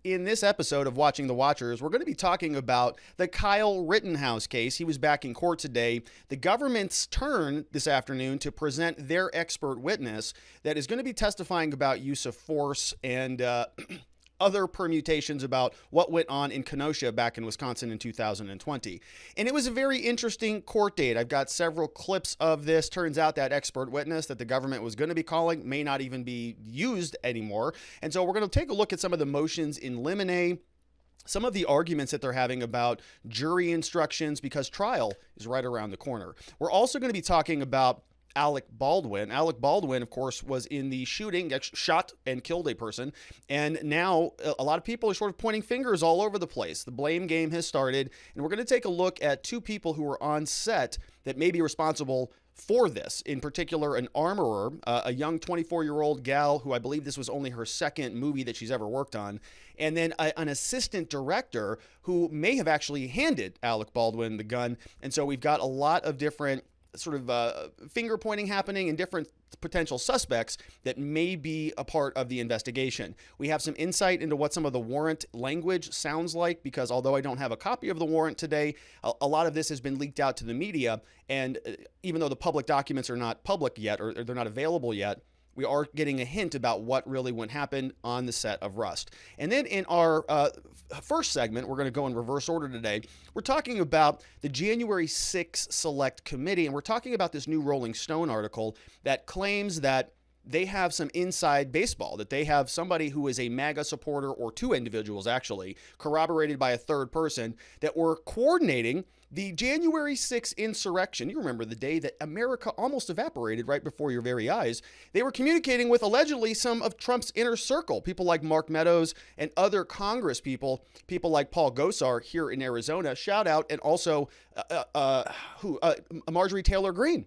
In this episode of Watching the Watchers, we're going to be talking about the Kyle Rittenhouse case. He was back in court today. The government's turn this afternoon to present their expert witness that is going to be testifying about use of force and other permutations about what went on in Kenosha back in Wisconsin in 2020. And it was a very interesting court date. I've got several clips of this. Turns out that expert witness that the government was going to be calling may not even be used anymore. And so we're going to take a look at some of the motions in limine, some of the arguments that they're having about jury instructions, because trial is right around the corner. We're also going to be talking about Alec Baldwin. Alec Baldwin, of course, was in the shooting, shot and killed a person. And now a lot of people are sort of pointing fingers all over the place. The blame game has started. And we're going to take a look at two people who were on set that may be responsible for this. In particular, an armorer, a young 24-year-old gal who I believe this was only her second movie that she's ever worked on. And then an assistant director who may have actually handed Alec Baldwin the gun. And so we've got a lot of different sort of finger pointing happening and different potential suspects that may be a part of the investigation. We have some insight into what some of the warrant language sounds like, because although I don't have a copy of the warrant today, a lot of this has been leaked out to the media. And even though the public documents are not public yet, or they're not available yet, we are getting a hint about what really went happen on the set of Rust. And then in our first segment, we're going to go in reverse order today. We're talking about the January 6th Select Committee, and we're talking about this new Rolling Stone article that claims that they have some inside baseball, that they have somebody who is a MAGA supporter, or two individuals actually, corroborated by a third person, that were coordinating the January 6th insurrection. You remember the day that America almost evaporated right before your very eyes. They were communicating with allegedly some of Trump's inner circle, people like Mark Meadows and other Congress people like Paul Gosar here in Arizona, shout out, and also Marjorie Taylor Greene.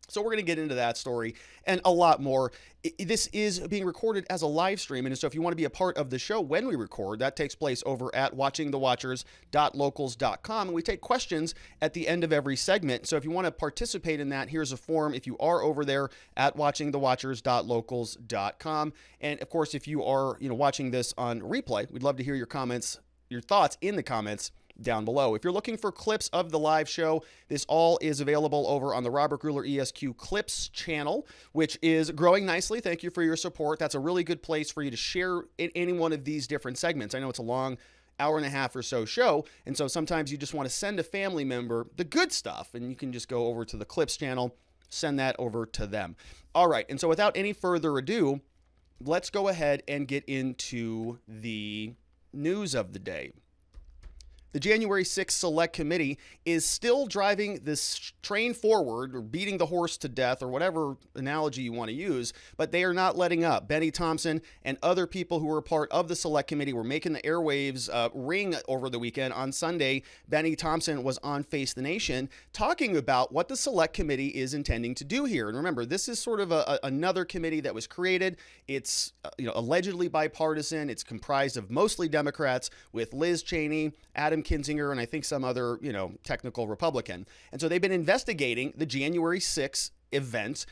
So we're going to get into that story and a lot more. This is being recorded as a live stream, and so if you want to be a part of the show when we record, that takes place over at watchingthewatchers.locals.com, and we take questions at the end of every segment. So if you want to participate in that, here's a form if you are over there at watchingthewatchers.locals.com. And of course, if you are watching this on replay, we'd love to hear your comments, your thoughts in the comments down below. If you're looking for clips of the live show, this all is available over on the Robert Gruller ESQ Clips channel, which is growing nicely. Thank you for your support. That's a really good place for you to share in any one of these different segments. I know it's a long hour and a half or so show, and so sometimes you just want to send a family member the good stuff, and you can just go over to the Clips channel, send that over to them. All right, and so without any further ado, let's go ahead and get into the news of the day. The January 6th Select Committee is still driving this train forward, or beating the horse to death, or whatever analogy you want to use, but they are not letting up. Bennie Thompson and other people who were a part of the Select Committee were making the airwaves ring over the weekend. On Sunday, Bennie Thompson was on Face the Nation talking about what the Select Committee is intending to do here. And remember, this is sort of another committee that was created. It's allegedly bipartisan. It's comprised of mostly Democrats, with Liz Cheney, Adam Kinzinger, and I think some other, technical Republican. And so they've been investigating the January 6th events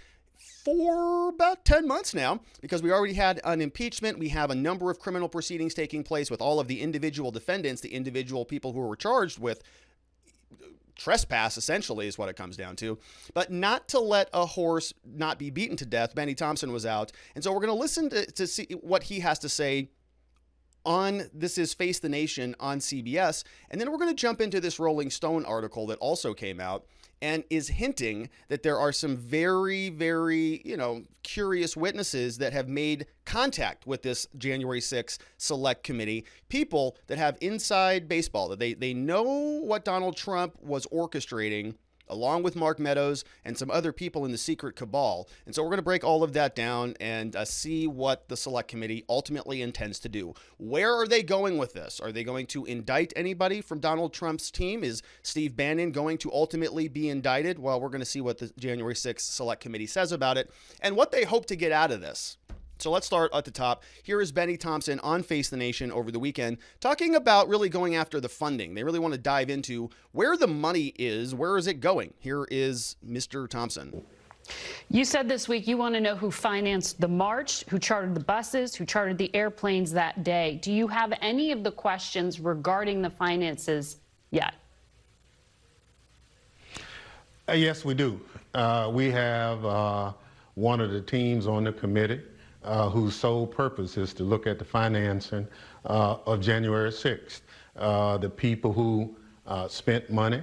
for about 10 months now, because we already had an impeachment. We have a number of criminal proceedings taking place with all of the individual defendants, the individual people who were charged with trespass, essentially, is what it comes down to. But not to let a horse not be beaten to death, Bennie Thompson was out. And so we're going to listen to see what he has to say on This Is Face the Nation on CBS. And then we're going to jump into this Rolling Stone article that also came out and is hinting that there are some very, very, curious witnesses that have made contact with this January 6th Select Committee, people that have inside baseball, that they know what Donald Trump was orchestrating, along with Mark Meadows and some other people in the secret cabal. And so we're going to break all of that down and see what the Select Committee ultimately intends to do. Where are they going with this? Are they going to indict anybody from Donald Trump's team? Is Steve Bannon going to ultimately be indicted? Well, we're going to see what the January 6th Select Committee says about it and what they hope to get out of this. So let's start at the top. Here is Bennie Thompson on Face the Nation over the weekend, talking about really going after the funding. They really want to dive into where the money is. Where is it going? Here is Mr. Thompson. You said this week you want to know who financed the march, who chartered the buses, who chartered the airplanes that day. Do you have any of the questions regarding the finances yet? Yes, we do. We have one of the teams on the committee whose sole purpose is to look at the financing of January 6th. The people who spent money,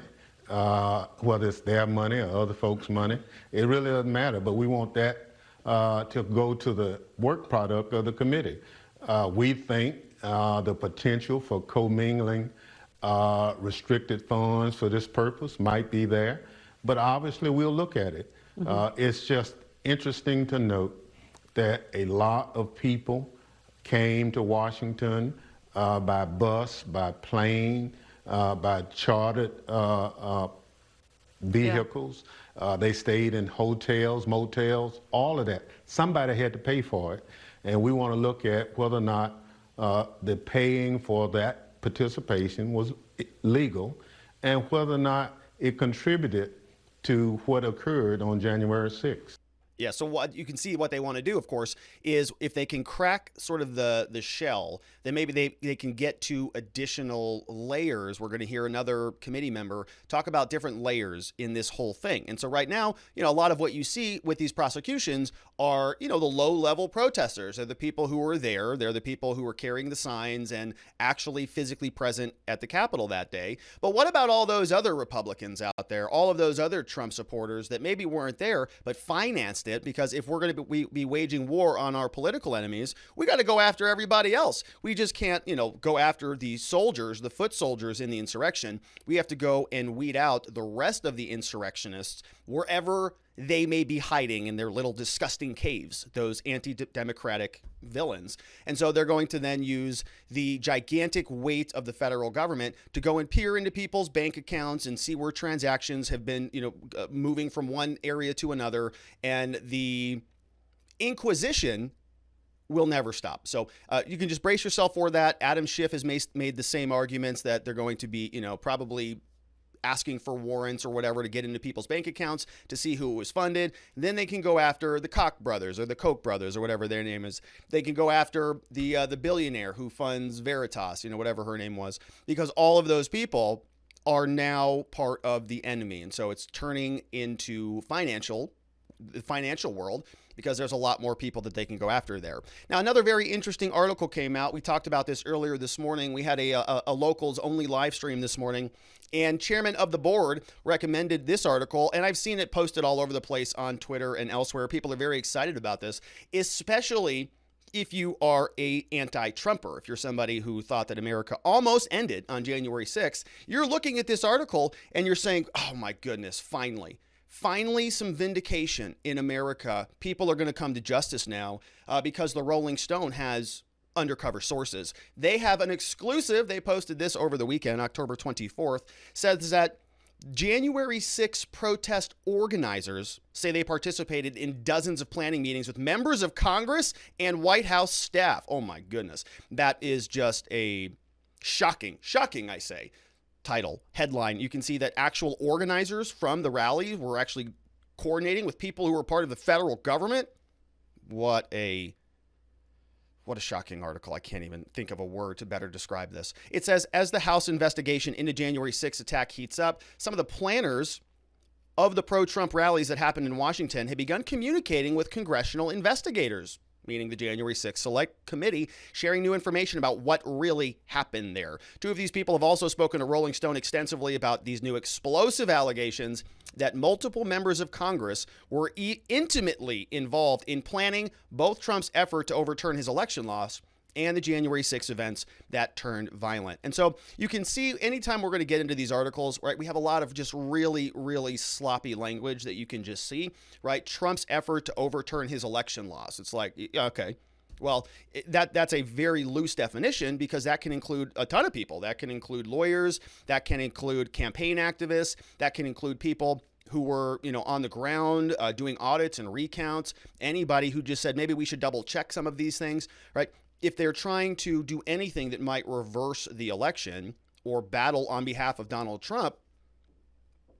whether it's their money or other folks' money, it really doesn't matter, but we want that to go to the work product of the committee. We think the potential for commingling restricted funds for this purpose might be there, but obviously we'll look at it. It's just interesting to note that a lot of people came to Washington by bus, by plane, by chartered vehicles. Yeah. They stayed in hotels, motels, all of that. Somebody had to pay for it. And we want to look at whether or not the paying for that participation was legal and whether or not it contributed to what occurred on January 6th. Yeah, so what you can see what they want to do, of course, is if they can crack sort of the shell, then maybe they can get to additional layers. We're going to hear another committee member talk about different layers in this whole thing. And so right now, a lot of what you see with these prosecutions are, the low-level protesters. They're the people who were there. They're the people who were carrying the signs and actually physically present at the Capitol that day. But what about all those other Republicans out there, all of those other Trump supporters that maybe weren't there but financed it? Because if we're going to be waging war on our political enemies, we got to go after everybody else. We just can't, go after the soldiers, the foot soldiers in the insurrection. We have to go and weed out the rest of the insurrectionists wherever they may be hiding in their little disgusting caves, those anti-democratic villains. And so they're going to then use the gigantic weight of the federal government to go and peer into people's bank accounts and see where transactions have been, moving from one area to another. And the inquisition will never stop. So you can just brace yourself for that. Adam Schiff has made the same arguments that they're going to be, probably asking for warrants or whatever to get into people's bank accounts to see who it was funded. And then they can go after the Koch brothers or the Koch brothers or whatever their name is. They can go after the billionaire who funds Veritas, whatever her name was, because all of those people are now part of the enemy. And so it's turning into the financial world, because there's a lot more people that they can go after there. Now, another very interesting article came out. We talked about this earlier this morning. We had a locals only live stream this morning, and chairman of the board recommended this article, and I've seen it posted all over the place on Twitter and elsewhere. People are very excited about this, especially if you are a anti-Trumper, if you're somebody who thought that America almost ended on January 6th, you're looking at this article and you're saying, oh my goodness, finally some vindication in America. People are going to come to justice now because the Rolling Stone has undercover sources. They have an exclusive. They posted this over the weekend, October 24th, says that January 6 protest organizers say they participated in dozens of planning meetings with members of Congress and White House staff. Oh my goodness. That is just a shocking, I say, headline. You can see that actual organizers from the rally were actually coordinating with people who were part of the federal government. What a shocking article. I can't even think of a word to better describe this. It says, as the House investigation into January 6th attack heats up, some of the planners of the pro-Trump rallies that happened in Washington had begun communicating with congressional investigators, meaning the January 6th Select Committee, sharing new information about what really happened there. Two of these people have also spoken to Rolling Stone extensively about these new explosive allegations that multiple members of Congress were intimately involved in planning both Trump's effort to overturn his election loss and the January 6th events that turned violent. And so you can see anytime we're going to get into these articles, right, we have a lot of just really, really sloppy language that you can just see, right? Trump's effort to overturn his election loss. It's like, okay, well, that's a very loose definition, because that can include a ton of people. That can include lawyers. That can include campaign activists. That can include people who were, on the ground doing audits and recounts. Anybody who just said, maybe we should double check some of these things, right? If they're trying to do anything that might reverse the election or battle on behalf of Donald Trump,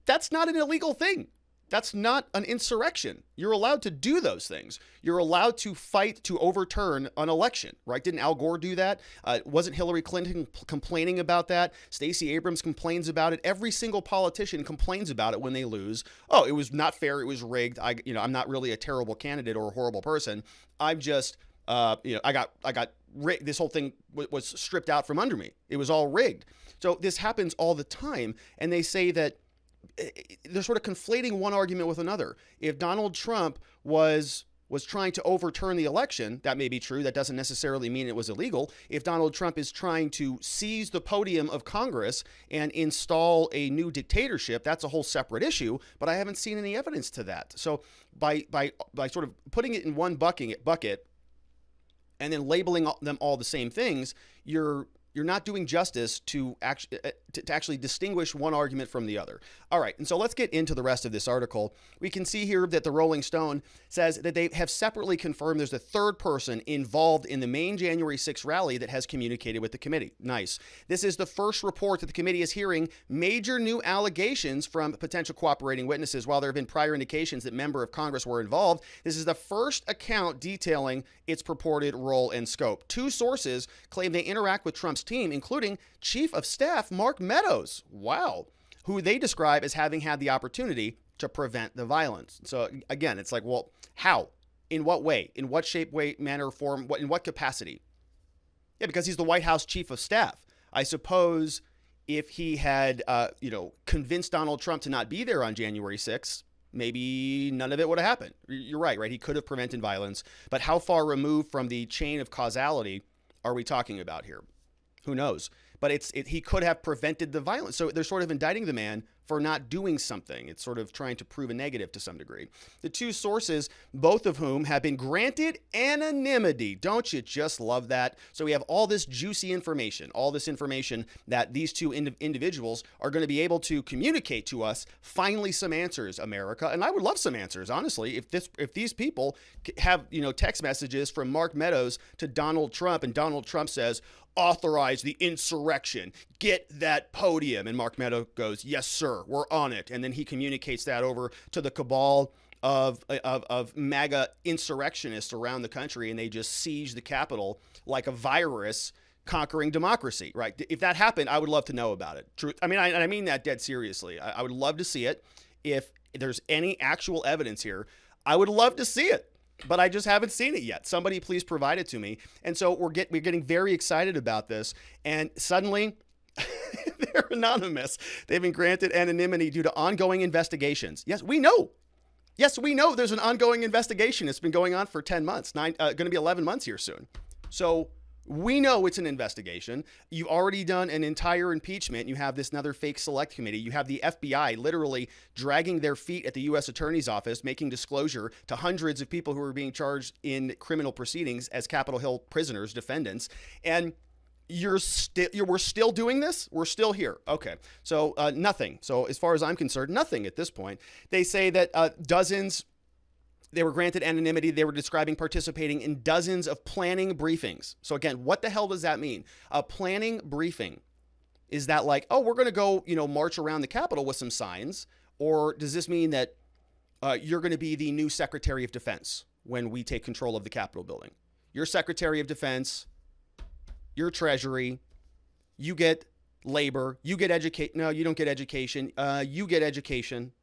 that's not an illegal thing. That's not an insurrection. You're allowed to do those things. You're allowed to fight to overturn an election, right? Didn't Al Gore do that? Wasn't Hillary Clinton complaining about that? Stacey Abrams complains about it. Every single politician complains about it when they lose. Oh, it was not fair. It was rigged. I'm not really a terrible candidate or a horrible person. I'm just, I got rigged. This whole thing was stripped out from under me. It was all rigged. So this happens all the time. And they say that they're sort of conflating one argument with another. If Donald Trump was trying to overturn the election, that may be true. That doesn't necessarily mean it was illegal. If Donald Trump is trying to seize the podium of Congress and install a new dictatorship, that's a whole separate issue, but I haven't seen any evidence to that. So by sort of putting it in one bucket and then labeling them all the same things, you're not doing justice to actually distinguish one argument from the other. All right, and so let's get into the rest of this article. We can see here that the Rolling Stone says that they have separately confirmed there's a third person involved in the main January 6th rally that has communicated with the committee. Nice. This is the first report that the committee is hearing major new allegations from potential cooperating witnesses. While there have been prior indications that members of Congress were involved, this is the first account detailing its purported role and scope. Two sources claim they interact with Trump's team, including Chief of Staff Mark Meadows, wow, who they describe as having had the opportunity to prevent the violence. So again, it's like, well, how? In what way? In what shape, way, manner, form? In what capacity? Yeah, because he's the White House Chief of Staff. I suppose if he had, convinced Donald Trump to not be there on January 6th, maybe none of it would have happened. You're right? He could have prevented violence. But how far removed from the chain of causality are we talking about here? Who knows? But he could have prevented the violence. So they're sort of indicting the man for not doing something. It's sort of trying to prove a negative to some degree. The two sources, both of whom have been granted anonymity. Don't you just love that? So we have all this juicy information, all this information that these two individuals are going to be able to communicate to us. Finally, some answers, America. And I would love some answers, honestly. If these people have, text messages from Mark Meadows to Donald Trump, and Donald Trump says, authorize the insurrection, get that podium. And Mark Meadows goes, yes, sir, we're on it. And then he communicates that over to the cabal of MAGA insurrectionists around the country, and they just siege the Capitol like a virus conquering democracy, right? If that happened, I would love to know about it. Truth. I mean that dead seriously. I would love to see it. If there's any actual evidence here, I would love to see it. But I just haven't seen it yet. Somebody please provide it to me. And so we're getting very excited about this. And suddenly, they're anonymous. They've been granted anonymity due to ongoing investigations. Yes, we know. Yes, we know there's an ongoing investigation. It's been going on for 10 months, going to be 11 months here soon. So we know it's an investigation. You've already done an entire impeachment. You have this another fake select committee. You have the FBI literally dragging their feet at the U.S. Attorney's Office, making disclosure to hundreds of people who are being charged in criminal proceedings as Capitol Hill prisoners, defendants. And we're still doing this? We're still here. Okay. So nothing. So as far as I'm concerned, nothing at this point. They say that they were granted anonymity. They were describing participating in dozens of planning briefings. So again, what the hell does that mean? A planning briefing. Is that like, oh, we're going to go, march around the Capitol with some signs? Or does this mean that you're going to be the new Secretary of Defense when we take control of the Capitol building? You're Secretary of Defense, you're Treasury, you get labor, you get educate. No, you don't get education. You get education.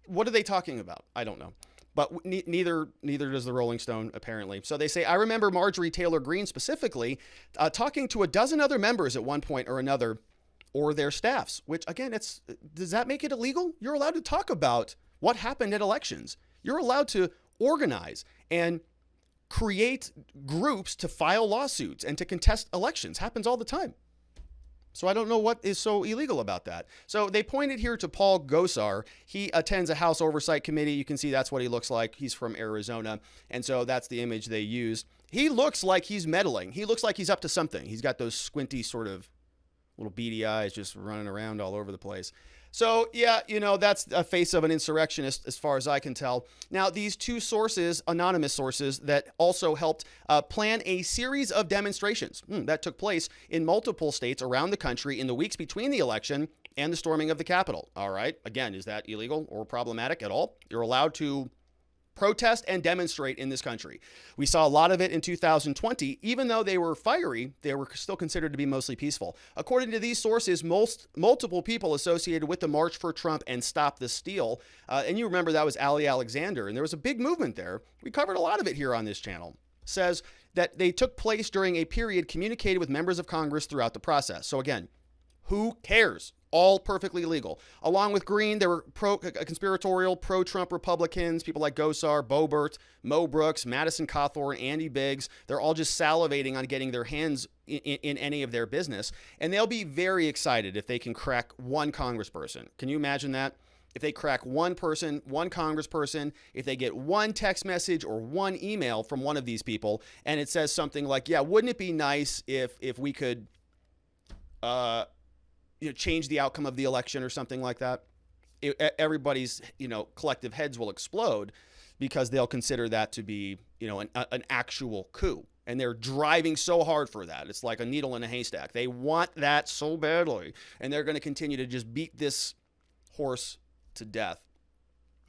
What are they talking about? I don't know. But neither does the Rolling Stone, apparently. So they say, I remember Marjorie Taylor Greene specifically talking to a dozen other members at one point or another, or their staffs, which again, does that make it illegal? You're allowed to talk about what happened at elections. You're allowed to organize and create groups to file lawsuits and to contest elections. Happens all the time. So I don't know what is so illegal about that. So they pointed here to Paul Gosar. He attends a House Oversight Committee. You can see that's what he looks like. He's from Arizona. And so that's the image they used. He looks like he's meddling. He looks like he's up to something. He's got those squinty sort of little beady eyes just running around all over the place. So, yeah, that's a face of an insurrectionist as far as I can tell. Now, these two sources, anonymous sources, that also helped plan a series of demonstrations that took place in multiple states around the country in the weeks between the election and the storming of the Capitol. All right. Again, is that illegal or problematic at all? You're allowed to protest and demonstrate in this country. We saw a lot of it in 2020. Even though they were fiery, they were still considered to be mostly peaceful. According to these sources, multiple people associated with the March for Trump and Stop the Steal, and you remember that was Ali Alexander, and there was a big movement there. We covered a lot of it here on this channel. Says that they took place during a period communicated with members of Congress throughout the process. So again, who cares? All perfectly legal. Along with Green, there were conspiratorial, pro-Trump Republicans, people like Gosar, Boebert, Mo Brooks, Madison Cawthorn, Andy Biggs. They're all just salivating on getting their hands in any of their business. And they'll be very excited if they can crack one congressperson. Can you imagine that? If they crack one person, one congressperson, if they get one text message or one email from one of these people, and it says something like, yeah, wouldn't it be nice if we could change the outcome of the election or something like that? Everybody's, collective heads will explode because they'll consider that to be, an actual coup. And they're driving so hard for that. It's like a needle in a haystack. They want that so badly. And they're going to continue to just beat this horse to death.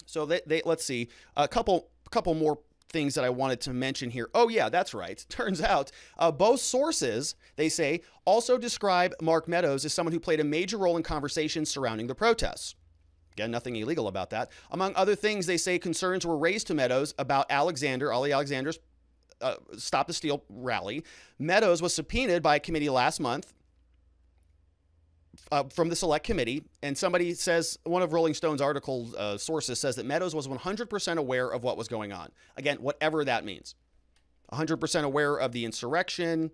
So let's see, a couple more things that I wanted to mention here. Oh yeah, that's right. Turns out both sources, they say, also describe Mark Meadows as someone who played a major role in conversations surrounding the protests. Again, nothing illegal about that. Among other things, they say concerns were raised to Meadows about Ali Alexander's Stop the Steal rally. Meadows was subpoenaed by a committee last month from the select committee, and somebody says, one of Rolling Stone's article sources says that Meadows was 100% aware of what was going on. Again, whatever that means. 100% aware of the insurrection.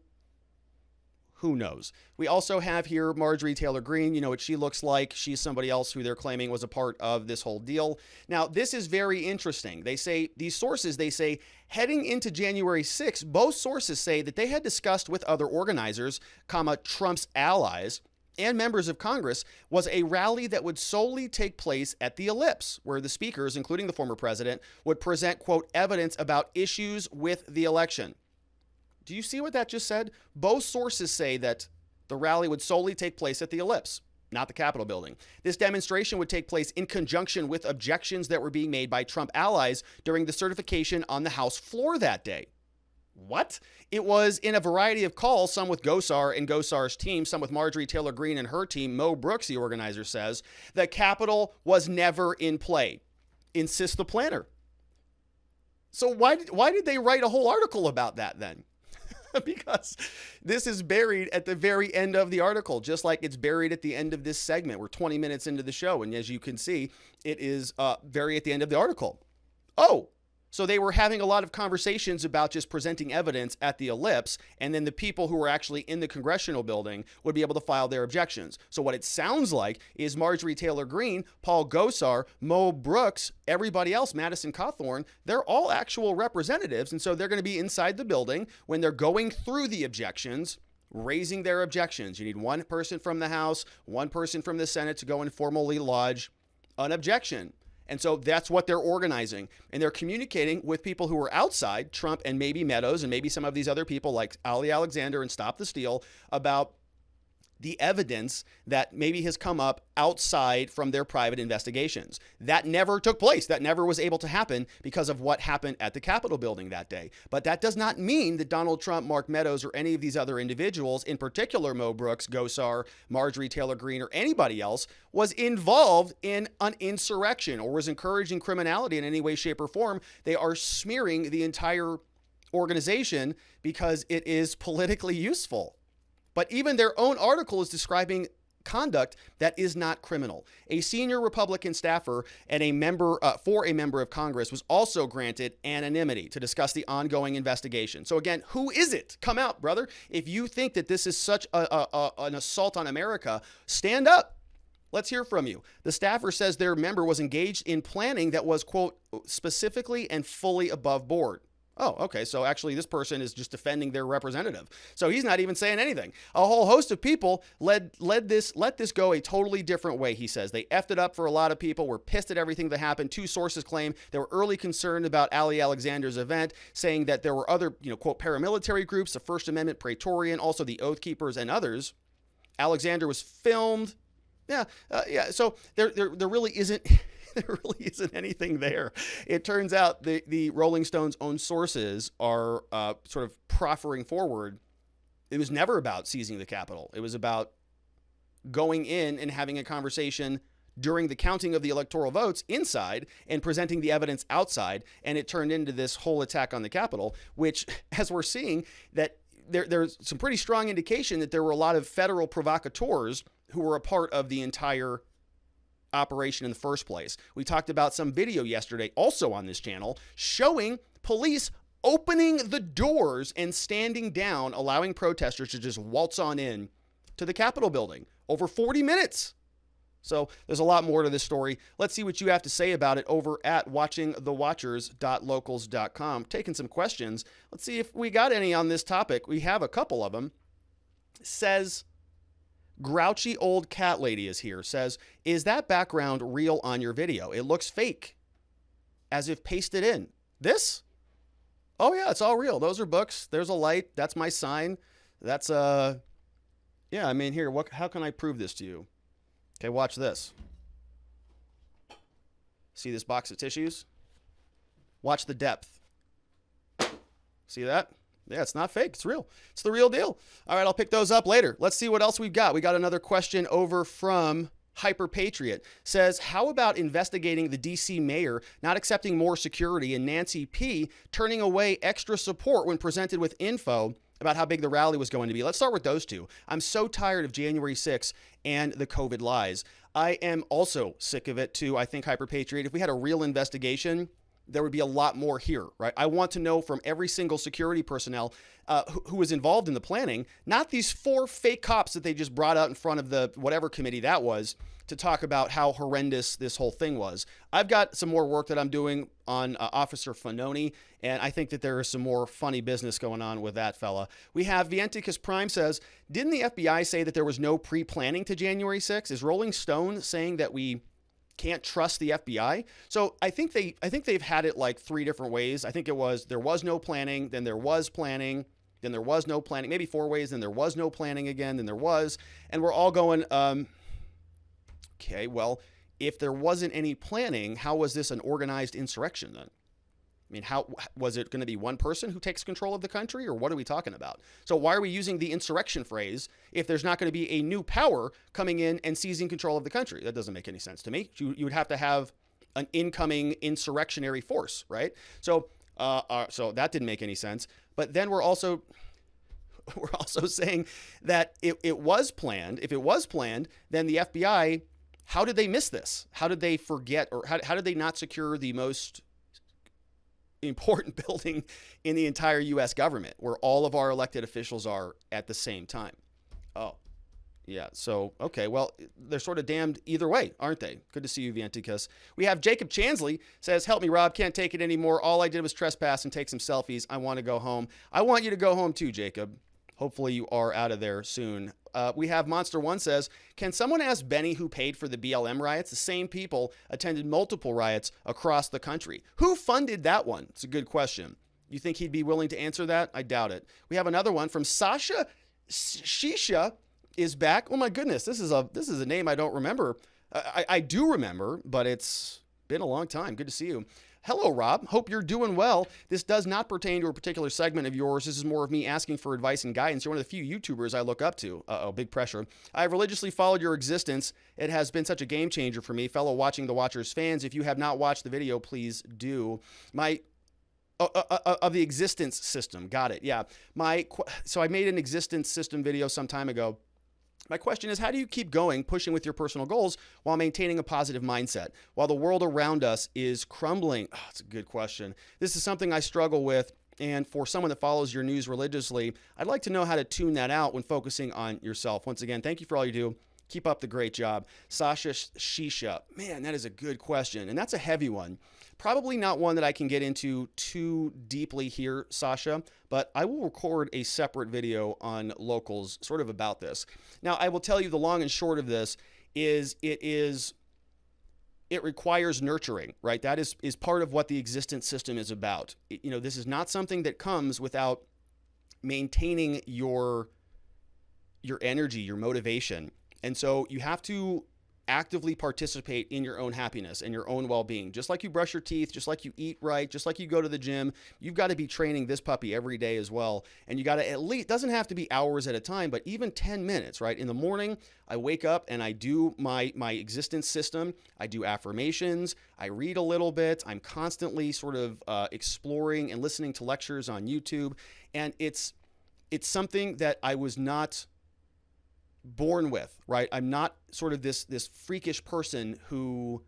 Who knows? We also have here Marjorie Taylor Greene. You know what she looks like. She's somebody else who they're claiming was a part of this whole deal. Now, this is very interesting. They say, these sources, they say, heading into January 6th, both sources say that they had discussed with other organizers, Trump's allies, and members of Congress, was a rally that would solely take place at the Ellipse, where the speakers, including the former president, would present, quote, evidence about issues with the election. Do you see what that just said? Both sources say that the rally would solely take place at the Ellipse, not the Capitol building. This demonstration would take place in conjunction with objections that were being made by Trump allies during the certification on the House floor that day. What? It was in a variety of calls, some with Gosar and Gosar's team, some with Marjorie Taylor Greene and her team. Mo Brooks, the organizer, says the Capitol was never in play, insists the planner. So why did they write a whole article about that then? Because this is buried at the very end of the article, just like it's buried at the end of this segment. We're 20 minutes into the show, and as you can see, it is very at the end of the article. Oh, so they were having a lot of conversations about just presenting evidence at the Ellipse, and then the people who were actually in the congressional building would be able to file their objections. So what it sounds like is Marjorie Taylor Greene, Paul Gosar, Mo Brooks, everybody else, Madison Cawthorn, they're all actual representatives, and so they're going to be inside the building when they're going through the objections, raising their objections. You need one person from the House, one person from the Senate to go and formally lodge an objection. And so that's what they're organizing. And they're communicating with people who are outside, Trump and maybe Meadows and maybe some of these other people like Ali Alexander and Stop the Steal, about the evidence that maybe has come up outside from their private investigations. That never took place. That never was able to happen because of what happened at the Capitol building that day. But that does not mean that Donald Trump, Mark Meadows, or any of these other individuals, in particular Mo Brooks, Gosar, Marjorie Taylor Greene, or anybody else, was involved in an insurrection or was encouraging criminality in any way, shape, or form. They are smearing the entire organization because it is politically useful. But even their own article is describing conduct that is not criminal. A senior Republican staffer and a member of Congress was also granted anonymity to discuss the ongoing investigation. So again, who is it? Come out, brother. If you think that this is such an assault on America, stand up. Let's hear from you. The staffer says their member was engaged in planning that was, quote, specifically and fully above board. Oh, okay. So actually this person is just defending their representative. So he's not even saying anything. A whole host of people let this go a totally different way, he says. They effed it up for a lot of people. We're pissed at everything that happened. Two sources claim they were early concerned about Ali Alexander's event, saying that there were other, quote, paramilitary groups, the First Amendment Praetorian, also the Oath Keepers and others. Alexander was filmed Yeah. So there really isn't there really isn't anything there. It turns out the Rolling Stones' own sources are sort of proffering forward. It was never about seizing the Capitol. It was about going in and having a conversation during the counting of the electoral votes inside and presenting the evidence outside. And it turned into this whole attack on the Capitol, which, as we're seeing, that there's some pretty strong indication that there were a lot of federal provocateurs who were a part of the entire operation in the first place. We talked about some video yesterday, also on this channel, showing police opening the doors and standing down, allowing protesters to just waltz on in to the Capitol building. Over 40 minutes. So there's a lot more to this story. Let's see what you have to say about it over at watchingthewatchers.locals.com. Taking some questions. Let's see if we got any on this topic. We have a couple of them. Says, grouchy old cat lady is here. Says, is that background real on your video? It looks fake. As if pasted in. This? Oh yeah, it's all real. Those are books. There's a light. That's my sign. That's yeah, I mean, here, how can I prove this to you? Okay, watch this. See this box of tissues? Watch the depth. See that? Yeah, it's not fake. It's real. It's the real deal. All right, I'll pick those up later. Let's see what else we've got. We got another question over from Hyper Patriot. Says, how about investigating the DC mayor not accepting more security and Nancy P turning away extra support when presented with info about how big the rally was going to be? Let's start with those two. I'm so tired of January 6th and the COVID lies. I am also sick of it too. I think, Hyper Patriot, if we had a real investigation, there would be a lot more here, right? I want to know from every single security personnel who was involved in the planning, not these 4 fake cops that they just brought out in front of the whatever committee that was to talk about how horrendous this whole thing was. I've got some more work that I'm doing on Officer Fanoni, and I think that there is some more funny business going on with that fella. We have Vienticus Prime says, didn't the FBI say that there was no pre-planning to January 6th? Is Rolling Stone saying that we can't trust the FBI? So I think they've had it like 3 different ways. I think it was there was no planning, then there was planning, then there was no planning, maybe 4 ways, then there was no planning again, then there was, and we're all going, okay, well, if there wasn't any planning, how was this an organized insurrection then? I mean, how was it going to be one person who takes control of the country, or what are we talking about? So why are we using the insurrection phrase if there's not going to be a new power coming in and seizing control of the country? That doesn't make any sense to me. You would have to have an incoming insurrectionary force, right? So so that didn't make any sense. But then we're also saying that it was planned. If it was planned, then the FBI, how did they miss this? How did they forget, or how did they not secure the most important building in the entire U.S. government where all of our elected officials are at the same time? Oh, yeah. So, okay. Well, they're sort of damned either way, aren't they? Good to see you, Vienticus. We have Jacob Chansley says, help me, Rob. Can't take it anymore. All I did was trespass and take some selfies. I want to go home. I want you to go home too, Jacob. Hopefully you are out of there soon. We have Monster One says, can someone ask Benny who paid for the BLM riots? The same people attended multiple riots across the country. Who funded that one? It's a good question. You think he'd be willing to answer that? I doubt it. We have another one from Sasha Shisha is back. Oh my goodness, this is a name I don't remember. I do remember, but it's been a long time. Good to see you. Hello, Rob. Hope you're doing well. This does not pertain to a particular segment of yours. This is more of me asking for advice and guidance. You're one of the few YouTubers I look up to. Uh-oh, big pressure. I've religiously followed your existence. It has been such a game changer for me. Fellow Watching the Watchers fans, if you have not watched the video, please do. Of the existence system. Got it. Yeah. So I made an existence system video some time ago. My question is, how do you keep going, pushing with your personal goals while maintaining a positive mindset, while the world around us is crumbling? Oh, that's a good question. This is something I struggle with, and for someone that follows your news religiously, I'd like to know how to tune that out when focusing on yourself. Once again, thank you for all you do. Keep up the great job. Sasha Shisha. Man, that is a good question, and that's a heavy one. Probably not one that I can get into too deeply here, Sasha, but I will record a separate video on locals sort of about this. Now, I will tell you the long and short of this is it requires nurturing, right? That is part of what the existence system is about. This is not something that comes without maintaining your energy, your motivation. And so you have to actively participate in your own happiness and your own well-being. Just like you brush your teeth, just like you eat right, just like you go to the gym, you've got to be training this puppy every day as well. And you got to, at least, doesn't have to be hours at a time, but even 10 minutes, right? In the morning, I wake up and I do my existence system. I do affirmations. I read a little bit. I'm constantly sort of exploring and listening to lectures on YouTube. And it's something that I was not born with, right? I'm not sort of this freakish person who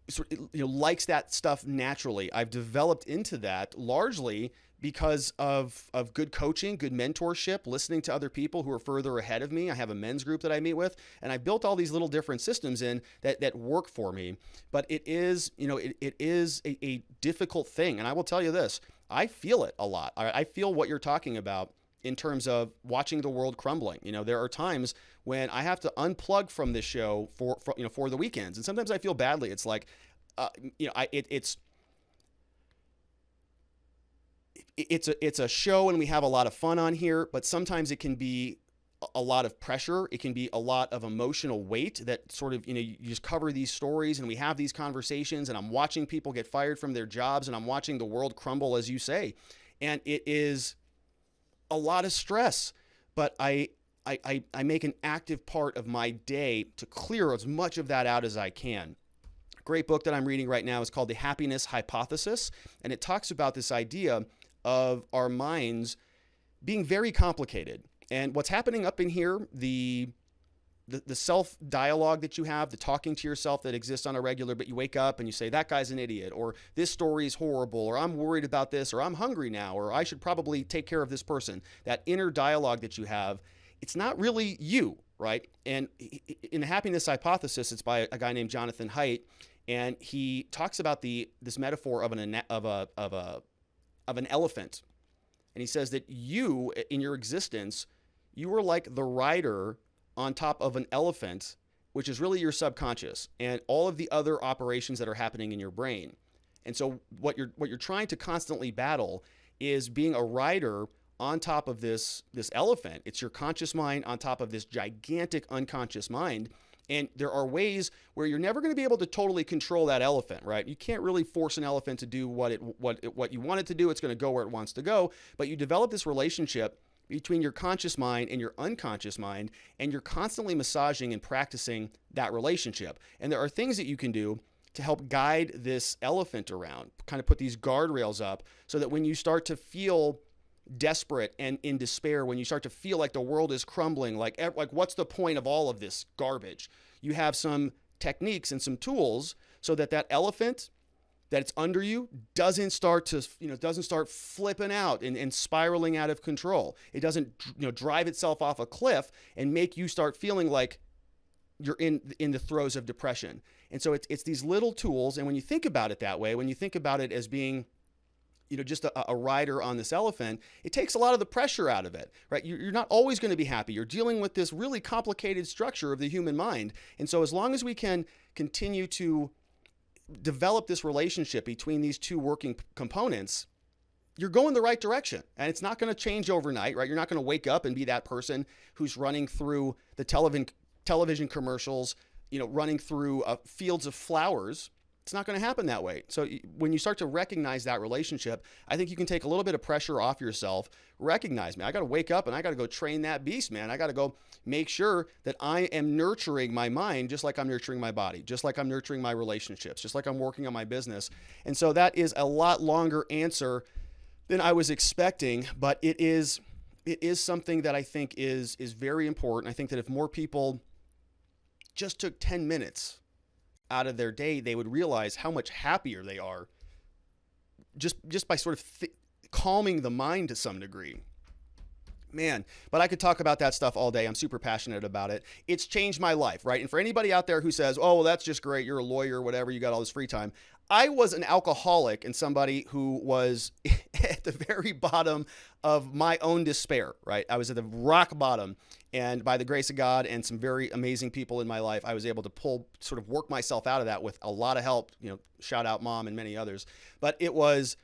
sort of, likes that stuff naturally. I've developed into that largely because of good coaching, good mentorship, listening to other people who are further ahead of me. I have a men's group that I meet with, and I built all these little different systems in that work for me. But it is, it is a difficult thing. And I will tell you this, I feel it a lot. I feel what you're talking about in terms of watching the world crumbling. There are times when I have to unplug from this show for the weekends. And sometimes I feel badly. It's like, it's a show and we have a lot of fun on here, but sometimes it can be a lot of pressure. It can be a lot of emotional weight that sort of, you just cover these stories and we have these conversations, and I'm watching people get fired from their jobs and I'm watching the world crumble, as you say. And it is a lot of stress, but I make an active part of my day to clear as much of that out as I can. A great book that I'm reading right now is called The Happiness Hypothesis, and it talks about this idea of our minds being very complicated. And what's happening up in here, the self-dialogue that you have, the talking to yourself that exists on a regular, but you wake up and you say, that guy's an idiot, or this story is horrible, or I'm worried about this, or I'm hungry now, or I should probably take care of this person. That inner dialogue that you have, it's not really you, right? And in the Happiness Hypothesis, it's by a guy named Jonathan Haidt, and he talks about this metaphor of an elephant. And he says that you, in your existence, you are like the rider on top of an elephant, which is really your subconscious and all of the other operations that are happening in your brain. And so what you're trying to constantly battle is being a rider on top of this elephant. It's your conscious mind on top of this gigantic unconscious mind. And there are ways where you're never going to be able to totally control that elephant, right? You can't really force an elephant to do what you want it to do. It's going to go where it wants to go. But you develop this relationship between your conscious mind and your unconscious mind, and you're constantly massaging and practicing that relationship. And there are things that you can do to help guide this elephant around, kind of put these guardrails up so that when you start to feel desperate and in despair, when you start to feel like the world is crumbling, like what's the point of all of this garbage? You have some techniques and some tools so that elephant that's under you doesn't start flipping out and spiraling out of control. It doesn't, drive itself off a cliff and make you start feeling like you're in the throes of depression. And so it's these little tools. And when you think about it that way, when you think about it as being, just a rider on this elephant, it takes a lot of the pressure out of it, right? You're not always going to be happy. You're dealing with this really complicated structure of the human mind. And so as long as we can continue to develop this relationship between these two working components, you're going the right direction. And it's not going to change overnight, right? You're not going to wake up and be that person who's running through the television commercials, running through fields of flowers. It's not going to happen that way. So when you start to recognize that relationship, I think you can take a little bit of pressure off yourself. Recognize, man, I got to wake up and I got to go train that beast, man. I got to go make sure that I am nurturing my mind just like I'm nurturing my body, just like I'm nurturing my relationships, just like I'm working on my business. And so that is a lot longer answer than I was expecting, but it is something that I think is very important. I think that if more people just took 10 minutes out of their day, they would realize how much happier they are just by sort of calming the mind to some degree. Man, but I could talk about that stuff all day. I'm super passionate about it. It's changed my life, right? And for anybody out there who says, oh, well, that's just great, you're a lawyer, whatever, you got all this free time. I was an alcoholic and somebody who was at the very bottom of my own despair, right? I was at the rock bottom. And by the grace of God and some very amazing people in my life, I was able to work myself out of that with a lot of help, shout out mom and many others. But it was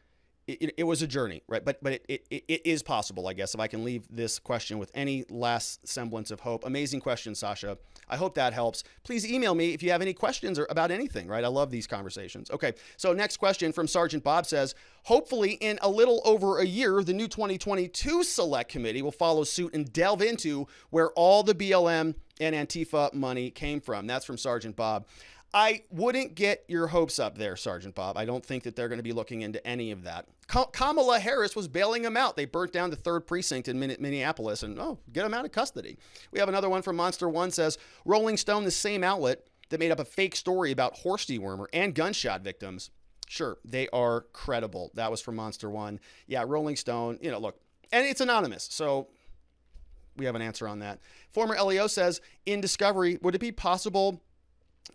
it was a journey, right? But it is possible, I guess, if I can leave this question with any last semblance of hope. Amazing question, Sasha. I hope that helps. Please email me if you have any questions or about anything, right? I love these conversations. Okay, so next question from Sergeant Bob says, hopefully in a little over a year, the new 2022 Select Committee will follow suit and delve into where all the BLM and Antifa money came from. That's from Sergeant Bob. I wouldn't get your hopes up there, Sergeant Bob. I don't think that they're going to be looking into any of that. Kamala Harris was bailing them out. They burnt down the 3rd precinct in Minneapolis and, get them out of custody. We have another one from Monster One says, Rolling Stone, the same outlet that made up a fake story about horse dewormer and gunshot victims. Sure, they are credible. That was from Monster One. Yeah, Rolling Stone, look, and it's anonymous, so we have an answer on that. Former LEO says, in Discovery, would it be possible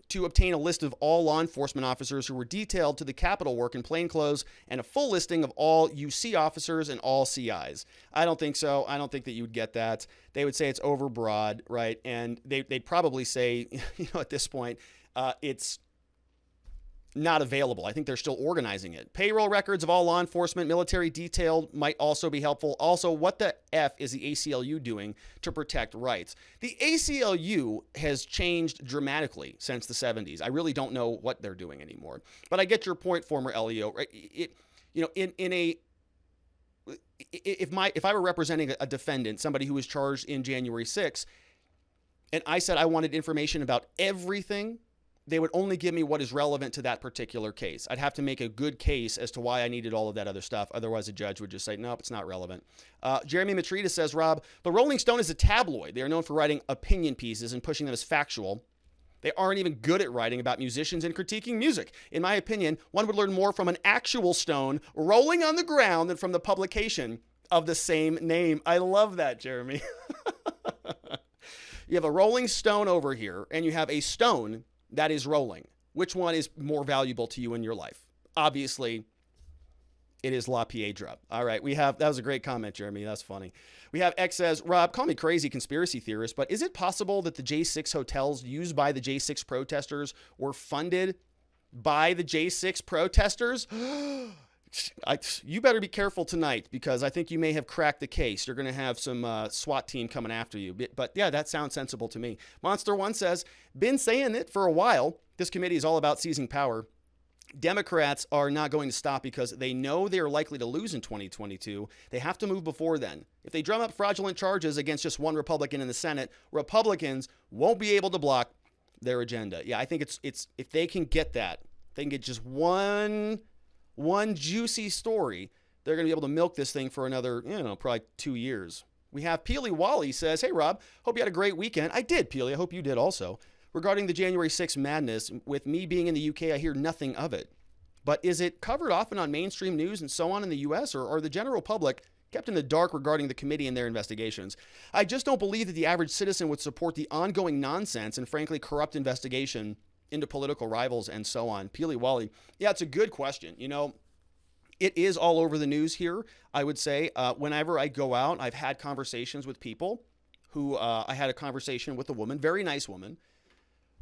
to obtain a list of all law enforcement officers who were detailed to the Capitol work in plainclothes and a full listing of all UC officers and all CIs? I don't think so. I don't think that you would get that. They would say it's overbroad, right? And they'd probably say, at this point, it's not available. I think they're still organizing it. Payroll records of all law enforcement, military detail might also be helpful. Also, what the F is the ACLU doing to protect rights? The ACLU has changed dramatically since the 70s. I really don't know what they're doing anymore. But I get your point, former LEO. Right? If I were representing a defendant, somebody who was charged in January 6th, and I said I wanted information about everything, they would only give me what is relevant to that particular case. I'd have to make a good case as to why I needed all of that other stuff. Otherwise, a judge would just say, nope, it's not relevant. Jeremy Matrita says, Rob, the Rolling Stone is a tabloid. They are known for writing opinion pieces and pushing them as factual. They aren't even good at writing about musicians and critiquing music. In my opinion, one would learn more from an actual stone rolling on the ground than from the publication of the same name. I love that, Jeremy. You have a Rolling Stone over here, and you have a stone that is rolling. Which one is more valuable to you in your life? Obviously, it is La Piedra. All right, that was a great comment, Jeremy. That's funny. We have X says, Rob, call me crazy conspiracy theorist, but is it possible that the J6 hotels used by the J6 protesters were funded by the J6 protesters? You better be careful tonight, because I think you may have cracked the case. You're going to have some SWAT team coming after you. But yeah, that sounds sensible to me. Monster One says, been saying it for a while. This committee is all about seizing power. Democrats are not going to stop because they know they are likely to lose in 2022. They have to move before then. If they drum up fraudulent charges against just one Republican in the Senate, Republicans won't be able to block their agenda. Yeah, I think it's if they can get that, they can get just one juicy story, they're going to be able to milk this thing for another, probably 2 years. We have Peely Wally says, hey, Rob, hope you had a great weekend. I did, Peely. I hope you did also. Regarding the January 6th madness, with me being in the UK, I hear nothing of it. But is it covered often on mainstream news and so on in the US, or are the general public kept in the dark regarding the committee and their investigations? I just don't believe that the average citizen would support the ongoing nonsense and frankly corrupt investigation into political rivals and so on. Peely Wally. Yeah, it's a good question. It is all over the news here, I would say. Whenever I go out, I've had conversations with people who, I had a conversation with a woman, very nice woman,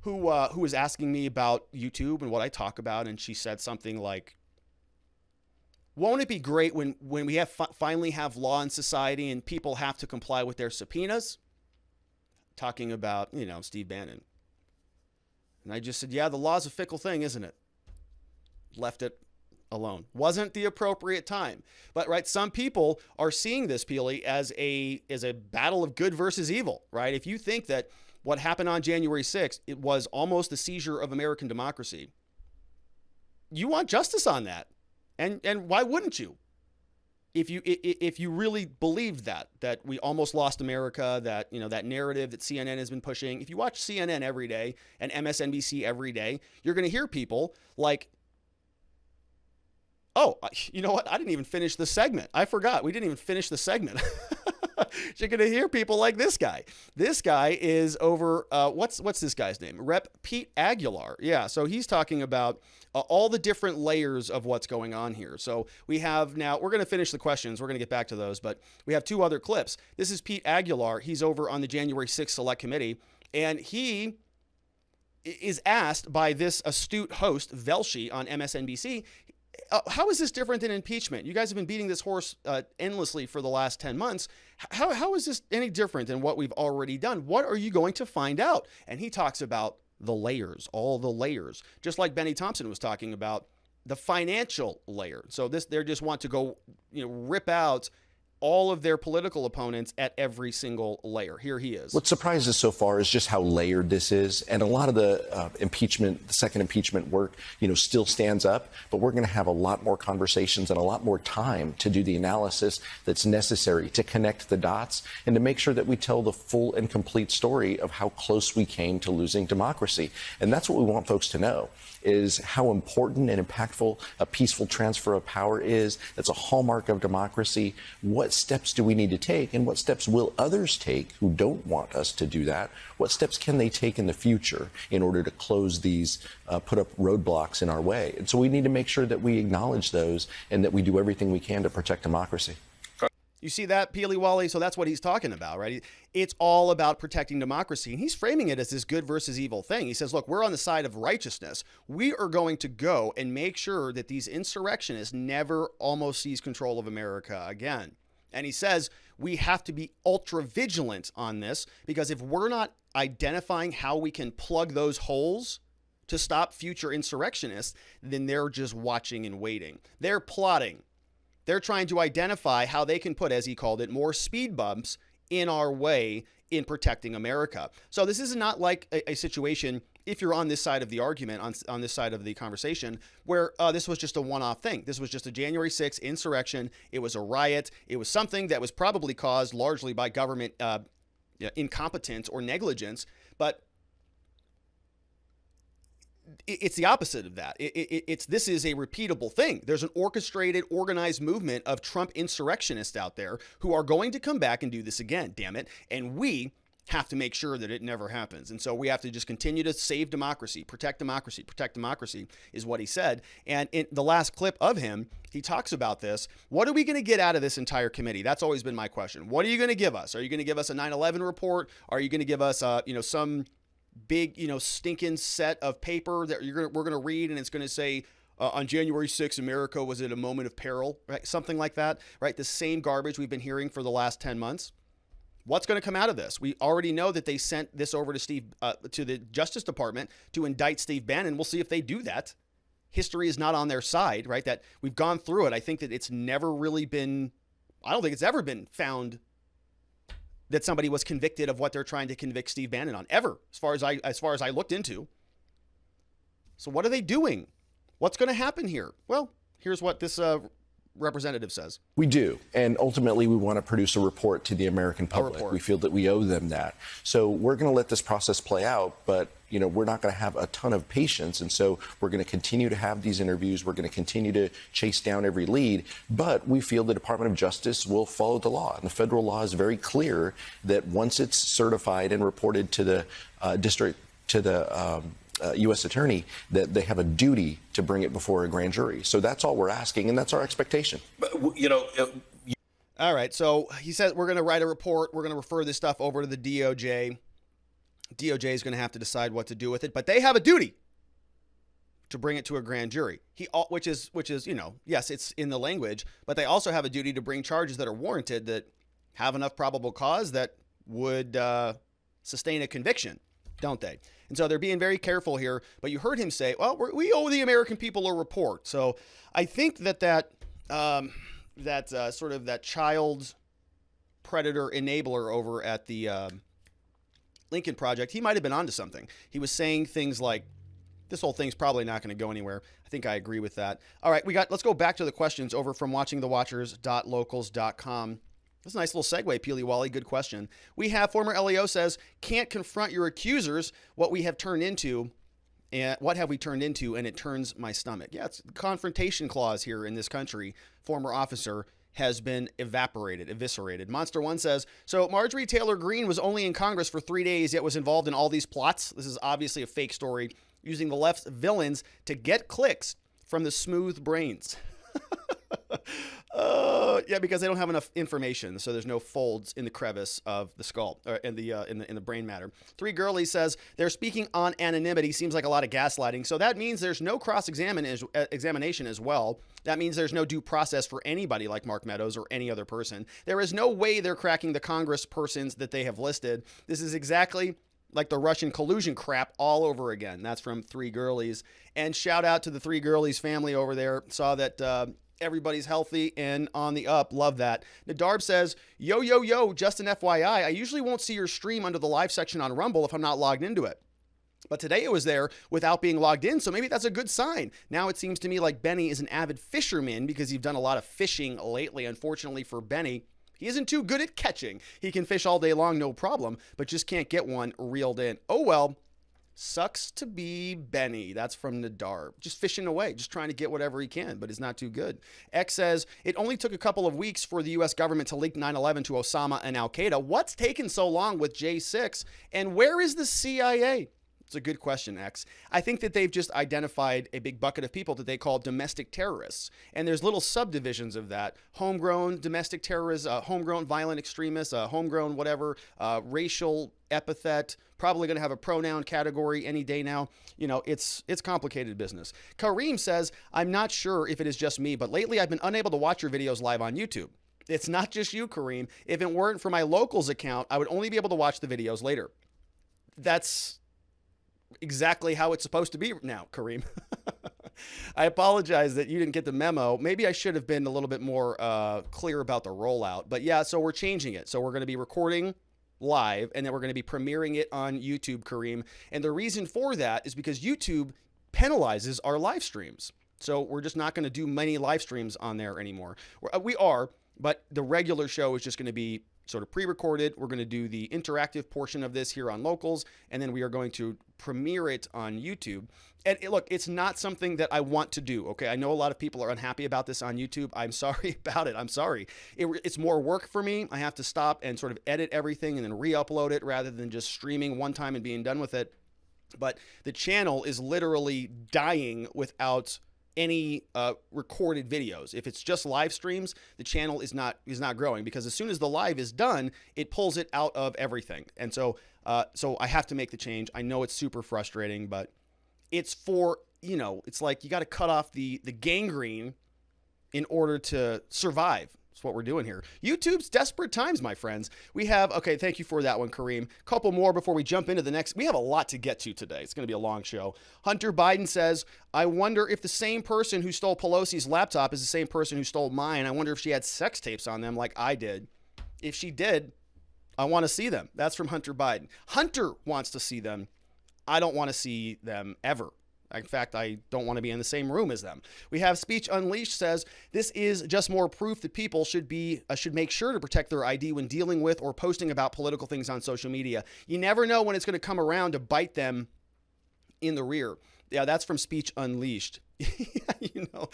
who was asking me about YouTube and what I talk about. And she said something like, won't it be great when we have finally have law in society and people have to comply with their subpoenas? Talking about, Steve Bannon. And I just said, yeah, the law's a fickle thing, isn't it? Left it alone. Wasn't the appropriate time. But, right, some people are seeing this, Peely, as a battle of good versus evil, right? If you think that what happened on January 6th, it was almost the seizure of American democracy, you want justice on that. And why wouldn't you? If you really believed that we almost lost America, that, that narrative that CNN has been pushing, if you watch CNN every day and MSNBC every day, you're going to hear people like, oh, you know what? I didn't even finish the segment. I forgot. We didn't even finish the segment. You're going to hear people like this guy. This guy is over, what's this guy's name? Rep. Pete Aguilar. Yeah, so he's talking about all the different layers of what's going on here. So we have now, we're going to finish the questions. We're going to get back to those, but we have two other clips. This is Pete Aguilar. He's over on the January 6th Select Committee, and he is asked by this astute host, Velshi, on MSNBC, how is this different than impeachment? You guys have been beating this horse endlessly for the last 10 months. How is this any different than what we've already done? What are you going to find out? And he talks about the layers, all the layers, just like Bennie Thompson was talking about the financial layer. So they just want to go, rip out all of their political opponents at every single layer. Here he is. What surprises so far is just how layered this is. And a lot of the the second impeachment work, still stands up. But we're going to have a lot more conversations and a lot more time to do the analysis that's necessary to connect the dots and to make sure that we tell the full and complete story of how close we came to losing democracy. And that's what we want folks to know, is how important and impactful a peaceful transfer of power is. That's a hallmark of democracy. What steps do we need to take, and what steps will others take who don't want us to do that? What steps can they take in the future in order to close these, put up roadblocks in our way? And so we need to make sure that we acknowledge those and that we do everything we can to protect democracy. You see that, Peely Wally? So that's what he's talking about, right? It's all about protecting democracy. And he's framing it as this good versus evil thing. He says, look, we're on the side of righteousness. We are going to go and make sure that these insurrectionists never almost seize control of America again. And he says we have to be ultra vigilant on this, because if we're not identifying how we can plug those holes to stop future insurrectionists, then they're just watching and waiting. They're plotting. They're trying to identify how they can put, as he called it, more speed bumps in our way in protecting America. So this is not like a situation, if you're on this side of the argument, on this side of the conversation, where this was just a one-off thing. This was just a January 6th insurrection. It was a riot. It was something that was probably caused largely by government incompetence or negligence. But it's the opposite of that. This is a repeatable thing. There's an orchestrated, organized movement of Trump insurrectionists out there who are going to come back and do this again, damn it. And we have to make sure that it never happens. And so we have to just continue to save democracy, protect democracy is what he said. And in the last clip of him, he talks about this. What are we going to get out of this entire committee? That's always been my question. What are you going to give us? Are you going to give us a 9/11 report? Are you going to give us, some big, stinking set of paper that we're going to read, and it's going to say, on January 6th, America was at a moment of peril, right? Something like that, right? The same garbage we've been hearing for the last 10 months. What's going to come out of this? We already know that they sent this over to the Justice Department to indict Steve Bannon. We'll see if they do that. History is not on their side, right? That we've gone through it. I think that it's never really been, I don't think it's ever been found that somebody was convicted of what they're trying to convict Steve Bannon on, ever, as far as I looked into. So what are they doing? What's going to happen here? Well, here's what this representative says. We do. And ultimately, we want to produce a report to the American public. We feel that we owe them that. So we're going to let this process play out, but we're not going to have a ton of patience. And so we're going to continue to have these interviews. We're going to continue to chase down every lead. But we feel the Department of Justice will follow the law. And the federal law is very clear that once it's certified and reported to the U.S. attorney, that they have a duty to bring it before a grand jury. So that's all we're asking, and that's our expectation. But, all right. So he said we're going to write a report. We're going to refer this stuff over to the DOJ. DOJ is going to have to decide what to do with it, but they have a duty to bring it to a grand jury. Which is yes, it's in the language, but they also have a duty to bring charges that are warranted, that have enough probable cause that would sustain a conviction, don't they? And so they're being very careful here. But you heard him say, well, we owe the American people a report. So I think that sort of that child predator enabler over at the Lincoln Project, he might have been onto something. He was saying things like, this whole thing's probably not going to go anywhere. I think I agree with that. All right, let's go back to the questions over from watchingthewatchers.locals.com. That's a nice little segue, Peely Wally. Good question. We have former LEO says, can't confront your accusers. What we have turned into, and what have we turned into? And it turns my stomach. Yeah, it's the confrontation clause here in this country. Former officer has been eviscerated. Monster One says, so Marjorie Taylor Greene was only in Congress for 3 days, yet was involved in all these plots. This is obviously a fake story, using the left's villains to get clicks from the smooth brains. Oh, So yeah, because they don't have enough information, so there's no folds in the crevice of the skull or in the brain matter. Three Girlies says they're speaking on anonymity. Seems like a lot of gaslighting. So that means there's no examination as well. That means there's no due process for anybody like Mark Meadows or any other person. There is no way they're cracking the Congress persons that they have listed. This is exactly like the Russian collusion crap all over again. That's from Three Girlies. And shout out to the Three Girlies family over there. Saw that everybody's healthy and on the up. Love that. Nadarb says, yo, just an FYI, I usually won't see your stream under the live section on Rumble if I'm not logged into it. But today it was there without being logged in, so maybe that's a good sign. Now it seems to me like Bennie is an avid fisherman because you've done a lot of fishing lately. Unfortunately for Bennie, he isn't too good at catching. He can fish all day long, no problem, but just can't get one reeled in. Oh well, sucks to be Bennie. That's from Nadarb. Just fishing away, just trying to get whatever he can, but is not too good. X says, it only took a couple of weeks for the U.S. government to link 9/11 to Osama and Al-Qaeda. What's taken so long with J6? And where is the CIA? It's a good question, X. I think that they've just identified a big bucket of people that they call domestic terrorists. And there's little subdivisions of that. Homegrown domestic terrorists, homegrown violent extremists, homegrown whatever, racial epithet, probably going to have a pronoun category any day now. You know, it's complicated business. Kareem says, I'm not sure if it is just me, but lately I've been unable to watch your videos live on YouTube. It's not just you, Kareem. If it weren't for my locals account, I would only be able to watch the videos later. That's exactly how it's supposed to be now, Kareem. I apologize that you didn't get the memo. Maybe I should have been a little bit more clear about the rollout. But yeah, so we're changing it. So we're going to be recording live, and then we're going to be premiering it on YouTube, Kareem. And the reason for that is because YouTube penalizes our live streams. So we're just not going to do many live streams on there anymore. We are, but the regular show is just going to be sort of pre-recorded. We're going to do the interactive portion of this here on Locals, and then we are going to premiere it on YouTube. And look, it's not something that I want to do, okay? I know a lot of people are unhappy about this on YouTube. I'm sorry about it. I'm sorry. It's more work for me. I have to stop and sort of edit everything and then re-upload it rather than just streaming one time and being done with it. But the channel is literally dying without any recorded videos. If it's just live streams, the channel is not growing, because as soon as the live is done, it pulls it out of everything. And so I have to make the change. I know it's super frustrating, but it's for, it's like you got to cut off the gangrene in order to survive. That's what we're doing here. YouTube's desperate times, my friends. We have, okay, thank you for that one, Kareem. Couple more before we jump into the next. We have a lot to get to today. It's going to be a long show. Hunter Biden says, I wonder if the same person who stole Pelosi's laptop is the same person who stole mine. I wonder if she had sex tapes on them like I did. If she did, I want to see them. That's from Hunter Biden. Hunter wants to see them. I don't want to see them ever. In fact, I don't want to be in the same room as them. We have Speech Unleashed says, this is just more proof that people should make sure to protect their ID when dealing with or posting about political things on social media. You never know when it's going to come around to bite them in the rear. Yeah, that's from Speech Unleashed. Do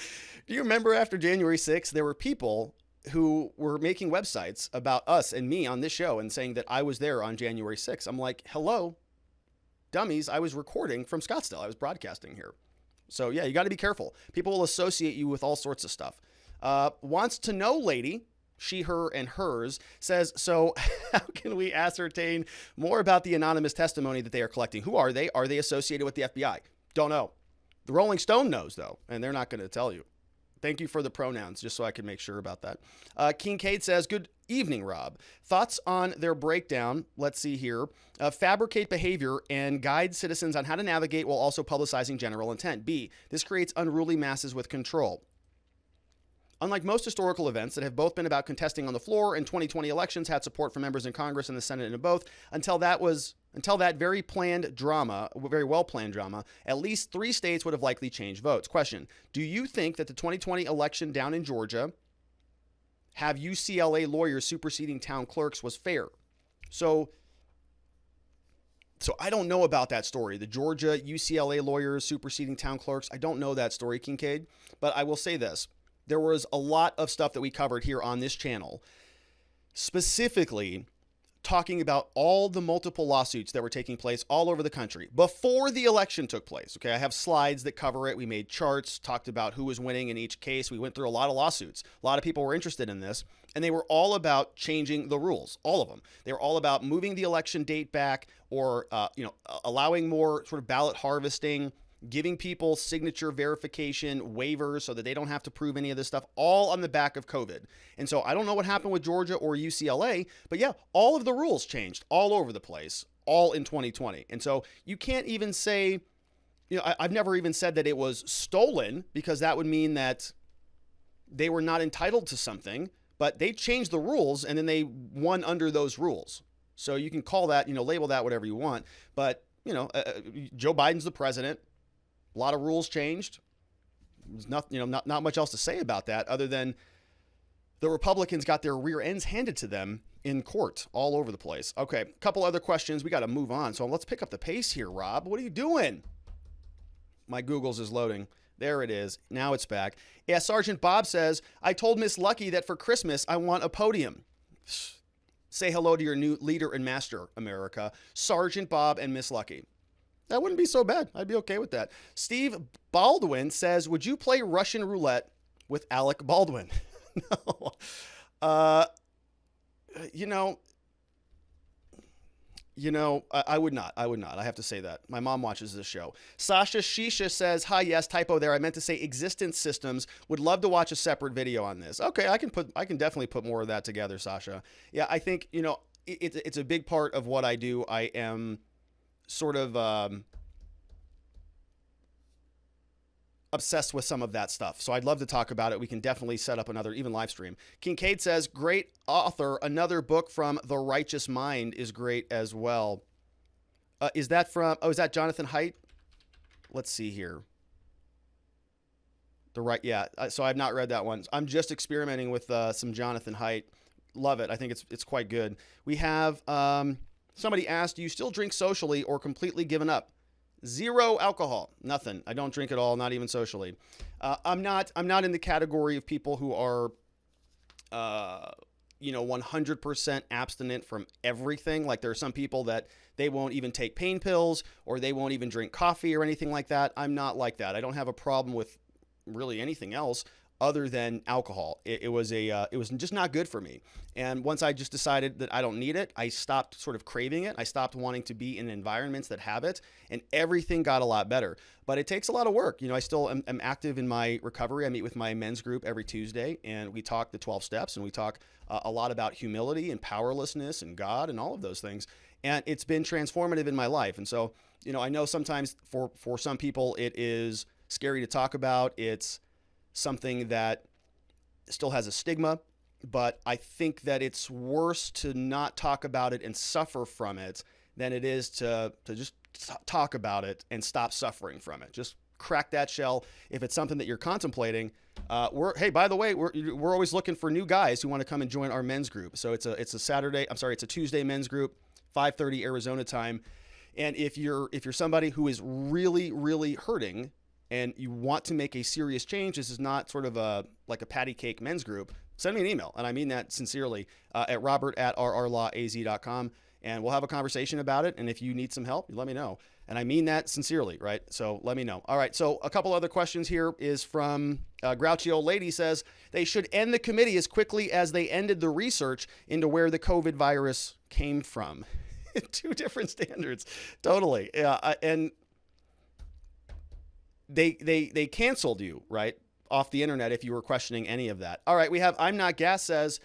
you remember after January 6th, there were people who were making websites about us and me on this show and saying that I was there on January 6th. I'm like, hello, dummies, I was recording from Scottsdale. I was broadcasting here. So yeah, you got to be careful. People will associate you with all sorts of stuff. Wants to know lady, she, her, and hers, says, so how can we ascertain more about the anonymous testimony that they are collecting? Who are they? Are they associated with the FBI? Don't know. The Rolling Stone knows, though, and they're not going to tell you. Thank you for the pronouns, just so I can make sure about that. Kincaid says, good evening, Rob. Thoughts on their breakdown? Let's see here. Fabricate behavior and guide citizens on how to navigate while also publicizing general intent. B, this creates unruly masses with control. Unlike most historical events that have both been about contesting on the floor, and 2020 elections had support from members in Congress and the Senate and both, until that very well planned drama, at least 3 states would have likely changed votes. Question, do you think that the 2020 election down in Georgia, have UCLA lawyers superseding town clerks, was fair? So I don't know about that story. The Georgia UCLA lawyers superseding town clerks. I don't know that story, Kincaid, but I will say this. There was a lot of stuff that we covered here on this channel, specifically talking about all the multiple lawsuits that were taking place all over the country before the election took place. Okay, I have slides that cover it. We made charts, talked about who was winning in each case. We went through a lot of lawsuits. A lot of people were interested in this, and they were all about changing the rules, all of them. They were all about moving the election date back, or allowing more sort of ballot harvesting, giving people signature verification waivers so that they don't have to prove any of this stuff, all on the back of COVID. And so I don't know what happened with Georgia or UCLA, but yeah, all of the rules changed all over the place, all in 2020. And so you can't even say, I've never even said that it was stolen, because that would mean that they were not entitled to something, but they changed the rules and then they won under those rules. So you can call that, label that whatever you want. But, Joe Biden's the president. A lot of rules changed. There's not much else to say about that, other than the Republicans got their rear ends handed to them in court all over the place. Okay, a couple other questions. We got to move on. So let's pick up the pace here, Rob. What are you doing? My Google's is loading. There it is. Now it's back. Yeah, Sergeant Bob says, I told Miss Lucky that for Christmas I want a podium. Say hello to your new leader and master, America. Sergeant Bob and Miss Lucky. That wouldn't be so bad. I'd be okay with that. Steve Baldwin says, would you play Russian roulette with Alec Baldwin? No. I would not. I have to say that. My mom watches this show. Sasha Shisha says, hi, yes, typo there. I meant to say existence systems. Would love to watch a separate video on this. Okay, I can definitely put more of that together, Sasha. Yeah, I think, it's a big part of what I do. I am sort of obsessed with some of that stuff. So I'd love to talk about it. We can definitely set up another even live stream. Kincaid says, great author. Another book from The Righteous Mind is great as well. Is that Jonathan Haidt? Let's see here. So I've not read that one. I'm just experimenting with some Jonathan Haidt. Love it. I think it's quite good. We have somebody asked, do you still drink socially or completely given up? Zero alcohol, nothing. I don't drink at all, not even socially. I'm not in the category of people who are, 100% abstinent from everything. Like there are some people that they won't even take pain pills, or they won't even drink coffee or anything like that. I'm not like that. I don't have a problem with really anything else other than alcohol. It was just not good for me. And once I just decided that I don't need it, I stopped sort of craving it. I stopped wanting to be in environments that have it, and everything got a lot better. But it takes a lot of work. I still am active in my recovery. I meet with my men's group every Tuesday, and we talk the 12 steps, and we talk a lot about humility and powerlessness and God and all of those things. And it's been transformative in my life. And so, I know sometimes for some people it is scary to talk about. It's something that still has a stigma, but I think that it's worse to not talk about it and suffer from it than it is to just talk about it and stop suffering from it. Just crack that shell. If it's something that you're contemplating, by the way, we're always looking for new guys who want to come and join our men's group. So it's a Tuesday men's group, 5:30 Arizona time. And if you're somebody who is really, really hurting and you want to make a serious change, this is not sort of like a patty cake men's group, send me an email. And I mean that sincerely, at robert@rrlawaz.com. And we'll have a conversation about it. And if you need some help, let me know. And I mean that sincerely, right? So let me know. All right. So a couple other questions here is from Grouchy Old Lady says, they should end the committee as quickly as they ended the research into where the COVID virus came from. Two different standards. Totally. And they canceled you, right, off the internet if you were questioning any of that. All right, we have I'm Not Gas says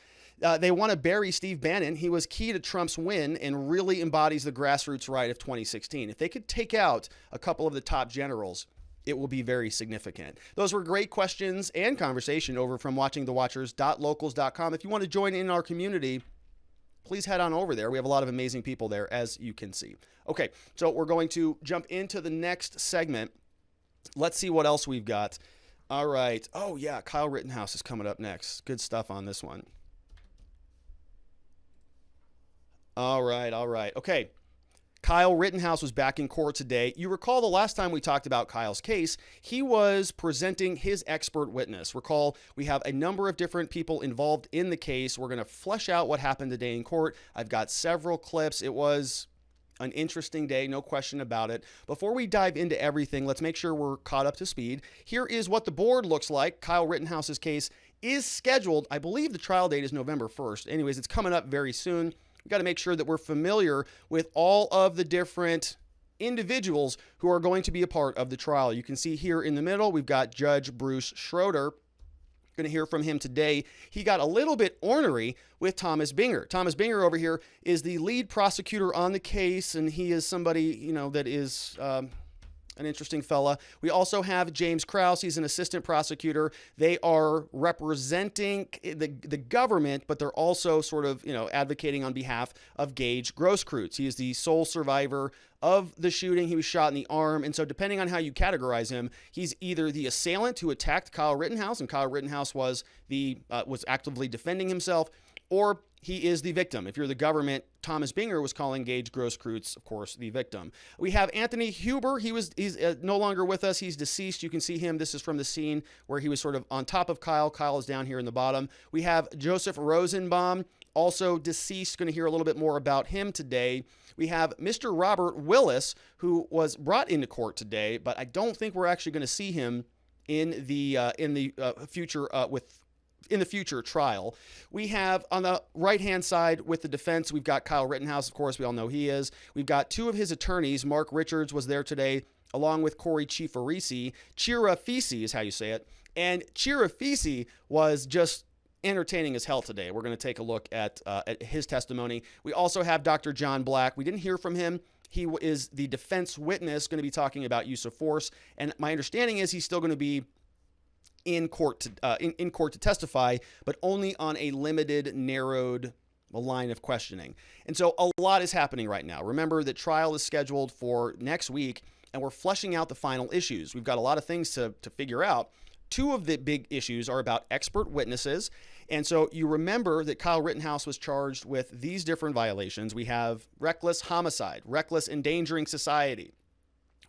they want to bury Steve Bannon. He was key to Trump's win and really embodies the grassroots right of 2016. If they could take out a couple of the top generals, it will be very significant. Those were great questions and conversation over from watchingthewatchers.locals.com. If you want to join in our community, please head on over there. We have a lot of amazing people there, as you can see. Okay, so we're going to jump into the next segment. Let's see what else we've got. All right. Oh, yeah. Kyle Rittenhouse is coming up next. Good stuff on this one. All right. Okay. Kyle Rittenhouse was back in court today. You recall the last time we talked about Kyle's case, he was presenting his expert witness. Recall, we have a number of different people involved in the case. We're going to flesh out what happened today in court. I've got several clips. It was an interesting day, no question about it. Before we dive into everything, let's make sure we're caught up to speed. Here is what the board looks like. Kyle Rittenhouse's case is scheduled. I believe the trial date is November 1st. Anyways, it's coming up very soon. We've got to make sure that we're familiar with all of the different individuals who are going to be a part of the trial. You can see here in the middle, we've got Judge Bruce Schroeder. Going to hear from him today. He got a little bit ornery with Thomas Binger. Thomas Binger over here is the lead prosecutor on the case, and he is somebody, you know, that is an interesting fella. We also have James Krause. He's an assistant prosecutor. They are representing the government, but they're also sort of, you know, advocating on behalf of Gage Grosskreutz. He is the sole survivor of the shooting. He was shot in the arm. And so depending on how you categorize him, he's either the assailant who attacked Kyle Rittenhouse, and Kyle Rittenhouse was actively defending himself, or he is the victim. If you're the government, Thomas Binger was calling Gage Grosskreutz, of course, the victim. We have Anthony Huber. He's no longer with us. He's deceased. You can see him. This is from the scene where he was sort of on top of Kyle. Kyle is down here in the bottom. We have Joseph Rosenbaum, also deceased. Going to hear a little bit more about him today. We have Mr. Robert Willis, who was brought into court today, but I don't think we're actually going to see him in the future trial. We have on the right-hand side with the defense, we've got Kyle Rittenhouse, of course, we all know he is. We've got two of his attorneys. Mark Richards was there today, along with Corey Chifarisi. Chirafisi is how you say it. And Chirafisi was just entertaining as hell today. We're going to take a look at his testimony. We also have Dr. John Black. We didn't hear from him. He is the defense witness, going to be talking about use of force. And my understanding is he's still going to be in court to testify, but only on a limited, narrowed line of questioning. And so a lot is happening right now. Remember, the trial is scheduled for next week, and we're fleshing out the final issues. We've got a lot of things to figure out. Two of the big issues are about expert witnesses. And so you remember that Kyle Rittenhouse was charged with these different violations. We have reckless homicide, reckless endangering society,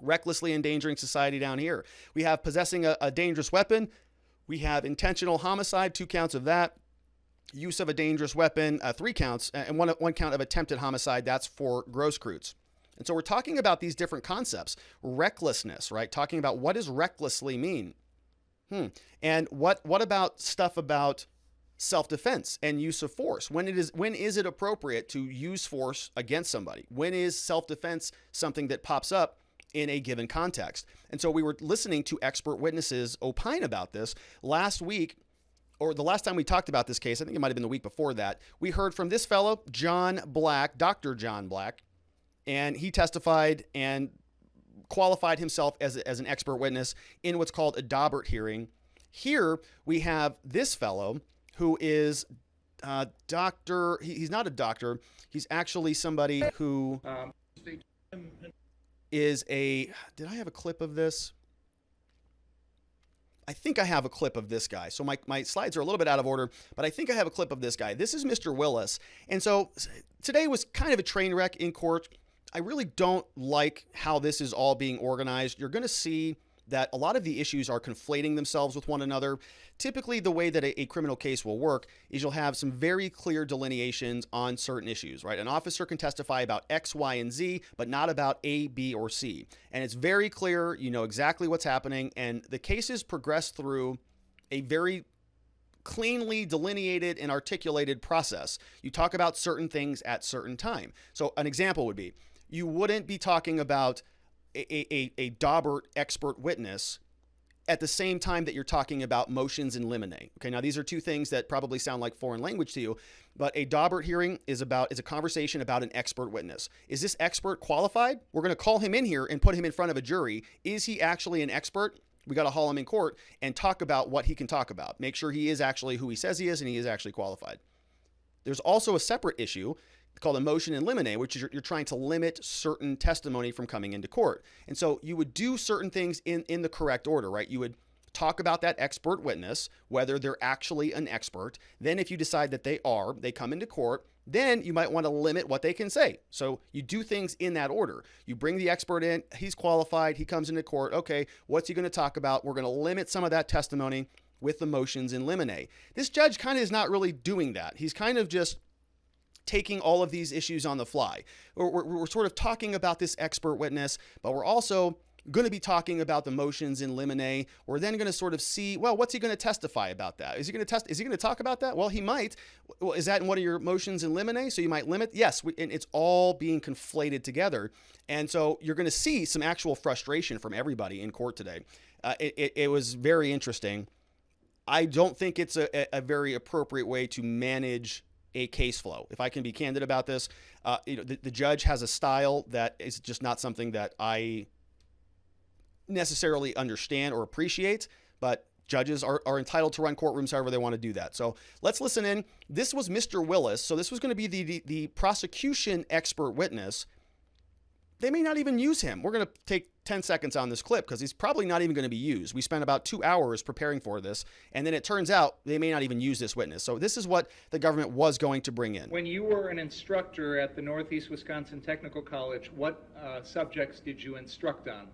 recklessly endangering society down here. We have possessing a dangerous weapon. We have intentional homicide, 2 counts of that. Use of a dangerous weapon, 3 counts, and one count of attempted homicide. That's for Grosskreutz. And so we're talking about these different concepts. Recklessness, right? Talking about what does recklessly mean? And what about stuff about self-defense and use of force? When is it appropriate to use force against somebody? When is self-defense something that pops up in a given context? And so we were listening to expert witnesses opine about this last week, or the last time we talked about this case. I think it might have been the week before that. We heard from this fellow, John Black, Dr. John Black, and he testified and qualified himself as an expert witness in what's called a Daubert hearing. Here we have this fellow who is doctor. He's not a doctor. He's actually somebody who is a. Did I have a clip of this? I think I have a clip of this guy. So my slides are a little bit out of order, but I think I have a clip of this guy. This is Mr. Willis. And so today was kind of a train wreck in court. I really don't like how this is all being organized. You're going to see that a lot of the issues are conflating themselves with one another. Typically, the way that a criminal case will work is you'll have some very clear delineations on certain issues, right? An officer can testify about X, Y, and Z, but not about A, B, or C. And it's very clear, you know exactly what's happening, and the cases progress through a very cleanly delineated and articulated process. You talk about certain things at certain time. So an example would be, you wouldn't be talking about a Daubert expert witness at the same time that you're talking about motions in limine. Okay, now these are two things that probably sound like foreign language to you, but a Daubert hearing is a conversation about an expert witness. Is this expert qualified? We're going to call him in here and put him in front of a jury. Is he actually an expert? We got to haul him in court and talk about what he can talk about. Make sure he is actually who he says he is and he is actually qualified. There's also a separate issue called a motion in limine, which is you're trying to limit certain testimony from coming into court. And so you would do certain things in the correct order, right? You would talk about that expert witness, whether they're actually an expert. Then if you decide that they come into court, then you might want to limit what they can say. So you do things in that order. You bring the expert in, he's qualified, he comes into court. Okay, what's he going to talk about? We're going to limit some of that testimony with the motions in limine. This judge kind of is not really doing that. He's kind of just taking all of these issues on the fly. We're sort of talking about this expert witness, but we're also going to be talking about the motions in limine. We're then going to sort of see, well, what's he going to testify about that? Is he going to talk about that? Well, he might. Well, is that in one of your motions in limine? So you might limit. Yes. And it's all being conflated together. And so you're going to see some actual frustration from everybody in court today. It was very interesting. I don't think it's a very appropriate way to manage a case flow. If I can be candid about this, the judge has a style that is just not something that I necessarily understand or appreciate, but judges are entitled to run courtrooms however they want to do that. So let's listen in. This was Mr. Willis. So this was going to be the prosecution expert witness. They may not even use him. We're going to take 10 seconds on this clip because he's probably not even going to be used. We spent about 2 hours preparing for this, and then it turns out they may not even use this witness. So this is what the government was going to bring in. When you were an instructor at the Northeast Wisconsin Technical College, what subjects did you instruct on?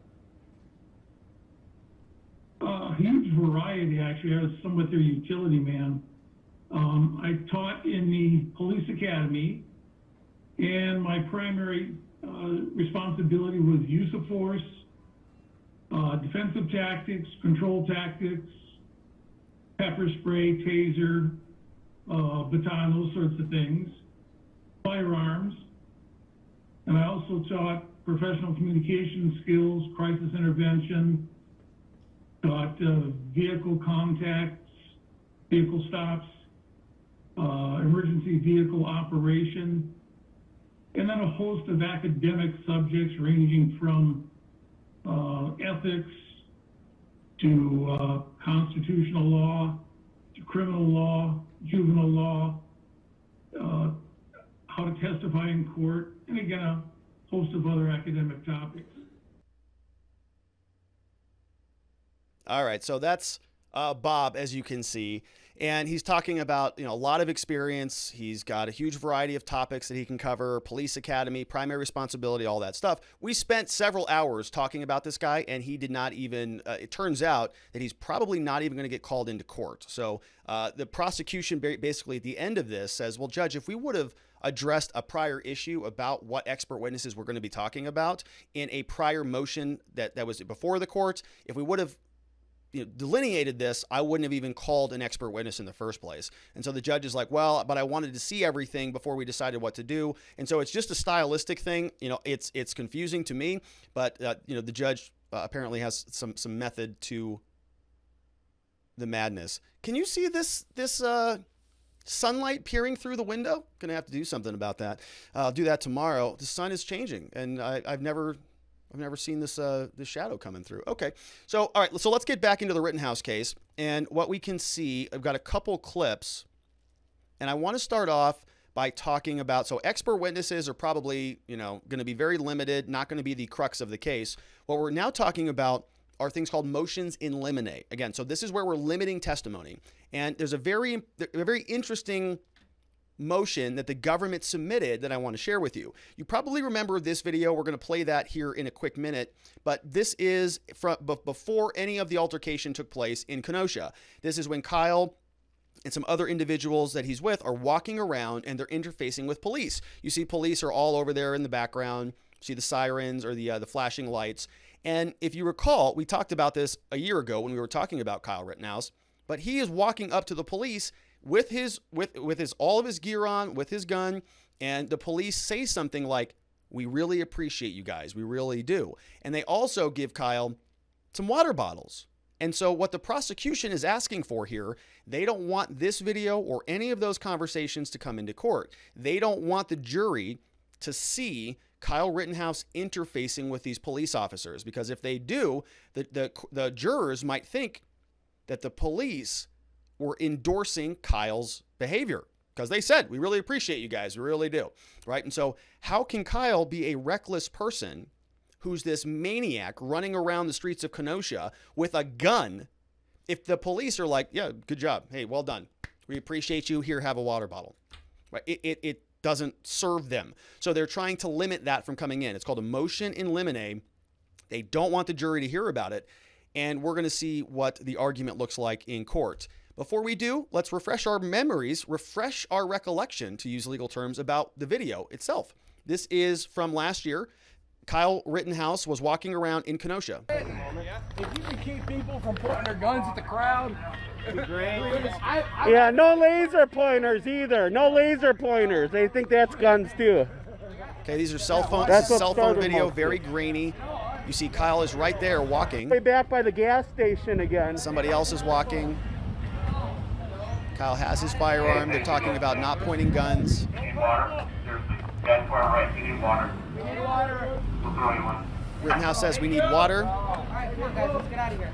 Huge variety, actually. I was somewhat their utility man. I taught in the police academy, and my primary responsibility was use of force, defensive tactics, control tactics, pepper spray, taser, baton, those sorts of things, firearms. And I also taught professional communication skills, crisis intervention, taught vehicle contacts, vehicle stops, emergency vehicle operation, and then a host of academic subjects ranging from ethics to constitutional law, to criminal law, juvenile law, how to testify in court, and again, a host of other academic topics. All right, so that's Bob, as you can see, and he's talking about a lot of experience. He's got a huge variety of topics that he can cover: police academy, primary responsibility, all that stuff. We spent several hours talking about this guy, and he did not even. It turns out that he's probably not even going to get called into court. So the prosecution basically at the end of this says, "Well, Judge, if we would have addressed a prior issue about what expert witnesses we're going to be talking about in a prior motion that was before the court, if we would have delineated this, I wouldn't have even called an expert witness in the first place." And so the judge is like, well, but I wanted to see everything before we decided what to do. And so it's just a stylistic thing. It's confusing to me, but the judge apparently has some method to the madness. Can you see this sunlight peering through the window? Gonna have to do something about that. I'll do that tomorrow. The sun is changing, and I've never seen this shadow coming through. Okay, so all right, so let's get back into the Rittenhouse case. And what we can see, I've got a couple clips, and I want to start off by talking about, so expert witnesses are probably, going to be very limited, not going to be the crux of the case. What we're now talking about are things called motions in limine. Again, so this is where we're limiting testimony. And there's a very interesting motion that the government submitted that I want to share with you. You probably remember this video. We're going to play that here in a quick minute, but this is from before any of the altercation took place in Kenosha. This is when Kyle and some other individuals that he's with are walking around and they're interfacing with police. You see police are all over there in the background. You see the sirens or the flashing lights. And if you recall, we talked about this a year ago when we were talking about Kyle Rittenhouse, but he is walking up to the police with his all of his gear on, with his gun, and the police say something like, "We really appreciate you guys, we really do." And they also give Kyle some water bottles. And so what the prosecution is asking for here, they don't want this video or any of those conversations to come into court. They don't want the jury to see Kyle Rittenhouse interfacing with these police officers, because if they do, the jurors might think that the police were endorsing Kyle's behavior, because they said, "We really appreciate you guys, we really do," right? And so how can Kyle be a reckless person who's this maniac running around the streets of Kenosha with a gun if the police are like, "Yeah, good job, hey, well done, we appreciate you, here, have a water bottle," right? It doesn't serve them. So they're trying to limit that from coming in. It's called a motion in limine. They don't want the jury to hear about it. And we're going to see what the argument looks like in court. Before we do, let's refresh our memories, refresh our recollection, to use legal terms, about the video itself. This is from last year. Kyle Rittenhouse was walking around in Kenosha. If you can keep people from pointing their guns at the crowd, it'd be great. Yeah, no laser pointers either. No laser pointers. They think that's guns too. Okay, these are cell phone, That's what cell phone started video, most. very grainy. You see Kyle is right there walking. Way back by the gas station again. Somebody else is walking. Kyle has his firearm. They're talking about not pointing guns. Need water? Seriously. Guys to our right, you need water. We need water. We'll throw you one. Rittenhouse says we need water. All right, come on, guys, let's get out of here.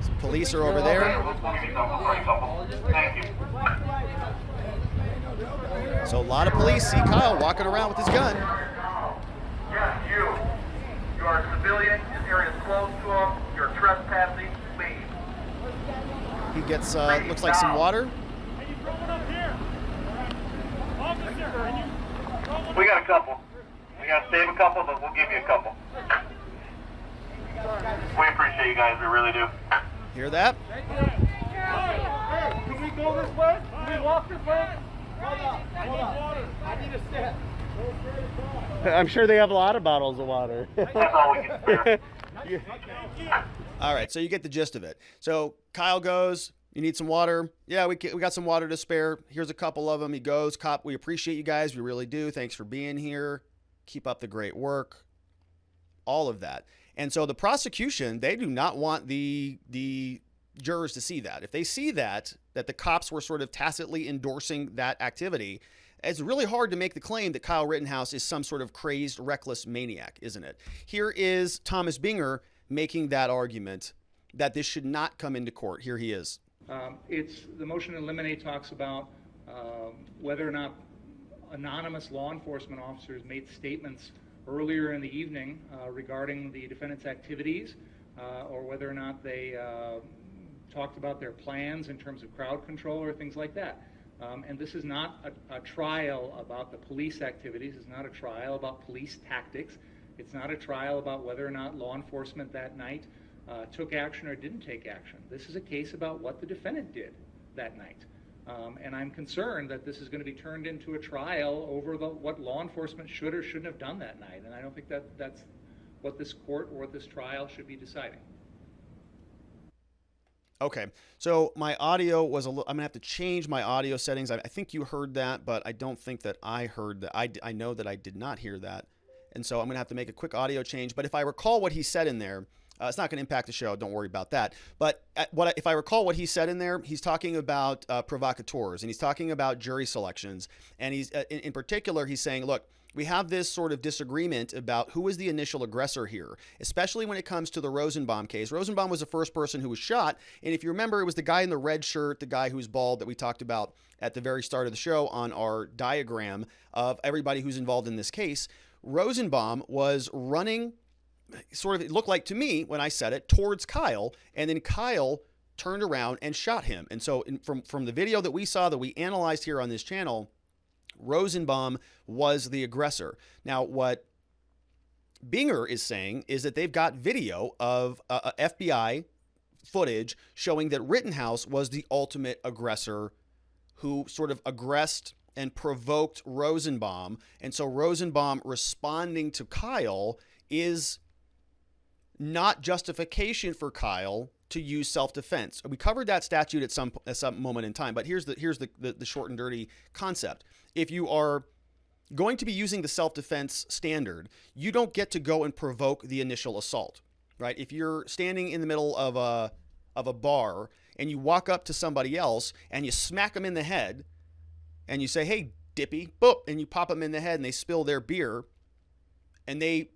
Some police are over there. We'll give you a couple. Thank you. So a lot of police see Kyle walking around with his gun. Yes, you. You are a civilian. This area is closed to them. You're trespassing. Leave. He gets, looks like some water. We got a couple. We got to save a couple, but we'll give you a couple. We appreciate you guys. We really do. Hear that? Can we go this way? Can we walk this way? Hold on. I need a step. I'm sure they have a lot of bottles of water. That's all we can spare. All right, so you get the gist of it. So Kyle goes, you need some water? Yeah, we got some water to spare. Here's a couple of them. He goes, cop, we appreciate you guys. We really do. Thanks for being here. Keep up the great work. All of that. And so the prosecution, they do not want the jurors to see that. If they see that the cops were sort of tacitly endorsing that activity, it's really hard to make the claim that Kyle Rittenhouse is some sort of crazed, reckless maniac, isn't it? Here is Thomas Binger making that argument that this should not come into court. Here he is. It's the motion to eliminate talks about whether or not anonymous law enforcement officers made statements earlier in the evening regarding the defendant's activities, or whether or not they talked about their plans in terms of crowd control or things like that. And this is not a trial about the police activities. It's not a trial about police tactics. It's not a trial about whether or not law enforcement that night took action or didn't take action. This is a case about what the defendant did that night. And I'm concerned that this is going to be turned into a trial over what law enforcement should or shouldn't have done that night. And I don't think that's what this court or what this trial should be deciding. Okay, so my audio was I'm gonna have to change my audio settings. I think you heard that, but I don't think that I heard that. I know that I did not hear that, and so I'm gonna have to make a quick audio change. But if I recall what he said in there, it's not gonna impact the show. Don't worry about that. But if I recall what he said in there, he's talking about provocateurs, and he's talking about jury selections, and he's in particular he's saying, look, we have this sort of disagreement about who was the initial aggressor here, especially when it comes to the Rosenbaum case. Rosenbaum was the first person who was shot. And if you remember, it was the guy in the red shirt, the guy who's bald that we talked about at the very start of the show on our diagram of everybody who's involved in this case. Rosenbaum was running, sort of, it looked like to me when I said it, towards Kyle. And then Kyle turned around and shot him. And so from the video that we saw that we analyzed here on this channel, Rosenbaum was the aggressor. Now, what Binger is saying is that they've got video of FBI footage showing that Rittenhouse was the ultimate aggressor who sort of aggressed and provoked Rosenbaum. And so Rosenbaum responding to Kyle is not justification for Kyle to use self-defense. We covered that statute at some moment in time, but here's the short and dirty concept. If you are going to be using the self-defense standard, you don't get to go and provoke the initial assault, right? If you're standing in the middle of a bar and you walk up to somebody else and you smack them in the head and you say, hey, dippy, boop, and you pop them in the head and they spill their beer and they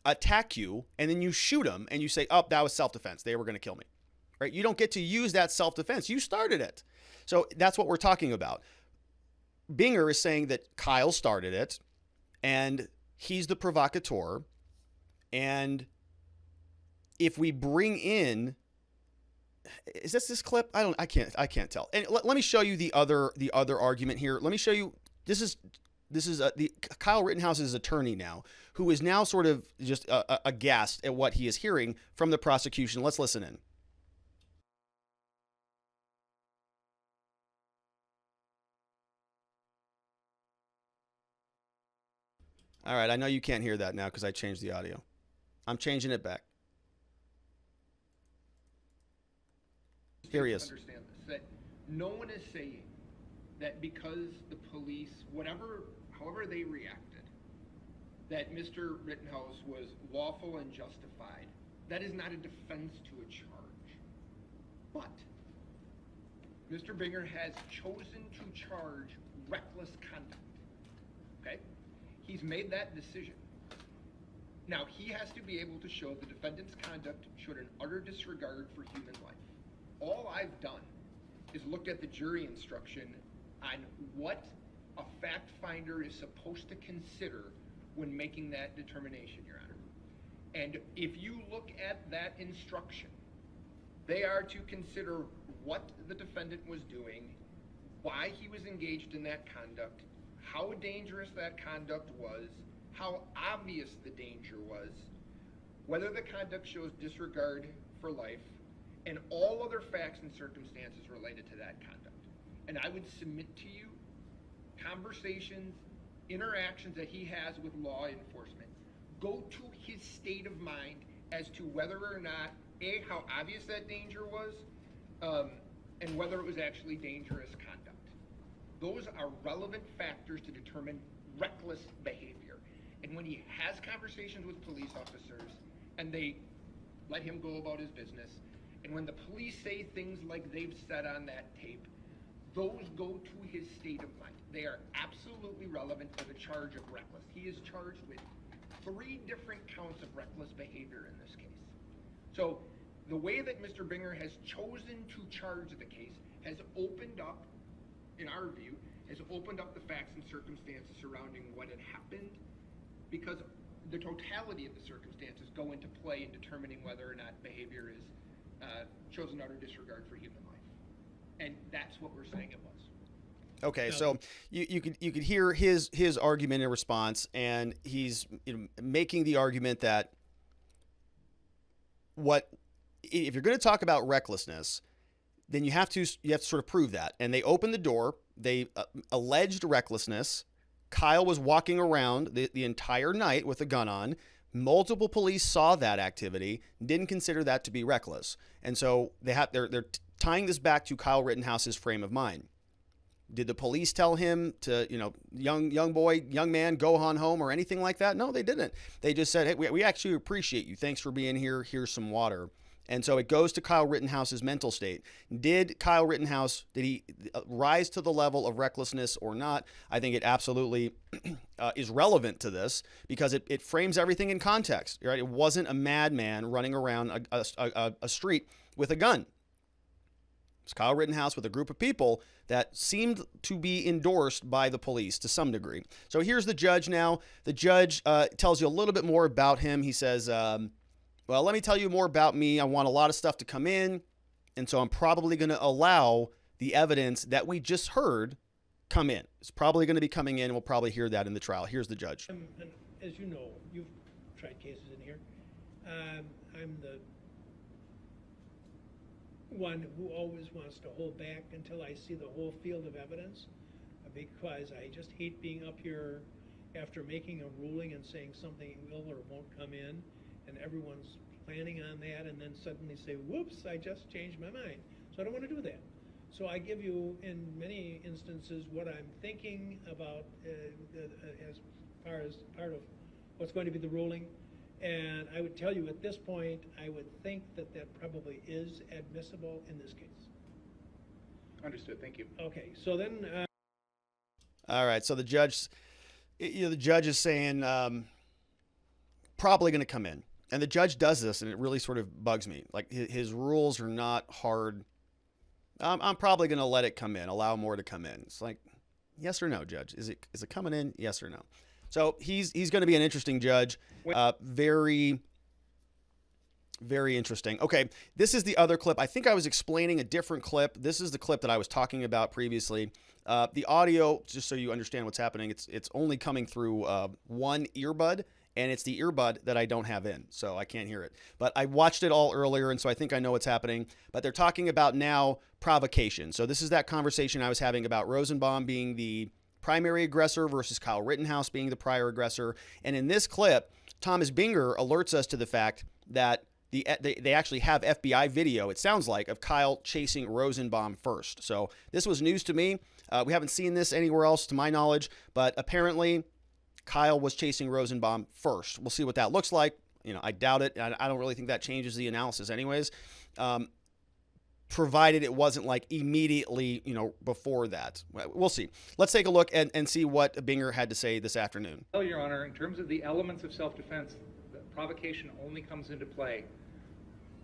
attack you, and then you shoot them and you say, oh, that was self-defense. They were going to kill me, right? You don't get to use that self-defense. You started it. So that's what we're talking about. Binger is saying that Kyle started it and he's the provocateur. And if we bring in, is this clip? I can't tell. And let me show you the other argument here. Let me show you the Kyle Rittenhouse's attorney now, who is now sort of just aghast at what he is hearing from the prosecution. Let's listen in. All right, I know you can't hear that now because I changed the audio. I'm changing it back. Here he is. Understand this, that no one is saying that because the police, however they reacted, that Mr. Rittenhouse was lawful and justified. That is not a defense to a charge. But Mr. Binger has chosen to charge reckless conduct. Okay? He's made that decision. Now, he has to be able to show the defendant's conduct showed an utter disregard for human life. All I've done is looked at the jury instruction on what a fact finder is supposed to consider when making that determination, Your Honor. And if you look at that instruction, they are to consider what the defendant was doing, why he was engaged in that conduct, how dangerous that conduct was, how obvious the danger was, whether the conduct shows disregard for life, and all other facts and circumstances related to that conduct. And I would submit to you conversations, interactions that he has with law enforcement go to his state of mind as to whether or not, A, how obvious that danger was, and whether it was actually dangerous conduct. Those are relevant factors to determine reckless behavior. And when he has conversations with police officers and they let him go about his business, and when the police say things like they've said on that tape, those go to his state of mind. They are absolutely relevant for the charge of reckless. He is charged with 3 different counts of reckless behavior in this case. So the way that Mr. Binger has chosen to charge the case has opened up, in our view, has opened up the facts and circumstances surrounding what had happened, because the totality of the circumstances go into play in determining whether or not behavior is shows an utter disregard for human life. And that's what we're saying it was. Okay, so you could hear his argument in response, and he's making the argument that if you're going to talk about recklessness, then you have to sort of prove that. And they opened the door. They alleged recklessness. Kyle was walking around the entire night with a gun on. Multiple police saw that activity, didn't consider that to be reckless. And so they're tying this back to Kyle Rittenhouse's frame of mind. Did the police tell him to, young boy, young man, go on home or anything like that? No, they didn't. They just said, hey, we actually appreciate you. Thanks for being here. Here's some water. And so it goes to Kyle Rittenhouse's mental state. Did Kyle Rittenhouse, did he rise to the level of recklessness or not? I think it absolutely is relevant to this because it frames everything in context, right? It wasn't a madman running around a street with a gun. It's Kyle Rittenhouse with a group of people that seemed to be endorsed by the police to some degree. So here's the judge now. The judge tells you a little bit more about him. He says, well, let me tell you more about me. I want a lot of stuff to come in, and so I'm probably going to allow the evidence that we just heard come in. It's probably going to be coming in, and we'll probably hear that in the trial. Here's the judge. And as you know, you've tried cases in here. I'm the one who always wants to hold back until I see the whole field of evidence, because I just hate being up here after making a ruling and saying something will or won't come in, and everyone's planning on that, and then suddenly say, whoops, I just changed my mind. So I don't want to do that. So I give you, in many instances, what I'm thinking about as far as part of what's going to be the ruling. And I would tell you at this point, I would think that that probably is admissible in this case. Understood. Thank you. Okay. So then. All right. So the judge is saying probably going to come in. And the judge does this, and it really sort of bugs me. Like, his rules are not hard. I'm probably going to let it come in, allow more to come in. It's like, yes or no, judge? Is it coming in? Yes or no? So he's going to be an interesting judge. Very Very interesting. Okay, this is the other clip. I think I was explaining a different clip. This is the clip that I was talking about previously. The audio, just so you understand what's happening, it's only coming through one earbud, and it's the earbud that I don't have in, so I can't hear it. But I watched it all earlier, and so I think I know what's happening. But they're talking about now provocation. So this is that conversation I was having about Rosenbaum being the primary aggressor versus Kyle Rittenhouse being the prior aggressor. And in this clip, Thomas Binger alerts us to the fact that they actually have FBI video, it sounds like, of Kyle chasing Rosenbaum first. So this was news to me. We haven't seen this anywhere else to my knowledge, but apparently Kyle was chasing Rosenbaum first. We'll see what that looks like. You know, I doubt it. I don't really think that changes the analysis anyways, provided it wasn't like immediately, you know, before that. We'll see. Let's take a look and see what Binger had to say this afternoon. Well, Your Honor, in terms of the elements of self-defense, the provocation only comes into play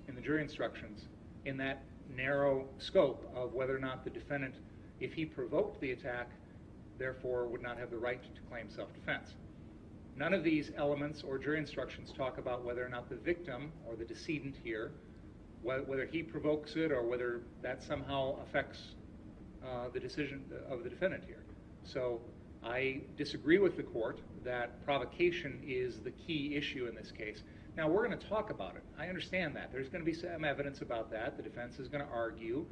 in the jury instructions in that narrow scope of whether or not the defendant, if he provoked the attack, therefore would not have the right to claim self-defense. None of these elements or jury instructions talk about whether or not the victim or the decedent here, whether he provokes it or whether that somehow affects the decision of the defendant here. So I disagree with the court that provocation is the key issue in this case. Now, we're going to talk about it. I understand that. There's going to be some evidence about that. The defense is going to argue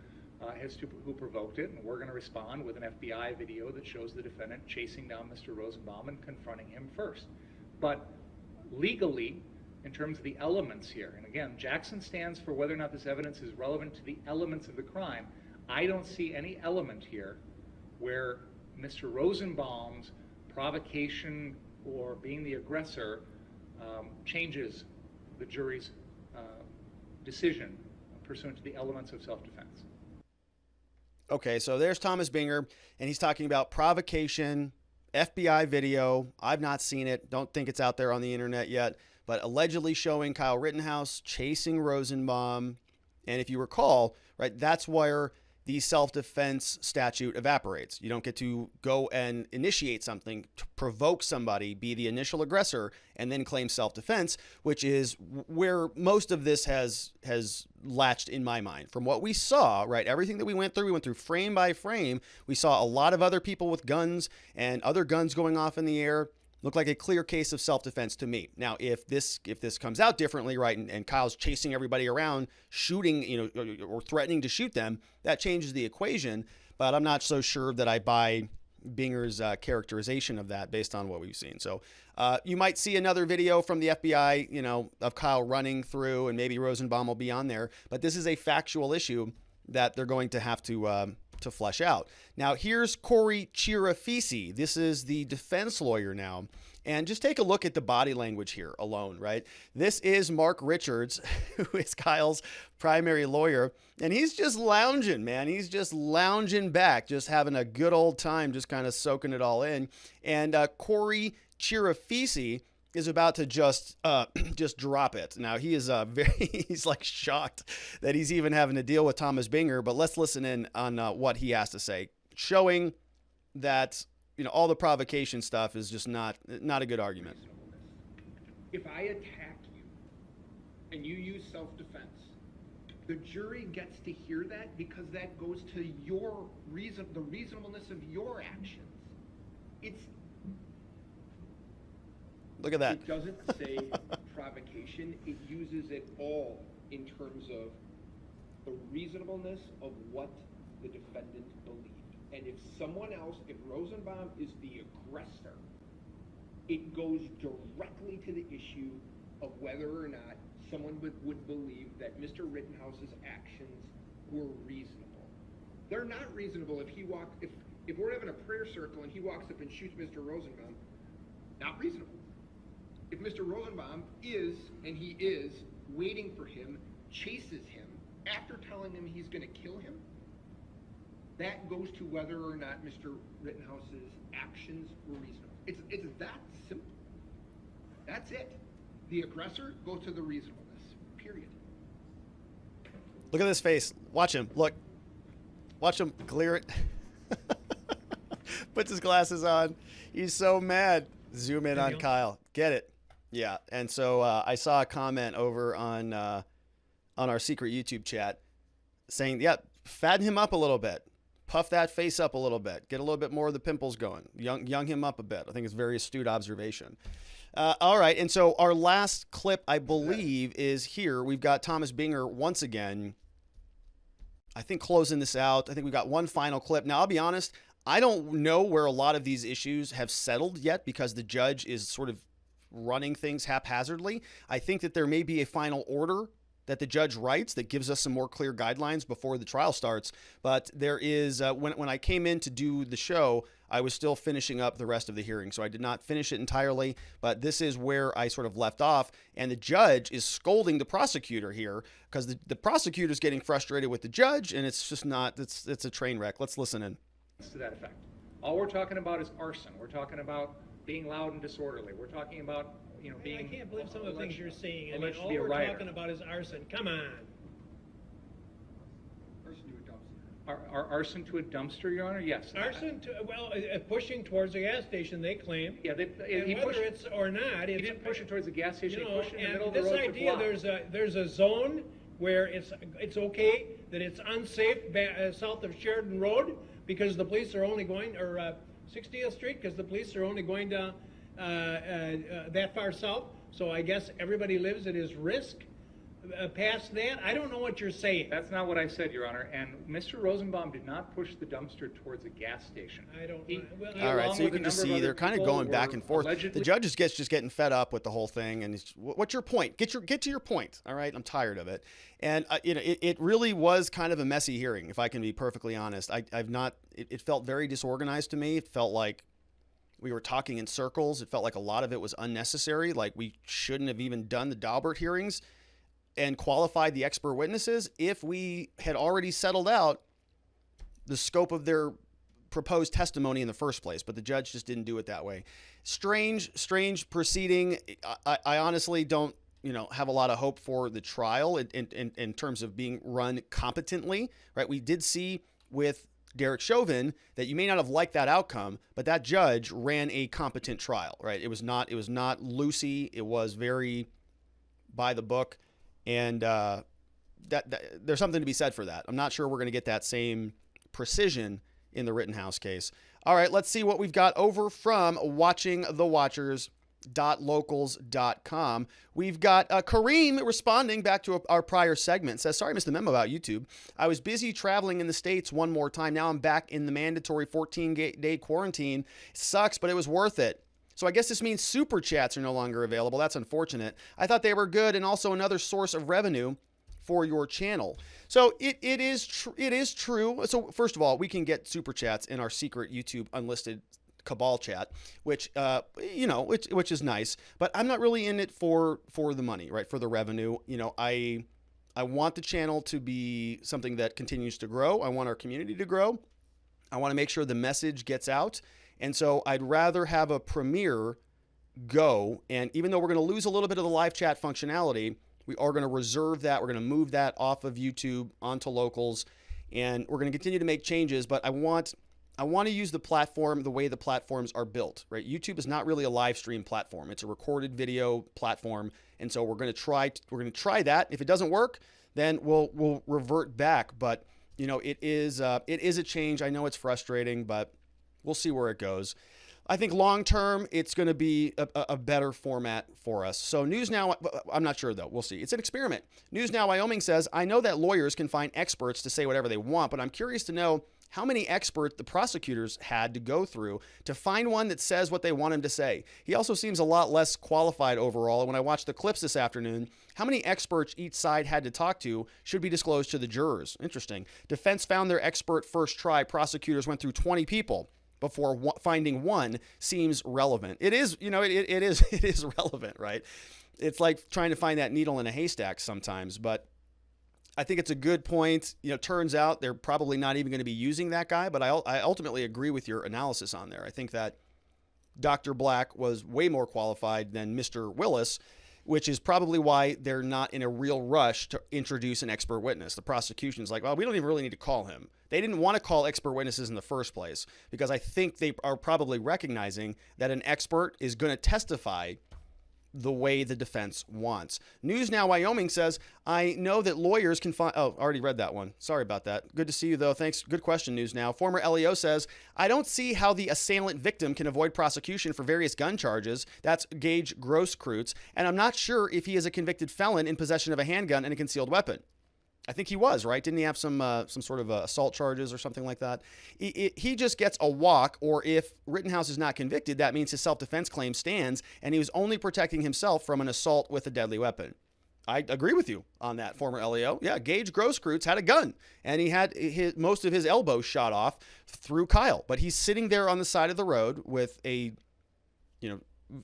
as to who provoked it, and we're going to respond with an FBI video that shows the defendant chasing down Mr. Rosenbaum and confronting him first. But legally, in terms of the elements here, and again, Jackson stands for whether or not this evidence is relevant to the elements of the crime. I don't see any element here where Mr. Rosenbaum's provocation or being the aggressor changes the jury's decision pursuant to the elements of self-defense. Okay, so there's Thomas Binger, and he's talking about provocation, FBI video. I've not seen it. Don't think it's out there on the internet yet, but allegedly showing Kyle Rittenhouse chasing Rosenbaum. And if you recall, right, that's where the self-defense statute evaporates. You don't get to go and initiate something, to provoke somebody, be the initial aggressor, and then claim self-defense, which is where most of this has latched in my mind. From what we saw, right, everything that we went through frame by frame. We saw a lot of other people with guns and other guns going off in the air. Looked like a clear case of self-defense to me. Now, if this comes out differently, right, and Kyle's chasing everybody around, shooting, you know, or threatening to shoot them, that changes the equation. But I'm not so sure that I buy Binger's characterization of that based on what we've seen. So you might see another video from the FBI, you know, of Kyle running through, and maybe Rosenbaum will be on there. But this is a factual issue that they're going to have to flesh out. Now, here's Corey Chirafisi. This is the defense lawyer now. And just take a look at the body language here alone, right? This is Mark Richards, who is Kyle's primary lawyer. And he's just lounging, man. He's just lounging back, just having a good old time, just kind of soaking it all in. And Corey Chirafisi is about to just drop it. Now, he is he's like shocked that he's even having to deal with Thomas Binger, but let's listen in on what he has to say, showing that, you know, all the provocation stuff is just not a good argument. If I attack you and you use self-defense, the jury gets to hear that because that goes to your reason, the reasonableness of your actions. Look at that. It doesn't say provocation. It uses it all in terms of the reasonableness of what the defendant believed. And if someone else, if Rosenbaum is the aggressor, it goes directly to the issue of whether or not someone would believe that Mr. Rittenhouse's actions were reasonable. They're not reasonable if we're having a prayer circle and he walks up and shoots Mr. Rosenbaum, not reasonable. If Mr. Rosenbaum is, and he is, waiting for him, chases him, after telling him he's going to kill him, that goes to whether or not Mr. Rittenhouse's actions were reasonable. It's that simple. That's it. The aggressor goes to the reasonableness, period. Look at this face. Watch him. Look. Watch him clear it. Puts his glasses on. He's so mad. Zoom in on Kyle. Get it. Yeah. And so I saw a comment over on on our secret YouTube chat saying, yeah, fatten him up a little bit. Puff that face up a little bit. Get a little bit more of the pimples going. Young him up a bit. I think it's a very astute observation. All right, and so our last clip, I believe, is here. We've got Thomas Binger once again, I think, closing this out. I think we've got one final clip. Now, I'll be honest, I don't know where a lot of these issues have settled yet because the judge is sort of running things haphazardly. I think that there may be a final order that the judge writes that gives us some more clear guidelines before the trial starts. But there is, when I came in to do the show, I was still finishing up the rest of the hearing. So I did not finish it entirely, but this is where I sort of left off. And the judge is scolding the prosecutor here because the prosecutor is getting frustrated with the judge, and it's just not, it's a train wreck. Let's listen in. To that effect. All we're talking about is arson. We're talking about being loud and disorderly. We're talking about, being... I can't believe some of the things you're saying. I mean, alleged to all be a we're rioter. talking about is arson. Come on. Arson to a dumpster. Are arson to a dumpster, Your Honor? Yes. Arson to, pushing towards a gas station, they claim. Yeah, And he whether pushed, it's or not, he it's... didn't push it towards the gas station. You He know, pushed it in the and middle of the this road for idea, block. there's a zone where it's okay, that it's unsafe south of Sheridan Road because the police are only going, or 60th Street, because the police are only going to that far south. So I guess everybody lives at his risk past that. I don't know what you're saying. That's not what I said, Your Honor. And Mr. Rosenbaum did not push the dumpster towards a gas station. I don't. All right, so you can just see they're kind of going back and forth. The judge is just getting fed up with the whole thing, and what's your point? Get to your point. All right, I'm tired of it. And it really was kind of a messy hearing, if I can be perfectly honest. It felt very disorganized to me. It felt like we were talking in circles. It felt like a lot of it was unnecessary. Like we shouldn't have even done the Daubert hearings and qualified the expert witnesses if we had already settled out the scope of their proposed testimony in the first place. But the judge just didn't do it that way. Strange proceeding. I honestly don't, have a lot of hope for the trial in terms of being run competently, right? We did see with Derek Chauvin that you may not have liked that outcome, but that judge ran a competent trial, right? It was not loosey. It was very by the book. And that there's something to be said for that. I'm not sure we're going to get that same precision in the Rittenhouse case. All right, let's see what we've got over from watchingthewatchers.locals.com. We've got Kareem responding back to our prior segment. Says, sorry I missed the memo about YouTube. I was busy traveling in the States one more time. Now I'm back in the mandatory 14-day quarantine. It sucks, but it was worth it. So I guess this means super chats are no longer available. That's unfortunate. I thought they were good and also another source of revenue for your channel. So it is true. So first of all, we can get super chats in our secret YouTube unlisted cabal chat, which is nice, but I'm not really in it for the money, right? For the revenue. I want the channel to be something that continues to grow. I want our community to grow. I want to make sure the message gets out. And so I'd rather have a premiere go. And even though we're going to lose a little bit of the live chat functionality, we are going to reserve that. We're going to move that off of YouTube onto locals. And we're going to continue to make changes. But I want to use the platform the way the platforms are built, right? YouTube is not really a live stream platform. It's a recorded video platform. And so we're going to try that. If it doesn't work, then we'll revert back. But, it is a change. I know it's frustrating, but we'll see where it goes. I think long term, it's going to be a better format for us. So News Now, I'm not sure though. We'll see. It's an experiment. News Now Wyoming says, I know that lawyers can find experts to say whatever they want, but I'm curious to know how many experts the prosecutors had to go through to find one that says what they want him to say. He also seems a lot less qualified overall. When I watched the clips this afternoon, how many experts each side had to talk to should be disclosed to the jurors. Interesting. Defense found their expert first try. Prosecutors went through 20 people before finding one seems relevant. It is, it is relevant, right? It's like trying to find that needle in a haystack sometimes, but I think it's a good point. Turns out they're probably not even going to be using that guy, but I ultimately agree with your analysis on there. I think that Dr. Black was way more qualified than Mr. Willis, which is probably why they're not in a real rush to introduce an expert witness. The prosecution's like, well, we don't even really need to call him. They didn't want to call expert witnesses in the first place because I think they are probably recognizing that an expert is going to testify the way the defense wants. News Now Wyoming says, I know that lawyers can find... Oh, already read that one. Sorry about that. Good to see you, though. Thanks. Good question, News Now. Former LEO says, I don't see how the assailant victim can avoid prosecution for various gun charges. That's Gage Grosskreutz. And I'm not sure if he is a convicted felon in possession of a handgun and a concealed weapon. I think he was, right? Didn't he have some sort of assault charges or something like that? He just gets a walk, or if Rittenhouse is not convicted, that means his self-defense claim stands, and he was only protecting himself from an assault with a deadly weapon. I agree with you on that, former LEO. Yeah, Gage Grosskreutz had a gun, and he had most of his elbows shot off through Kyle. But he's sitting there on the side of the road with a,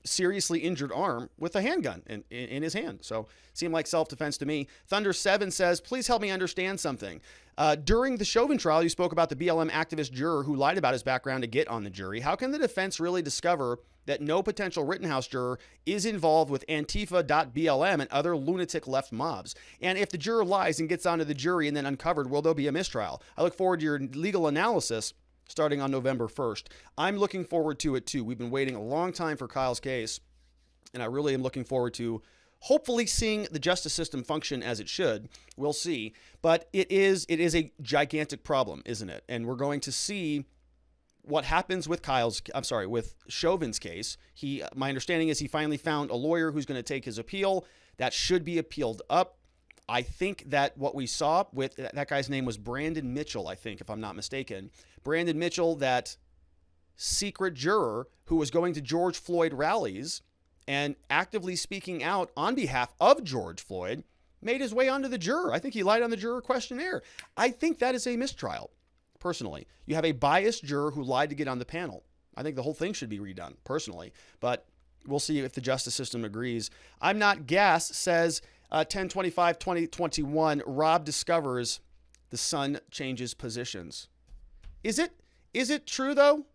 seriously injured arm with a handgun in his hand. So seemed like self-defense to me. Thunder7 says, please help me understand something. During the Chauvin trial, you spoke about the BLM activist juror who lied about his background to get on the jury. How can the defense really discover that no potential Rittenhouse juror is involved with Antifa.blm and other lunatic left mobs? And if the juror lies and gets onto the jury and then uncovered, will there be a mistrial? I look forward to your legal analysis starting on November 1st. I'm looking forward to it too. We've been waiting a long time for Kyle's case, and I really am looking forward to hopefully seeing the justice system function as it should. We'll see. But it is a gigantic problem, isn't it? And we're going to see what happens with with Chauvin's case. My understanding is he finally found a lawyer who's going to take his appeal. That should be appealed up. I think that what we saw with that guy's name was Brandon Mitchell, I think, if I'm not mistaken. Brandon Mitchell, that secret juror who was going to George Floyd rallies and actively speaking out on behalf of George Floyd, made his way onto the juror. I think he lied on the juror questionnaire. I think that is a mistrial, personally. You have a biased juror who lied to get on the panel. I think the whole thing should be redone, personally. But we'll see if the justice system agrees. I'm Not Gas says... 10/25/2021, Rob discovers the sun changes positions. Is it true, though?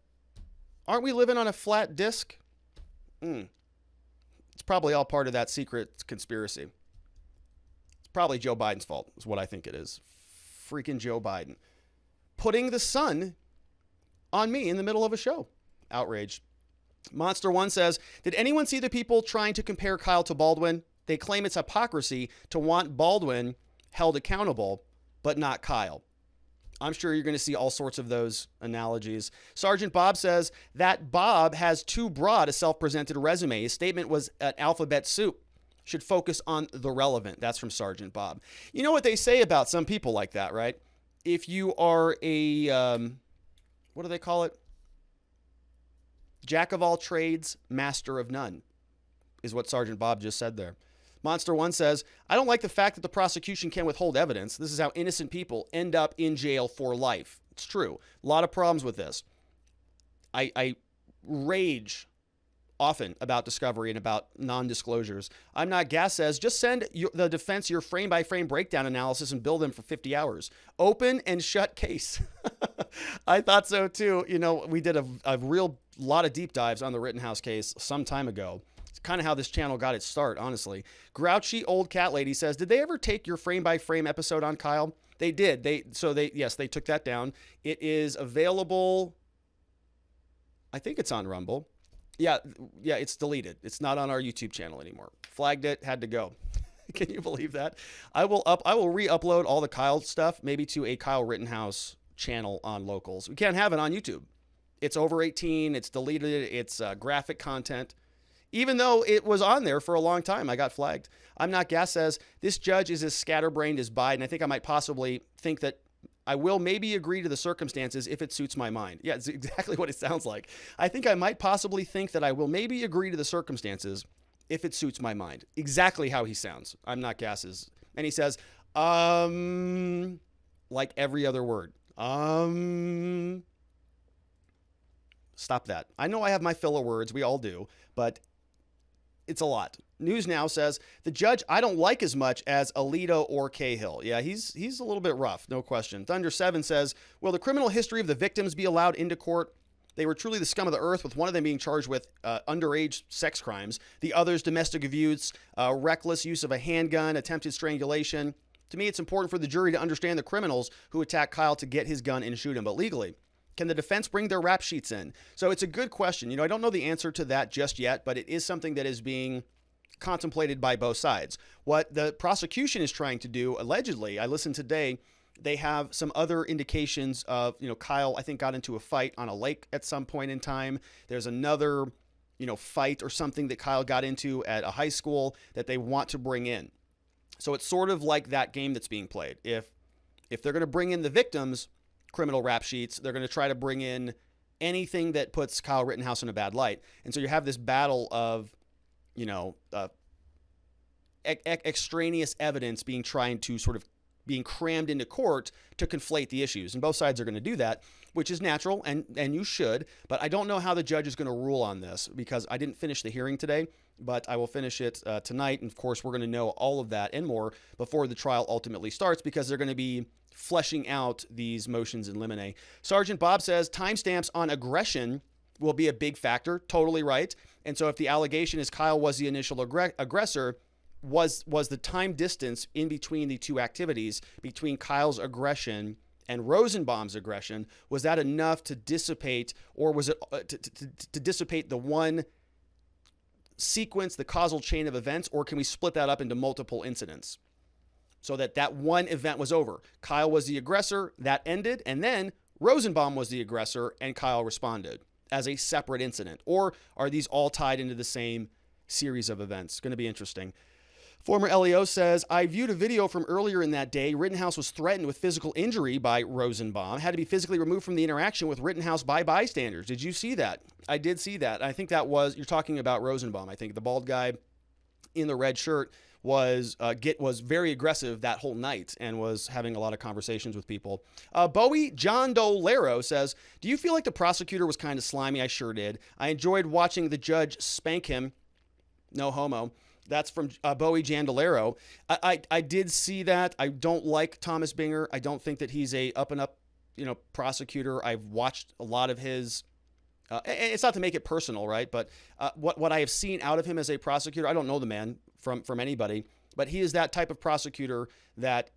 Aren't we living on a flat disk? It's probably all part of that secret conspiracy. It's probably Joe Biden's fault, is what I think it is. Freaking Joe Biden. Putting the sun on me in the middle of a show. Outrage. Monster One says, did anyone see the people trying to compare Kyle to Baldwin? They claim it's hypocrisy to want Baldwin held accountable, but not Kyle. I'm sure you're going to see all sorts of those analogies. Sergeant Bob says that Bob has too broad a self-presented resume. His statement was an alphabet soup. Should focus on the relevant. That's from Sergeant Bob. You know what they say about some people like that, right? If you are a, what do they call it? Jack of all trades, master of none, is what Sergeant Bob just said there. Monster One says, I don't like the fact that the prosecution can withhold evidence. This is how innocent people end up in jail for life. It's true. A lot of problems with this. I rage often about discovery and about non-disclosures. I'm Not Gas says, just send the defense your frame-by-frame breakdown analysis and bill them for 50 hours. Open and shut case. I thought so too. We did a real lot of deep dives on the Rittenhouse case some time ago. Kind of how this channel got its start, honestly. Grouchy Old Cat Lady says, did they ever take your frame-by-frame episode on Kyle? They did. They took that down. It is available. I think it's on Rumble. Yeah, it's deleted. It's not on our YouTube channel anymore. Flagged it, had to go. Can you believe that? I will re-upload all the Kyle stuff, maybe to a Kyle Rittenhouse channel on Locals. We can't have it on YouTube. It's over 18. It's deleted. It's graphic content. Even though it was on there for a long time, I got flagged. I'm Not Gas says, this judge is as scatterbrained as Biden. I think I might possibly think that I will maybe agree to the circumstances if it suits my mind. Yeah, it's exactly what it sounds like. I think I might possibly think that I will maybe agree to the circumstances if it suits my mind. Exactly how he sounds. I'm Not Gas's. And he says, like every other word. Stop that. I know I have my fill of words. We all do. But it's a lot. News Now says, the judge I don't like as much as Alito or Cahill. Yeah, he's a little bit rough, no question. Thunder7 says, will the criminal history of the victims be allowed into court? They were truly the scum of the earth, with one of them being charged with underage sex crimes, the others domestic abuse, reckless use of a handgun, attempted strangulation. To me, it's important for the jury to understand the criminals who attacked Kyle to get his gun and shoot him, but legally. Can the defense bring their rap sheets in? So it's a good question. I don't know the answer to that just yet, but it is something that is being contemplated by both sides. What the prosecution is trying to do, allegedly, I listened today, they have some other indications of, Kyle, I think, got into a fight on a lake at some point in time. There's another, fight or something that Kyle got into at a high school that they want to bring in. So it's sort of like that game that's being played. If they're going to bring in the victims' criminal rap sheets, they're going to try to bring in anything that puts Kyle Rittenhouse in a bad light. And so you have this battle of, extraneous evidence being crammed into court to conflate the issues. And both sides are going to do that, which is natural, and you should. But I don't know how the judge is going to rule on this, because I didn't finish the hearing today, but I will finish it tonight. And of course, we're going to know all of that and more before the trial ultimately starts, because they're going to be fleshing out these motions in limine. Sergeant Bob says timestamps on aggression will be a big factor. Totally right. And so if the allegation is Kyle was the initial aggressor, was the time distance in between the two activities, between Kyle's aggression and Rosenbaum's aggression, was that enough to dissipate, or was it to dissipate the one sequence, the causal chain of events, or can we split that up into multiple incidents so that one event was over? Kyle was the aggressor, that ended, and then Rosenbaum was the aggressor and Kyle responded as a separate incident. Or are these all tied into the same series of events? Going to be interesting. Former LEO says, I viewed a video from earlier in that day. Rittenhouse was threatened with physical injury by Rosenbaum, had to be physically removed from the interaction with Rittenhouse by bystanders. Did you see that? I did see that. I think that was, you're talking about Rosenbaum. I think the bald guy in the red shirt was very aggressive that whole night and was having a lot of conversations with people. Bowie John Dolero says, do you feel like the prosecutor was kind of slimy? I sure did. I enjoyed watching the judge spank him. No homo. That's from Bowie Jandolero. I did see that. I don't like Thomas Binger. I don't think that he's a up and up, prosecutor. I've watched a lot of his. And it's not to make it personal, right? But what I have seen out of him as a prosecutor, I don't know the man from anybody, but he is that type of prosecutor that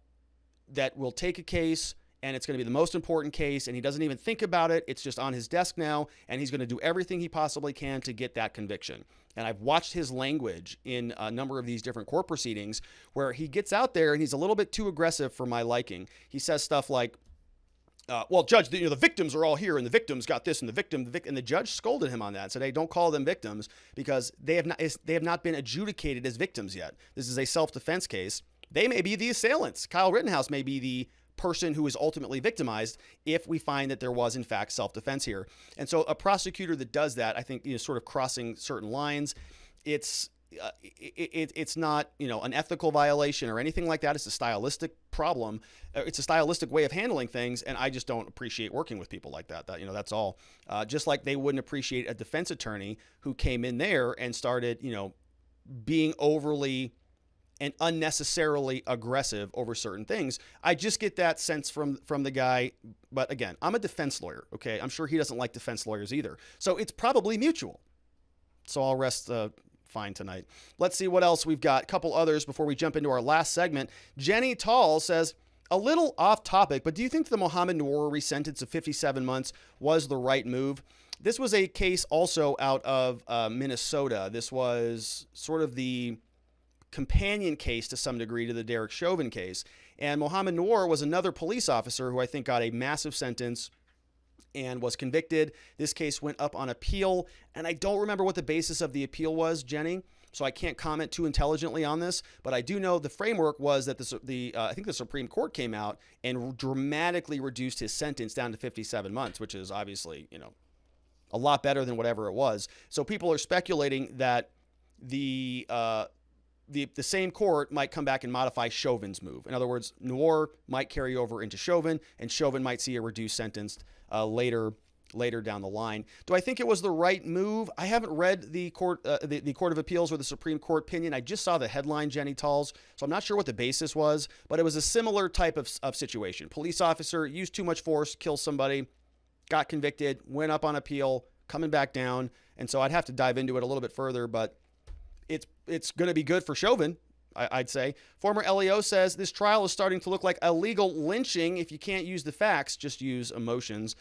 will take a case, and it's going to be the most important case, and he doesn't even think about it. It's just on his desk now, and he's going to do everything he possibly can to get that conviction. And I've watched his language in a number of these different court proceedings where he gets out there and he's a little bit too aggressive for my liking. He says stuff like, well, Judge, the victims are all here, and the victims got this, and and the judge scolded him on that. Said, hey, don't call them victims, because they have not been adjudicated as victims yet. This is a self-defense case. They may be the assailants. Kyle Rittenhouse may be the person who is ultimately victimized if we find that there was in fact self-defense here. And so a prosecutor that does that, I think, sort of crossing certain lines, it's not, an ethical violation or anything like that. It's a stylistic problem. It's a stylistic way of handling things. And I just don't appreciate working with people like that. That's all. Just like they wouldn't appreciate a defense attorney who came in there and started, being overly and unnecessarily aggressive over certain things. I just get that sense from the guy. But again, I'm a defense lawyer. Okay. I'm sure he doesn't like defense lawyers either. So it's probably mutual. So I'll rest fine tonight. Let's see what else we've got. A couple others before we jump into our last segment. Jenny Tall says, a little off topic, but do you think the Mohammed Noor resentence of 57 months was the right move? This was a case also out of Minnesota. This was sort of the companion case to some degree to the Derek Chauvin case. And Mohammed Noor was another police officer who I think got a massive sentence and was convicted. This case went up on appeal, and I don't remember what the basis of the appeal was, Jenny, so I can't comment too intelligently on this, but I do know the framework was that I think the Supreme Court came out and dramatically reduced his sentence down to 57 months, which is obviously, a lot better than whatever it was. So people are speculating that the same court might come back and modify Chauvin's move. In other words, Noor might carry over into Chauvin, and Chauvin might see a reduced sentence later down the line. Do I think it was the right move? I haven't read the Court of Appeals or the Supreme Court opinion. I just saw the headline, Jenny Talls, so I'm not sure what the basis was, but it was a similar type of situation. Police officer used too much force, killed somebody, got convicted, went up on appeal, coming back down, and so I'd have to dive into it a little bit further, but it's going to be good for Chauvin, I'd say. Former LEO says this trial is starting to look like illegal lynching. If you can't use the facts, just use emotions.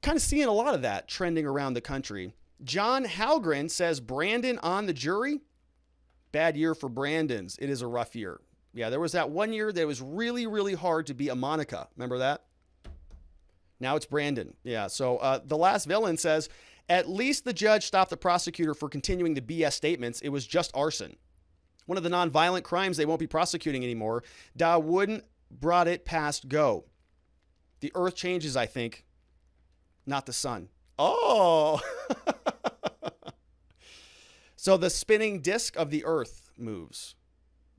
Kind of seeing a lot of that trending around the country. John Halgren says Brandon on the jury. Bad year for Brandons. It is a rough year. Yeah, there was that one year that it was really, really hard to be a Monica. Remember that? Now it's Brandon. Yeah, so The Last Villain says, at least the judge stopped the prosecutor for continuing the BS statements. It was just arson. One of the nonviolent crimes they won't be prosecuting anymore. Da wouldn't brought it past go. The earth changes, I think, not the sun. Oh! So the spinning disk of the earth moves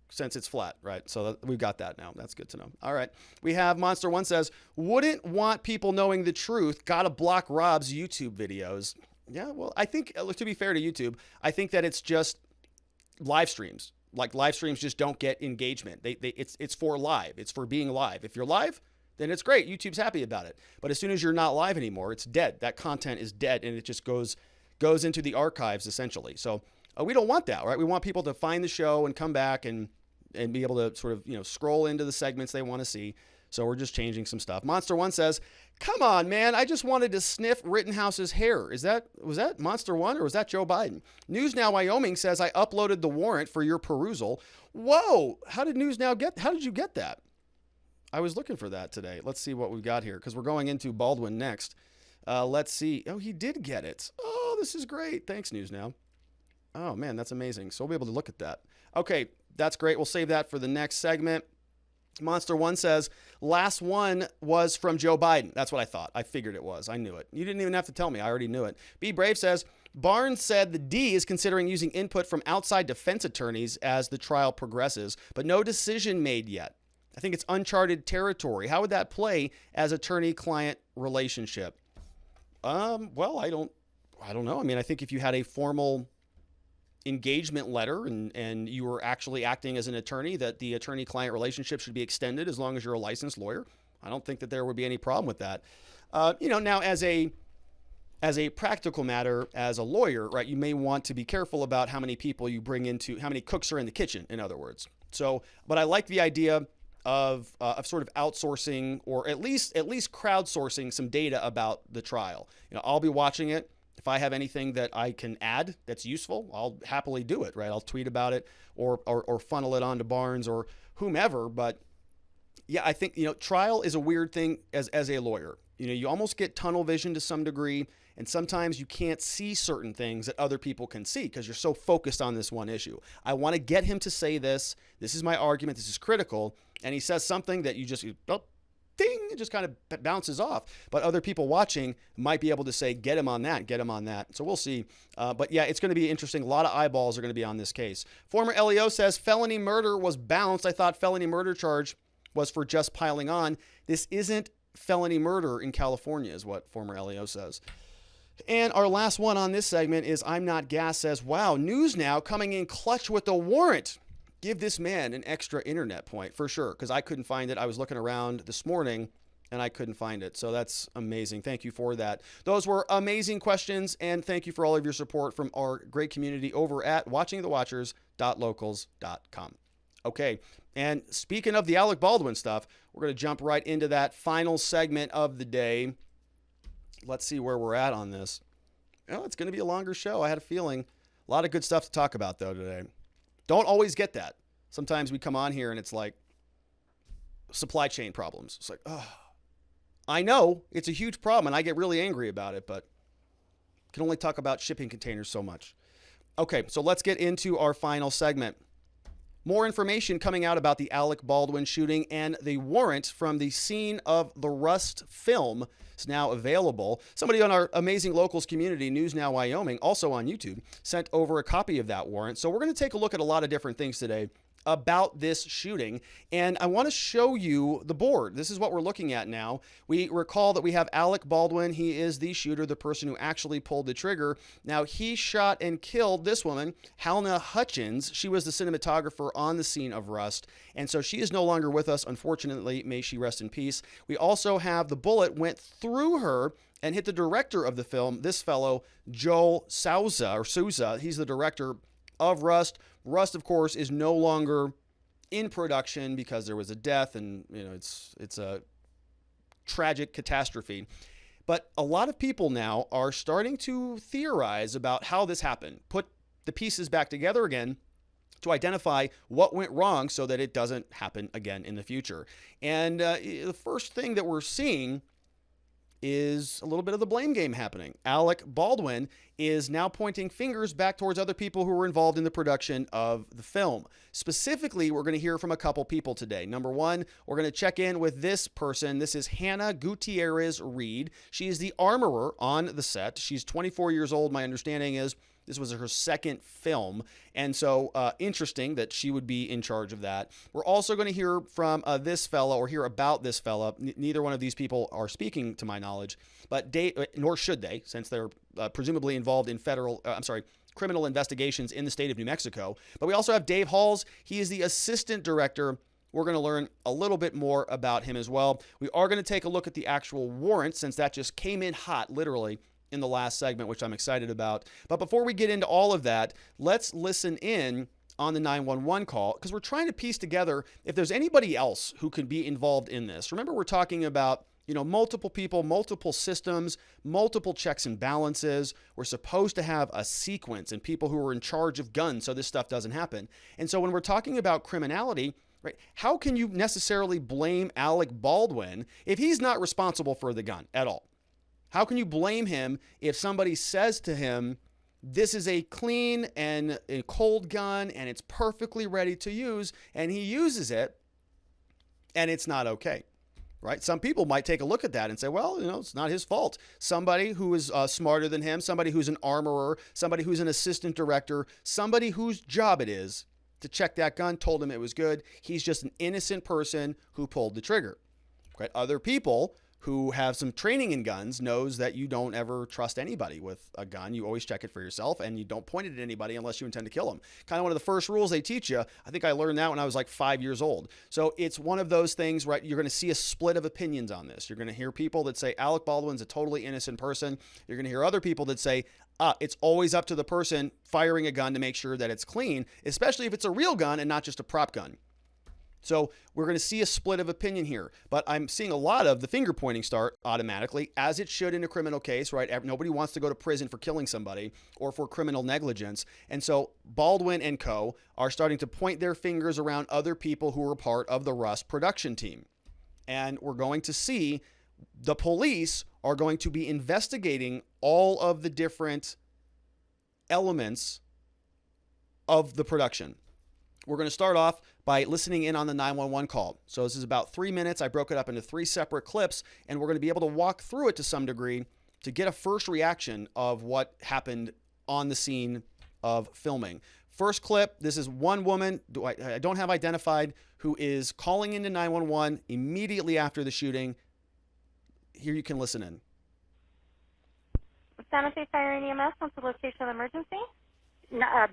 since it's flat, right? So we've got that now. That's good to know. All right. We have Monster One says, wouldn't want people knowing the truth. Gotta block Rob's YouTube videos. Yeah, well, I think, to be fair to YouTube, I think that it's just live streams. Like live streams just don't get engagement. It's for live. It's for being live. If you're live, then it's great. YouTube's happy about it. But as soon as you're not live anymore, it's dead. That content is dead, and it just goes into the archives essentially. So we don't want that, right? We want people to find the show and come back and be able to sort of, scroll into the segments they want to see. So we're just changing some stuff. Monster One says, come on, man. I just wanted to sniff Rittenhouse's hair. Was that Monster One or was that Joe Biden? News Now Wyoming says, I uploaded the warrant for your perusal. Whoa. How did you get that? I was looking for that today. Let's see what we've got here because we're going into Baldwin next. Let's see. Oh, he did get it. Oh, this is great. Thanks, News Now. Oh, man, that's amazing. So we'll be able to look at that. Okay, that's great. We'll save that for the next segment. Monster One says, last one was from Joe Biden. That's what I thought. I figured it was. I knew it. You didn't even have to tell me. I already knew it. Be Brave says, Barnes said the D is considering using input from outside defense attorneys as the trial progresses, but no decision made yet. I think it's uncharted territory. How would that play as attorney-client relationship? Well, I don't know. I mean, I think if you had a formal engagement letter and you were actually acting as an attorney, that the attorney-client relationship should be extended as long as you're a licensed lawyer. I don't think that there would be any problem with that. Now as a practical matter, as a lawyer, right, you may want to be careful about how many people you bring into, how many cooks are in the kitchen, in other words. So, but I like the idea of sort of outsourcing or at least crowdsourcing some data about the trial. I'll be watching it. If I have anything that I can add that's useful, I'll happily do it, right? I'll tweet about it or funnel it onto Barnes or whomever. But yeah, I think, trial is a weird thing as a lawyer. You almost get tunnel vision to some degree, and sometimes you can't see certain things that other people can see because you're so focused on this one issue. I want to get him to say this. This is my argument. This is critical. And he says something that you just, ding, it just kind of bounces off. But other people watching might be able to say, get him on that, get him on that. So we'll see. But yeah, it's going to be interesting. A lot of eyeballs are going to be on this case. Former LEO says felony murder was bounced. I thought felony murder charge was for just piling on. This isn't felony murder in California is what former LEO says. And our last one on this segment is I'm Not Gas says, wow, News Now coming in clutch with the warrant. Give this man an extra internet point for sure, because I couldn't find it. I was looking around this morning and I couldn't find it. So that's amazing. Thank you for that. Those were amazing questions. And thank you for all of your support from our great community over at watchingthewatchers.locals.com. Okay. And speaking of the Alec Baldwin stuff, we're going to jump right into that final segment of the day. Let's see where we're at on this. It's going to be a longer show. I had a feeling. A lot of good stuff to talk about, though, today. Don't always get that. Sometimes we come on here and it's like supply chain problems. It's like, oh, I know it's a huge problem and I get really angry about it, but can only talk about shipping containers so much. Okay, so let's get into our final segment. More information coming out about the Alec Baldwin shooting and the warrant from the scene of the Rust film is now available. Somebody on our amazing locals community, News Now Wyoming, also on YouTube, sent over a copy of that warrant. So we're going to take a look at a lot of different things today about this shooting. And I want to show you the board. This is what we're looking at now. We recall that we have Alec Baldwin. He is the shooter, the person who actually pulled the trigger. Now, he shot and killed this woman, Halna Hutchins. She was the cinematographer on the scene of Rust. And so she is no longer with us, unfortunately. May she rest in peace. We also have the bullet went through her and hit the director of the film, this fellow, Joel Souza. He's the director of Rust. Rust, of course, is no longer in production because there was a death and, it's a tragic catastrophe. But a lot of people now are starting to theorize about how this happened, put the pieces back together again to identify what went wrong so that it doesn't happen again in the future. And the first thing that we're seeing is a little bit of the blame game happening. Alec Baldwin is now pointing fingers back towards other people who were involved in the production of the film. Specifically, we're going to hear from a couple people today. Number one, we're going to check in with this person. This is Hannah Gutierrez Reed. She is the armorer on the set. She's 24 years old. My understanding is this was her second film, and so interesting that she would be in charge of that. We're also going to hear from this fella, or hear about this fella. Neither one of these people are speaking, to my knowledge, but nor should they, since they're presumably involved in criminal investigations in the state of New Mexico. But we also have Dave Halls. He is the assistant director. We're going to learn a little bit more about him as well. We are going to take a look at the actual warrant, since that just came in hot, literally, in the last segment, which I'm excited about. But before we get into all of that, let's listen in on the 911 call, because we're trying to piece together if there's anybody else who could be involved in this. Remember, we're talking about, multiple people, multiple systems, multiple checks and balances. We're supposed to have a sequence and people who are in charge of guns so this stuff doesn't happen. And so when we're talking about criminality, right, how can you necessarily blame Alec Baldwin if he's not responsible for the gun at all? How can you blame him if somebody says to him, this is a clean and a cold gun and it's perfectly ready to use, and he uses it and it's not okay, right? Some people might take a look at that and say, well, it's not his fault. Somebody who is smarter than him, somebody who's an armorer, somebody who's an assistant director, somebody whose job it is to check that gun told him it was good. He's just an innocent person who pulled the trigger. Okay? Other people who have some training in guns knows that you don't ever trust anybody with a gun. You always check it for yourself, and you don't point it at anybody unless you intend to kill them. Kind of one of the first rules they teach you. I think I learned that when I was like 5 years old. So it's one of those things, right? You're going to see a split of opinions on this. You're going to hear people that say Alec Baldwin's a totally innocent person. You're going to hear other people that say, it's always up to the person firing a gun to make sure that it's clean, especially if it's a real gun and not just a prop gun. So we're going to see a split of opinion here, but I'm seeing a lot of the finger pointing start automatically, as it should in a criminal case, right? Nobody wants to go to prison for killing somebody or for criminal negligence. And so Baldwin and co. are starting to point their fingers around other people who were part of the Rust production team. And we're going to see the police are going to be investigating all of the different elements of the production. We're going to start off by listening in on the 911 call. So this is about 3 minutes. I broke it up into 3 separate clips, and we're going to be able to walk through it to some degree to get a first reaction of what happened on the scene of filming. First clip, this is one woman, I don't have identified, who is calling into 911 immediately after the shooting. Here you can listen in. Santa Fe Fire and EMS, what's the location of the emergency?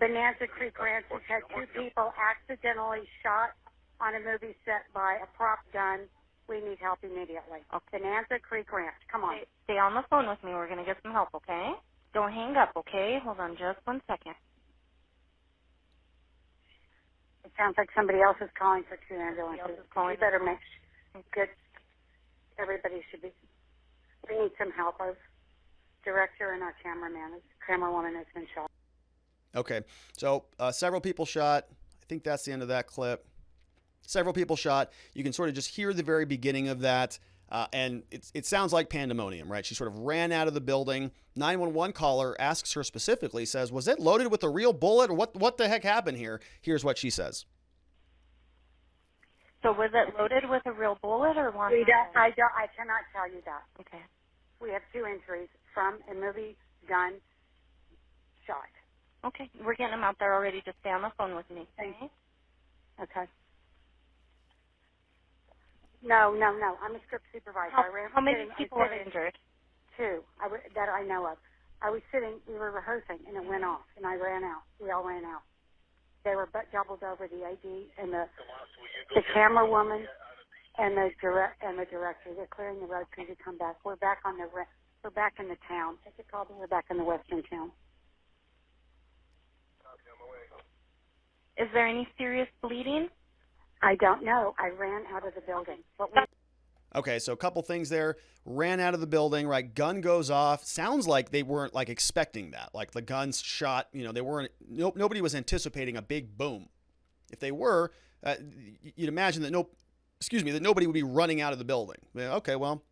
Bonanza Creek Ranch has had 2 people accidentally shot on a movie set by a prop gun. We need help immediately. Okay. Bonanza Creek Ranch. Come on. Stay on the phone with me. We're going to get some help, okay? Don't hang up, okay? Hold on just 1 second. It sounds like somebody else is calling for 2 ambulances. You better make good. Everybody should be. We need some help. Our director and our camerawoman has been shot. Okay, so several people shot. I think that's the end of that clip. Several people shot. You can sort of just hear the very beginning of that, and it sounds like pandemonium, right? She sort of ran out of the building. 911 caller asks her specifically, says, was it loaded with a real bullet, or what the heck happened here? Here's what she says. So was it loaded with a real bullet or one? I cannot tell you that. Okay. We have 2 injuries from a movie gun shot. Okay, we're getting them out there already. Just stay on the phone with me. Okay. No. I'm a script supervisor. How many people were injured? 2 that I know of. I was sitting, we were rehearsing, and it went off, and I ran out. We all ran out. They were doubled over, the AD and the camera woman and the director. They're clearing the road for you to come back. We're back in the town. Is it called? We're back in the western town. Is there any serious bleeding? I don't know. I ran out of the building. Okay, so a couple things there. Ran out of the building, right? Gun goes off. Sounds like they weren't expecting that. Like the guns shot, they weren't, nobody was anticipating a big boom, If they were, you'd imagine that that nobody would be running out of the building. Okay, well,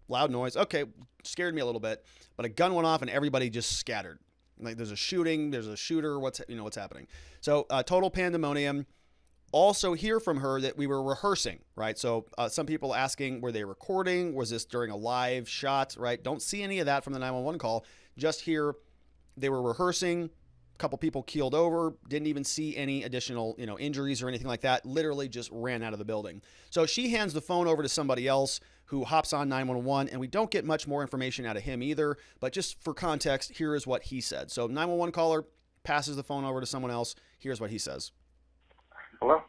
loud noise. Okay, scared me a little bit, but a gun went off and everybody just scattered. Like there's a shooting, there's a shooter. What's happening? So total pandemonium. Also hear from her that we were rehearsing, right? So some people asking, were they recording? Was this during a live shot, right? Don't see any of that from the 911 call. Just hear they were rehearsing. A couple people keeled over. Didn't even see any additional, injuries or anything like that. Literally just ran out of the building. So she hands the phone over to somebody else who hops on 911, and we don't get much more information out of him either. But just for context, here is what he said. So 911 caller passes the phone over to someone else. Here's what he says. Hello?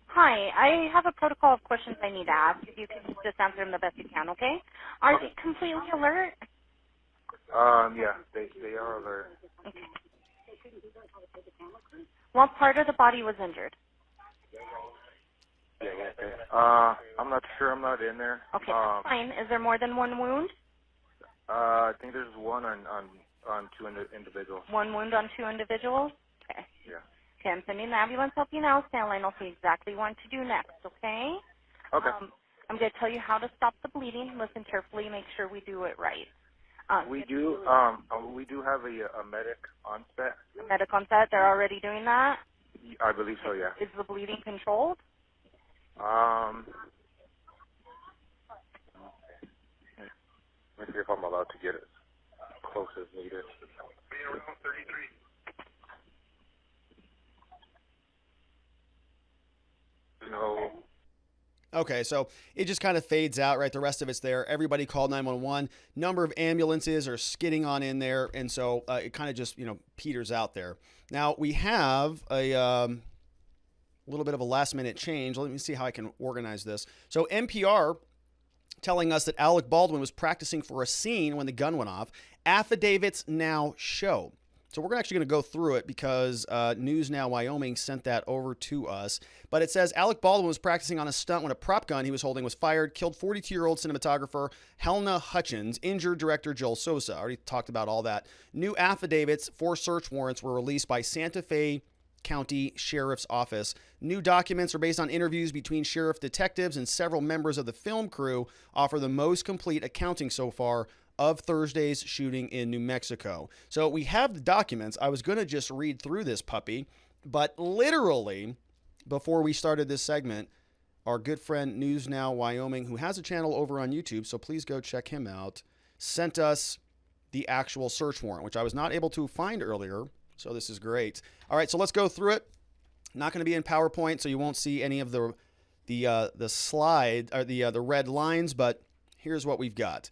Hi, I have a protocol of questions I need to ask. If you can just answer them the best you can, okay? Are they completely alert? Yeah, they are alert. Okay. What part of the body was injured? Yeah, okay. I'm not sure. I'm not in there. Okay, that's fine. Is there more than one wound? I think there's one on two individuals. One wound on 2 individuals? Okay. Yeah. Okay, I'm sending the ambulance help you now. Stand line. I'll see exactly what to do next, okay? Okay. I'm going to tell you how to stop the bleeding. Listen carefully. Make sure we do it right. We do have a medic on set. Medic on set, they're already doing that? I believe so, yeah. Is the bleeding controlled? Let me see if I'm allowed to get it close as needed. Around 33. No. Okay, so it just kind of fades out, right? The rest of it's there. Everybody called 911. Number of ambulances are skidding on in there, and so it kind of just, peters out there. Now, we have a little bit of a last-minute change. Let me see how I can organize this. So NPR telling us that Alec Baldwin was practicing for a scene when the gun went off. Affidavits now show. So we're actually going to go through it because News Now Wyoming sent that over to us. But it says Alec Baldwin was practicing on a stunt when a prop gun he was holding was fired, killed 42-year-old cinematographer Helena Hutchins, injured director Joel Sosa. I already talked about all that. New affidavits for search warrants were released by Santa Fe County Sheriff's Office. New documents are based on interviews between sheriff detectives and several members of the film crew, offer the most complete accounting so far of Thursday's shooting in New Mexico. So we have the documents. I was going to just read through this puppy, but literally before we started this segment, our good friend News Now Wyoming, who has a channel over on YouTube, so please go check him out, sent us the actual search warrant, which I was not able to find earlier. So this is great. All right, so let's go through it. Not going to be in PowerPoint, so you won't see any of the slide or the red lines, but here's what we've got.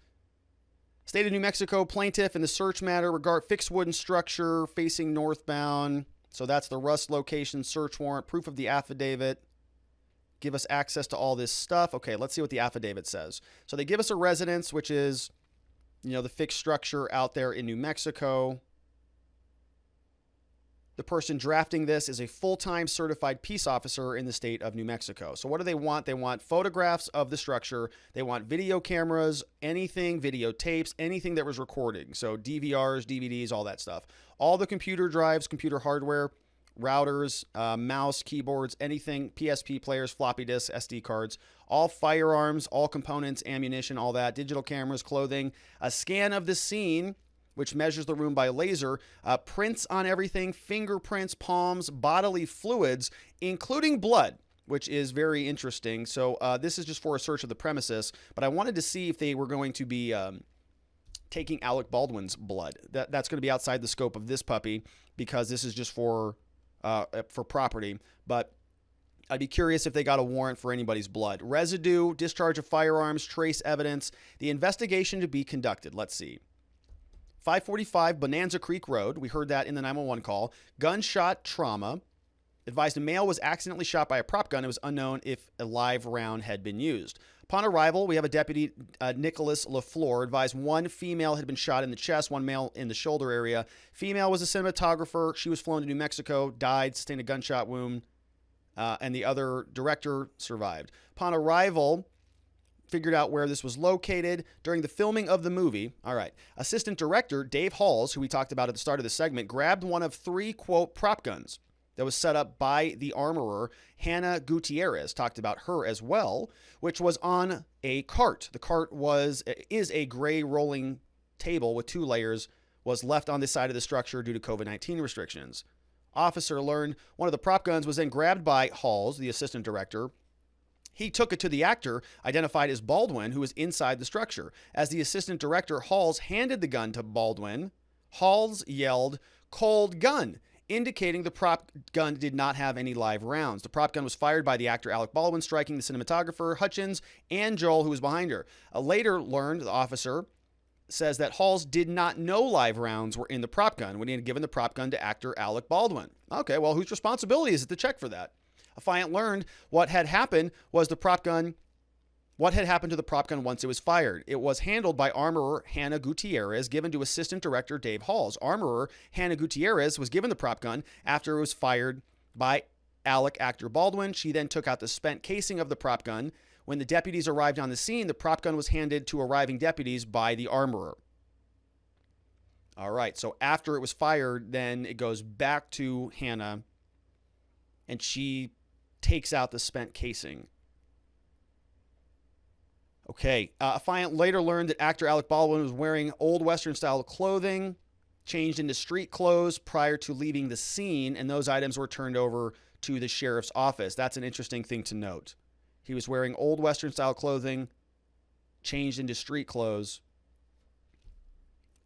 State of New Mexico plaintiff in the search matter regard fixed wooden structure facing northbound. So that's the Rust location search warrant, proof of the affidavit. Give us access to all this stuff. Okay, let's see what the affidavit says. So they give us a residence, which is, the fixed structure out there in New Mexico. The person drafting this is a full-time certified peace officer in the state of New Mexico. So what do they want? They want photographs of the structure. They want video cameras, anything, videotapes, anything that was recording. So DVRs, DVDs, all that stuff. All the computer drives, computer hardware, routers, mouse, keyboards, anything, PSP players, floppy disks, SD cards, all firearms, all components, ammunition, all that, digital cameras, clothing, a scan of the scene, which measures the room by laser, prints on everything, fingerprints, palms, bodily fluids, including blood, which is very interesting. So this is just for a search of the premises, but I wanted to see if they were going to be taking Alec Baldwin's blood. That's going to be outside the scope of this puppy because this is just for property, but I'd be curious if they got a warrant for anybody's blood. Residue, discharge of firearms, trace evidence, the investigation to be conducted. Let's see. 545 Bonanza Creek Road. We heard that in the 911 call. Gunshot trauma. Advised a male was accidentally shot by a prop gun. It was unknown if a live round had been used. Upon arrival, we have a deputy, Nicholas LaFleur, advised one female had been shot in the chest, one male in the shoulder area. Female was a cinematographer. She was flown to New Mexico, died, sustained a gunshot wound, and the other director survived. Upon arrival, figured out where this was located during the filming of the movie. All right. Assistant director Dave Halls, who we talked about at the start of the segment, grabbed one of 3, quote, prop guns that was set up by the armorer, Hannah Gutierrez. Talked about her as well, which was on a cart. The cart is a gray rolling table with 2 layers, was left on this side of the structure due to COVID-19 restrictions. Officer learned one of the prop guns was then grabbed by Halls, the assistant director. He took it to the actor, identified as Baldwin, who was inside the structure. As the assistant director, Halls handed the gun to Baldwin. Halls yelled, "Cold gun," indicating the prop gun did not have any live rounds. The prop gun was fired by the actor Alec Baldwin, striking the cinematographer Hutchins and Joel, who was behind her. Later learned, the officer says that Halls did not know live rounds were in the prop gun when he had given the prop gun to actor Alec Baldwin. Okay, well, whose responsibility is it to check for that? Affiant learned what had happened to the prop gun once it was fired. It was handled by armorer Hannah Gutierrez, given to assistant director Dave Halls. Armorer Hannah Gutierrez was given the prop gun after it was fired by Alec actor Baldwin. She then took out the spent casing of the prop gun. When the deputies arrived on the scene, the prop gun was handed to arriving deputies by the armorer. All right, so after it was fired, then it goes back to Hannah, and she takes out the spent casing. Okay, Affiant later learned that actor Alec Baldwin was wearing old Western-style clothing, changed into street clothes prior to leaving the scene, and those items were turned over to the sheriff's office. That's an interesting thing to note. He was wearing old Western-style clothing, changed into street clothes.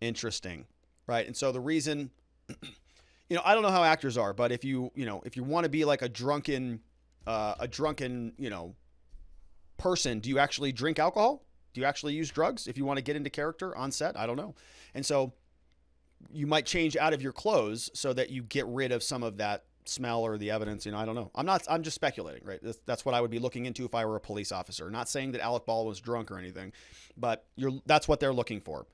Interesting, right? And so the reason, I don't know how actors are, but if you want to be like a drunken, person, do you actually drink alcohol? Do you actually use drugs if you want to get into character on set? I don't know. And so you might change out of your clothes so that you get rid of some of that smell or the evidence. I don't know. I'm just speculating, right? That's what I would be looking into if I were a police officer. Not saying that Alec Baldwin was drunk or anything, but that's what they're looking for.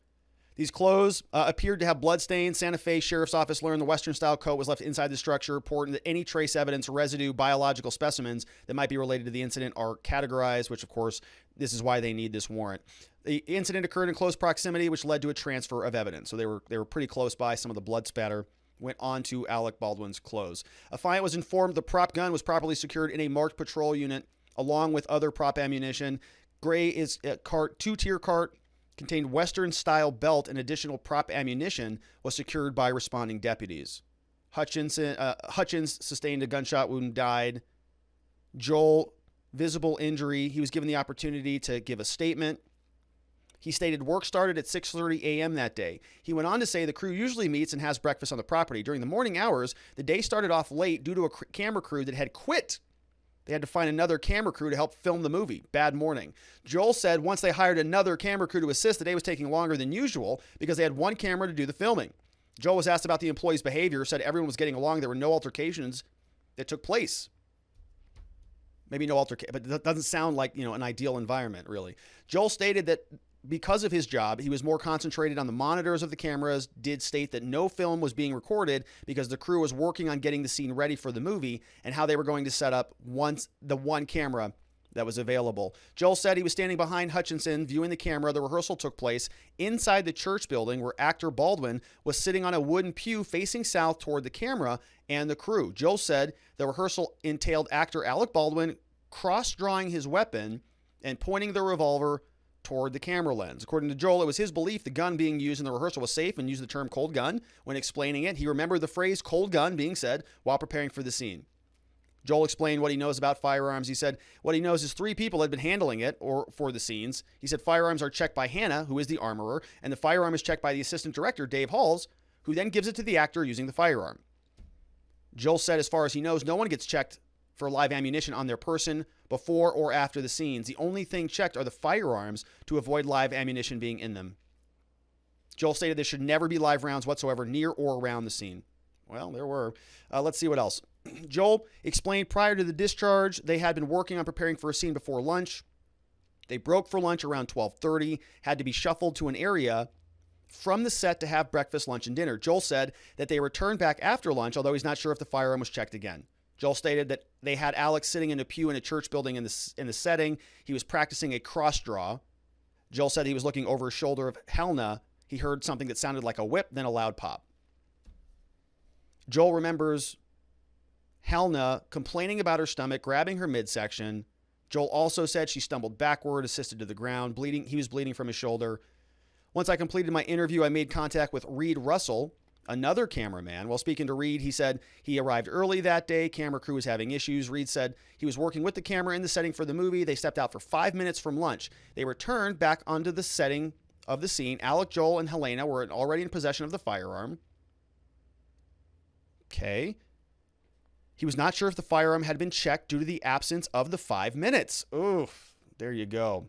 These clothes appeared to have bloodstains. Santa Fe Sheriff's Office learned the Western-style coat was left inside the structure, important that any trace evidence, residue, biological specimens that might be related to the incident are categorized, which, of course, this is why they need this warrant. The incident occurred in close proximity, which led to a transfer of evidence. So they were pretty close by. Some of the blood spatter went onto Alec Baldwin's clothes. Affiant was informed the prop gun was properly secured in a marked patrol unit, along with other prop ammunition. Gray is a cart, 2-tier cart, contained Western-style belt and additional prop ammunition was secured by responding deputies. Hutchins sustained a gunshot wound and died. Joel, visible injury. He was given the opportunity to give a statement. He stated work started at 6:30 a.m. that day. He went on to say the crew usually meets and has breakfast on the property. During the morning hours, the day started off late due to a camera crew that had quit. They had to find another camera crew to help film the movie. Bad morning. Joel said once they hired another camera crew to assist, the day was taking longer than usual because they had one camera to do the filming. Joel was asked about the employees' behavior, said everyone was getting along. There were no altercations that took place. Maybe no altercation, but that doesn't sound like, an ideal environment, really. Joel stated that because of his job, he was more concentrated on the monitors of the cameras, did state that no film was being recorded because the crew was working on getting the scene ready for the movie and how they were going to set up the one camera that was available. Joel said he was standing behind Hutchinson viewing the camera. The rehearsal took place inside the church building where actor Baldwin was sitting on a wooden pew facing south toward the camera and the crew. Joel said the rehearsal entailed actor Alec Baldwin cross-drawing his weapon and pointing the revolver toward the camera lens. According to Joel, it was his belief the gun being used in the rehearsal was safe and used the term cold gun when explaining it. He remembered the phrase cold gun being said while preparing for the scene. Joel explained what he knows about firearms. He said what he knows is 3 people had been handling it or for the scenes. He said firearms are checked by Hannah, who is the armorer, and the firearm is checked by the assistant director, Dave Halls, who then gives it to the actor using the firearm. Joel said as far as he knows, no one gets checked for live ammunition on their person before or after the scenes. The only thing checked are the firearms to avoid live ammunition being in them. Joel stated there should never be live rounds whatsoever near or around the scene. Well, there were. Let's see what else. Joel explained prior to the discharge, they had been working on preparing for a scene before lunch. They broke for lunch around 12:30, had to be shuffled to an area from the set to have breakfast, lunch, and dinner. Joel said that they returned back after lunch, although he's not sure if the firearm was checked again. Joel stated that they had Alex sitting in a pew in a church building in the setting. He was practicing a cross draw. Joel said he was looking over his shoulder of Helena. He heard something that sounded like a whip, then a loud pop. Joel remembers Helena complaining about her stomach, grabbing her midsection. Joel also said she stumbled backward, assisted to the ground, bleeding. He was bleeding from his shoulder. Once I completed my interview, I made contact with Reed Russell, another cameraman. While speaking to Reed, he said he arrived early that day. Camera crew was having issues. Reed said he was working with the camera in the setting for the movie. They stepped out for 5 minutes from lunch. They returned back onto the setting of the scene. Alec, Joel, and Helena were already in possession of the firearm. Okay. He was not sure if the firearm had been checked due to the absence of the 5 minutes. Oof, there you go.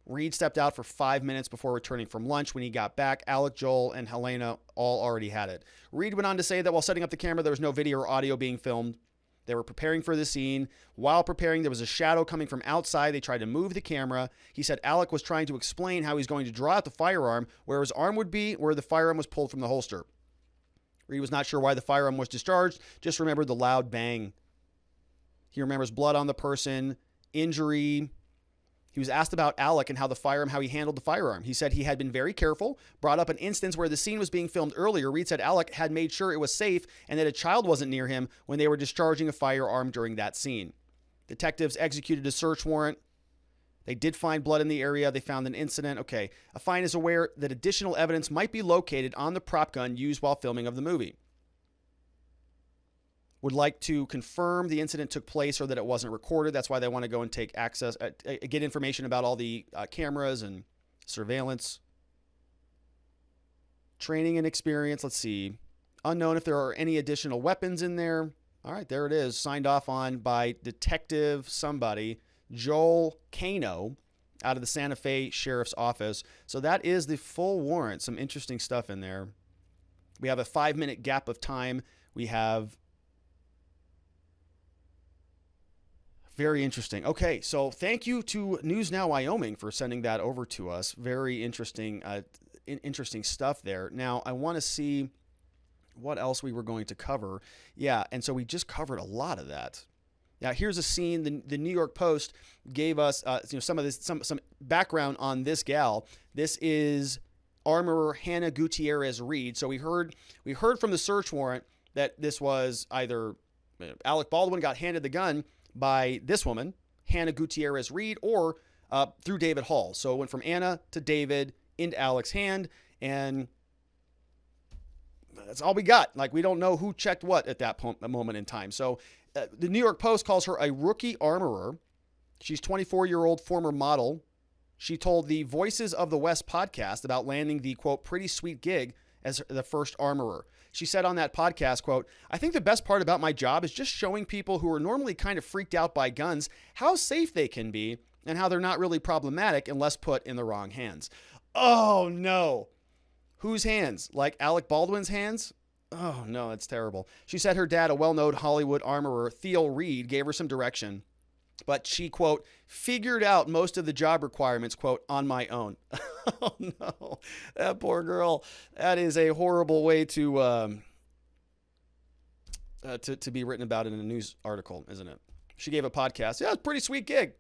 Reed stepped out for 5 minutes before returning from lunch. When he got back, Alec, Joel, and Helena all already had it. Reed went on to say that while setting up the camera, there was no video or audio being filmed. They were preparing for the scene. While preparing, there was a shadow coming from outside. They tried to move the camera. He said Alec was trying to explain how he's going to draw out the firearm, where his arm would be, where the firearm was pulled from the holster. Reed was not sure why the firearm was discharged, just remembered the loud bang. He remembers blood on the person, injury. He was asked about Alec and how he handled the firearm. He said he had been very careful, brought up an instance where the scene was being filmed earlier. Reed said Alec had made sure it was safe and that a child wasn't near him when they were discharging a firearm during that scene. Detectives executed a search warrant. They did find blood in the area. They found an incident. Okay. A find is aware that additional evidence might be located on the prop gun used while filming of the movie. Would like to confirm the incident took place or that it wasn't recorded. That's why they want to go and take access, get information about all the cameras and surveillance. Training and experience. Let's see. Unknown if there are any additional weapons in there. All right, there it is. Signed off on by Detective somebody, Joel Cano, out of the Santa Fe Sheriff's Office. So that is the full warrant. Some interesting stuff in there. We have a 5-minute gap of time. We have... Very interesting. Okay, so thank you to News Now Wyoming for sending that over to us. Very interesting, interesting stuff there. Now, I want to see what else we were going to cover. Yeah, and so we just covered a lot of that. Now, here's a scene. The New York Post gave us some background on this gal. This is Armorer Hannah Gutierrez Reed. So we heard from the search warrant that this was either Alec Baldwin got handed the gun by this woman, Hannah Gutierrez Reed, or through David Hall. So it went from Anna to David into Alec's hand, and that's all we got. Like, we don't know who checked what at that moment in time. So the New York Post calls her a rookie armorer. She's 24-year-old former model. She told the Voices of the West podcast about landing the, quote, pretty sweet gig as the first armorer. She said on that podcast, quote, "I think the best part about my job is just showing people who are normally kind of freaked out by guns how safe they can be and how they're not really problematic unless put in the wrong hands." Oh, no. Whose hands? Like Alec Baldwin's hands? Oh, no, that's terrible. She said her dad, a well-known Hollywood armorer, Theo Reed, gave her some direction. But she, quote, figured out most of the job requirements, quote, on my own. Oh, no. That poor girl. That is a horrible way to be written about in a news article, isn't it? She gave a podcast. Yeah, it's a pretty sweet gig.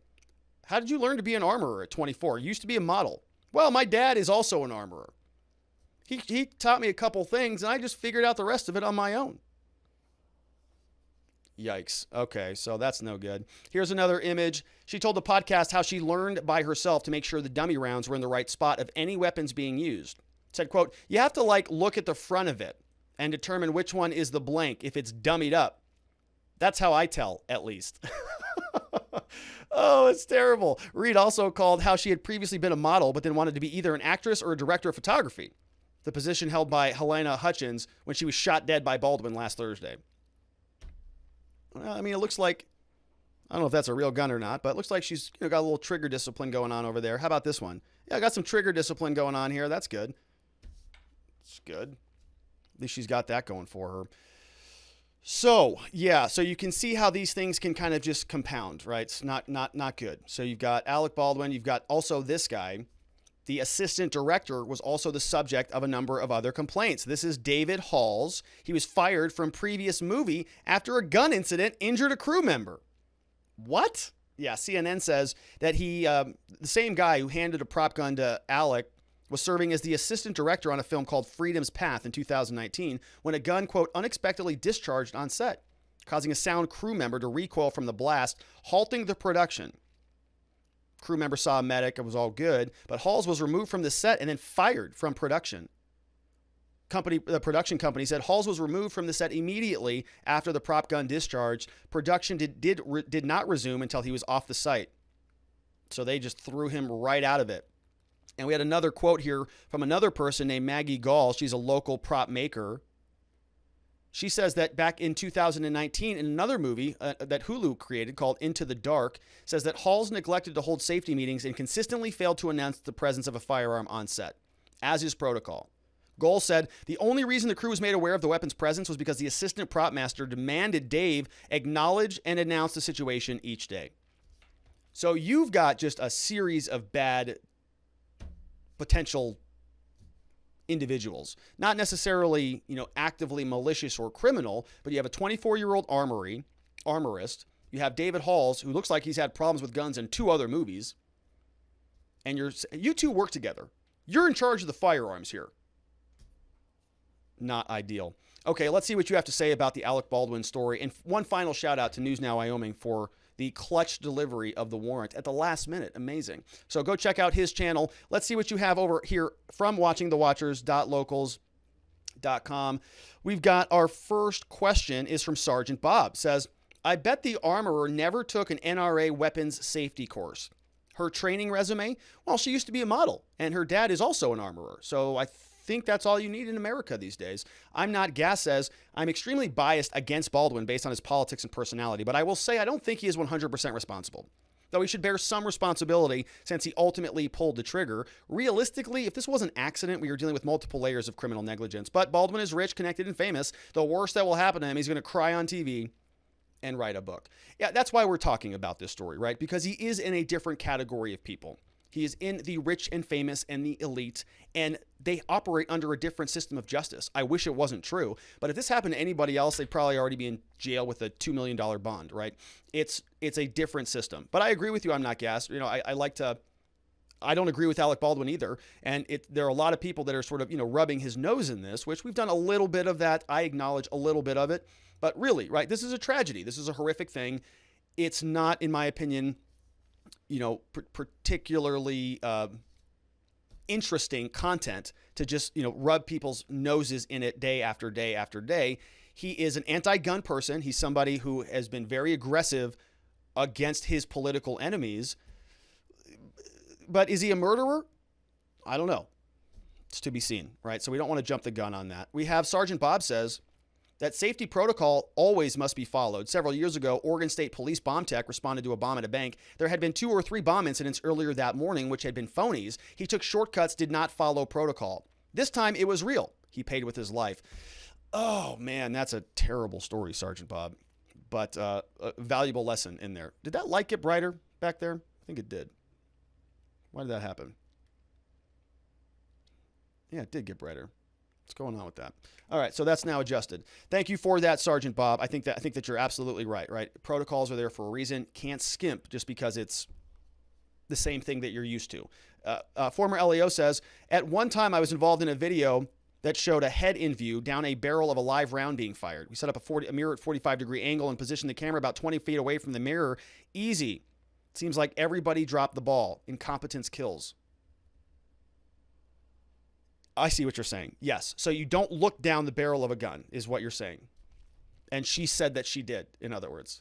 How did you learn to be an armorer at 24? You used to be a model. Well, my dad is also an armorer. He taught me a couple things, and I just figured out the rest of it on my own. Yikes. Okay, so that's no good. Here's another image. She told the podcast how she learned by herself to make sure the dummy rounds were in the right spot of any weapons being used. Said, quote, "You have to look at the front of it and determine which one is the blank if it's dummied up. That's how I tell, at least." Oh, it's terrible. Reed also called how she had previously been a model, but then wanted to be either an actress or a director of photography, the position held by Helena Hutchins when she was shot dead by Baldwin last Thursday. Well, I mean, it looks like, I don't know if that's a real gun or not, but it looks like she's got a little trigger discipline going on over there. How about this one? Yeah, I got some trigger discipline going on here. That's good. It's good. At least she's got that going for her. So, yeah, so you can see how these things can kind of just compound, right? It's not good. So you've got Alec Baldwin. You've got also this guy. The assistant director was also the subject of a number of other complaints. This is David Halls. He was fired from previous movie after a gun incident injured a crew member. What? Yeah, CNN says that he, the same guy who handed a prop gun to Alec, was serving as the assistant director on a film called Freedom's Path in 2019 when a gun, quote, unexpectedly discharged on set. causing a sound crew member to recoil from the blast, halting the production. Crew member saw a medic. It was all good, but Halls was removed from the set and then fired from production. The production company said Halls was removed from the set immediately after the prop gun discharged. Production did not resume until he was off the site. So they just threw him right out of it. And we had another quote here from another person named Maggie Gall. She's a local prop maker. She says that back in 2019, in another movie that Hulu created called Into the Dark, says that Halls neglected to hold safety meetings and consistently failed to announce the presence of a firearm on set, as is protocol. Goal said the only reason the crew was made aware of the weapon's presence was because the assistant prop master demanded Dave acknowledge and announce the situation each day. So you've got just a series of bad potential individuals, not necessarily, actively malicious or criminal, but you have a 24-year-old armorist. You have David Halls, who looks like he's had problems with guns in 2 other movies. And you two work together. You're in charge of the firearms here. Not ideal. Okay, let's see what you have to say about the Alec Baldwin story. And one final shout out to News Now Wyoming for the clutch delivery of the warrant at the last minute. Amazing. So go check out his channel. Let's see what you have over here from watchingthewatchers.locals.com. We've got our first question is from Sergeant Bob. Says, I bet the armorer never took an NRA weapons safety course. Her training resume? Well, she used to be a model, and her dad is also an armorer. So I think that's all you need in America these days. I'm Not Gas says, I'm extremely biased against Baldwin based on his politics and personality, but I will say I don't think he is 100% responsible. Though he should bear some responsibility since he ultimately pulled the trigger. Realistically, if this was an accident, we were dealing with multiple layers of criminal negligence. But Baldwin is rich, connected, and famous. The worst that will happen to him, he's going to cry on TV and write a book. Yeah, that's why we're talking about this story, right? Because he is in a different category of people. He is in the rich and famous and the elite, and they operate under a different system of justice. I wish it wasn't true, but if this happened to anybody else, they'd probably already be in jail with a $2 million bond, right? It's a different system. But I agree with you, I'm not gas. I don't agree with Alec Baldwin either, and there are a lot of people that are sort of, rubbing his nose in this, which we've done a little bit of that. I acknowledge a little bit of it, but really, right, this is a tragedy. This is a horrific thing. It's not, in my opinion, particularly interesting content to just, rub people's noses in it day after day after day. He is an anti-gun person. He's somebody who has been very aggressive against his political enemies. But is he a murderer? I don't know. It's to be seen, right? So we don't want to jump the gun on that. We have Sergeant Bob says that safety protocol always must be followed. Several years ago, Oregon State Police bomb tech responded to a bomb at a bank. There had been 2 or 3 bomb incidents earlier that morning, which had been phonies. He took shortcuts, did not follow protocol. This time it was real. He paid with his life. Oh man, that's a terrible story, Sergeant Bob, but a valuable lesson in there. Did that light get brighter back there? I think it did. Why did that happen? Yeah, it did get brighter. What's going on with that? All right, so that's now adjusted. Thank you for that, Sergeant Bob. I think that you're absolutely right. Protocols are there for a reason. Can't skimp just because it's the same thing that you're used to. Former LEO says, at one time I was involved in a video that showed a head in view down a barrel of a live round being fired. We set up a mirror at 45-degree angle and positioned the camera about 20 feet away from the mirror. Easy. Seems like everybody dropped the ball. Incompetence kills. I see what you're saying. Yes. So you don't look down the barrel of a gun is what you're saying. And she said that she did, in other words.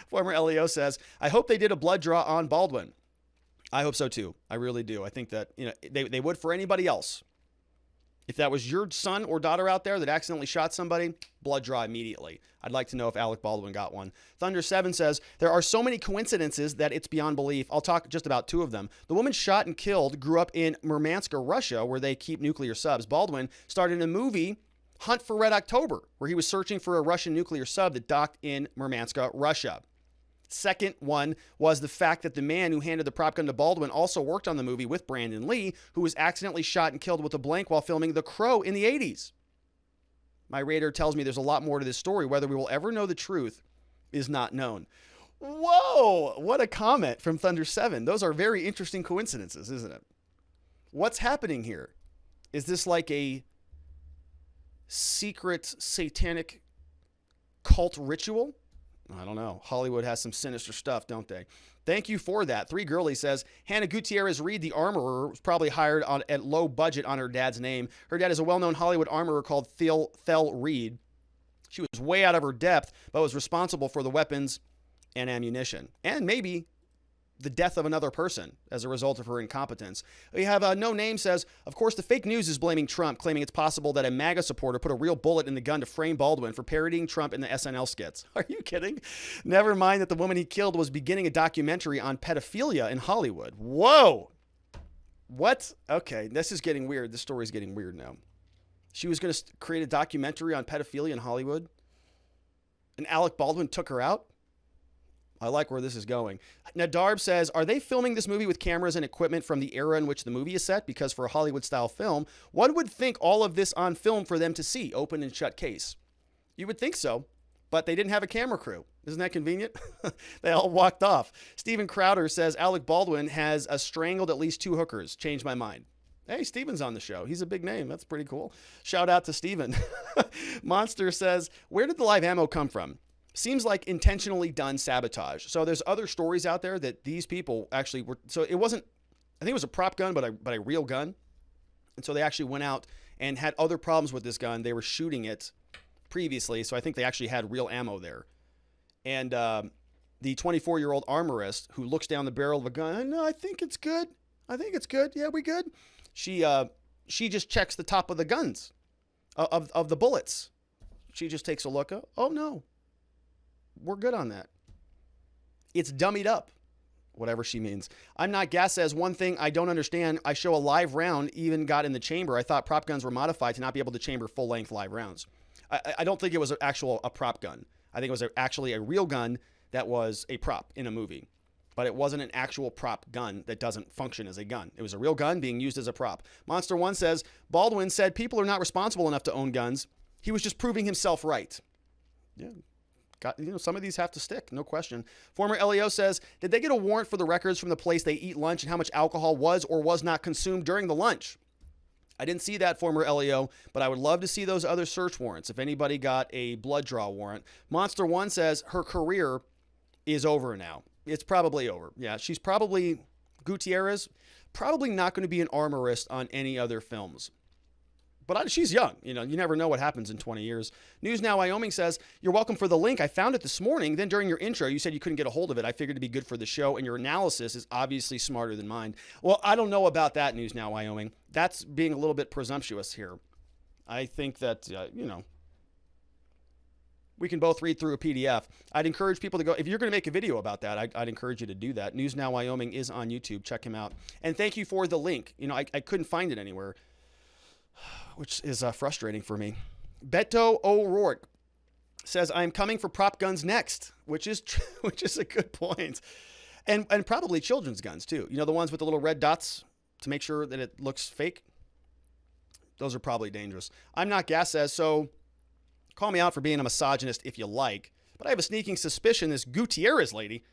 Former LEO says, I hope they did a blood draw on Baldwin. I hope so too. I really do. I think that they would for anybody else. If that was your son or daughter out there that accidentally shot somebody, blood draw immediately. I'd like to know if Alec Baldwin got one. Thunder7 says, there are so many coincidences that it's beyond belief. I'll talk just about 2 of them. The woman shot and killed grew up in Murmansk, Russia, where they keep nuclear subs. Baldwin starred in a movie, Hunt for Red October, where he was searching for a Russian nuclear sub that docked in Murmansk, Russia. Second one was the fact that the man who handed the prop gun to Baldwin also worked on the movie with Brandon Lee, who was accidentally shot and killed with a blank while filming The Crow in the 80s. My radar tells me there's a lot more to this story. Whether we will ever know the truth is not known. Whoa, what a comment from Thunder7. Those are very interesting coincidences, isn't it? What's happening here? Is this like a secret satanic cult ritual? I don't know. Hollywood has some sinister stuff, don't they? Thank you for that. 3 Girly says, Hannah Gutierrez Reed, the armorer, was probably hired at low budget on her dad's name. Her dad is a well-known Hollywood armorer called Thel Reed. She was way out of her depth, but was responsible for the weapons and ammunition. And maybe the death of another person as a result of her incompetence. We have No Name says, of course, the fake news is blaming Trump, claiming it's possible that a MAGA supporter put a real bullet in the gun to frame Baldwin for parodying Trump in the SNL skits. Are you kidding? Never mind that the woman he killed was beginning a documentary on pedophilia in Hollywood. Whoa. What? Okay, this is getting weird. This story's getting weird now. She was going to create a documentary on pedophilia in Hollywood, and Alec Baldwin took her out? I like where this is going. Nadarb says, are they filming this movie with cameras and equipment from the era in which the movie is set? Because for a Hollywood-style film, one would think all of this on film for them to see, open and shut case. You would think so, but they didn't have a camera crew. Isn't that convenient? They all walked off. Stephen Crowder says, Alec Baldwin has strangled at least 2 hookers. Changed my mind. Hey, Steven's on the show. He's a big name. That's pretty cool. Shout out to Steven. Monster says, where did the live ammo come from? Seems like intentionally done sabotage. So there's other stories out there that these people actually were, so it wasn't, I think it was a prop gun, but a real gun. And so they actually went out and had other problems with this gun. They were shooting it previously. So I think they actually had real ammo there. And the 24-year-old armorist who looks down the barrel of a gun, no, I think it's good. I think it's good. Yeah, we good. She just checks the top of the guns, of the bullets. She just takes a look. Oh, no. We're good on that. It's dummied up, whatever she means. I'm Not Gas says, one thing I don't understand, I show a live round even got in the chamber. I thought prop guns were modified to not be able to chamber full-length live rounds. I don't think it was a prop gun. I think it was actually a real gun that was a prop in a movie. But it wasn't an actual prop gun that doesn't function as a gun. It was a real gun being used as a prop. Monster One says, Baldwin said people are not responsible enough to own guns. He was just proving himself right. Yeah. Some of these have to stick, no question. Former LEO says, did they get a warrant for the records from the place they eat lunch and how much alcohol was or was not consumed during the lunch? I didn't see that, former LEO, but I would love to see those other search warrants if anybody got a blood draw warrant. Monster One says her career is over now. It's probably over. Yeah, she's probably, Gutierrez, probably not going to be an armorist on any other films. But she's young. You never know what happens in 20 years. News Now Wyoming says, you're welcome for the link. I found it this morning. Then during your intro, you said you couldn't get a hold of it. I figured it'd be good for the show, and your analysis is obviously smarter than mine. Well, I don't know about that, News Now Wyoming. That's being a little bit presumptuous here. I think that, we can both read through a PDF. I'd encourage people to go, if you're going to make a video about that, I'd encourage you to do that. News Now Wyoming is on YouTube. Check him out. And thank you for the link. I couldn't find it anywhere, which is frustrating for me. Beto O'Rourke says, I'm coming for prop guns next, which is a good point. And probably children's guns too. The ones with the little red dots to make sure that it looks fake. Those are probably dangerous. I'm Not Gas says, so call me out for being a misogynist if you like, but I have a sneaking suspicion this Gutierrez lady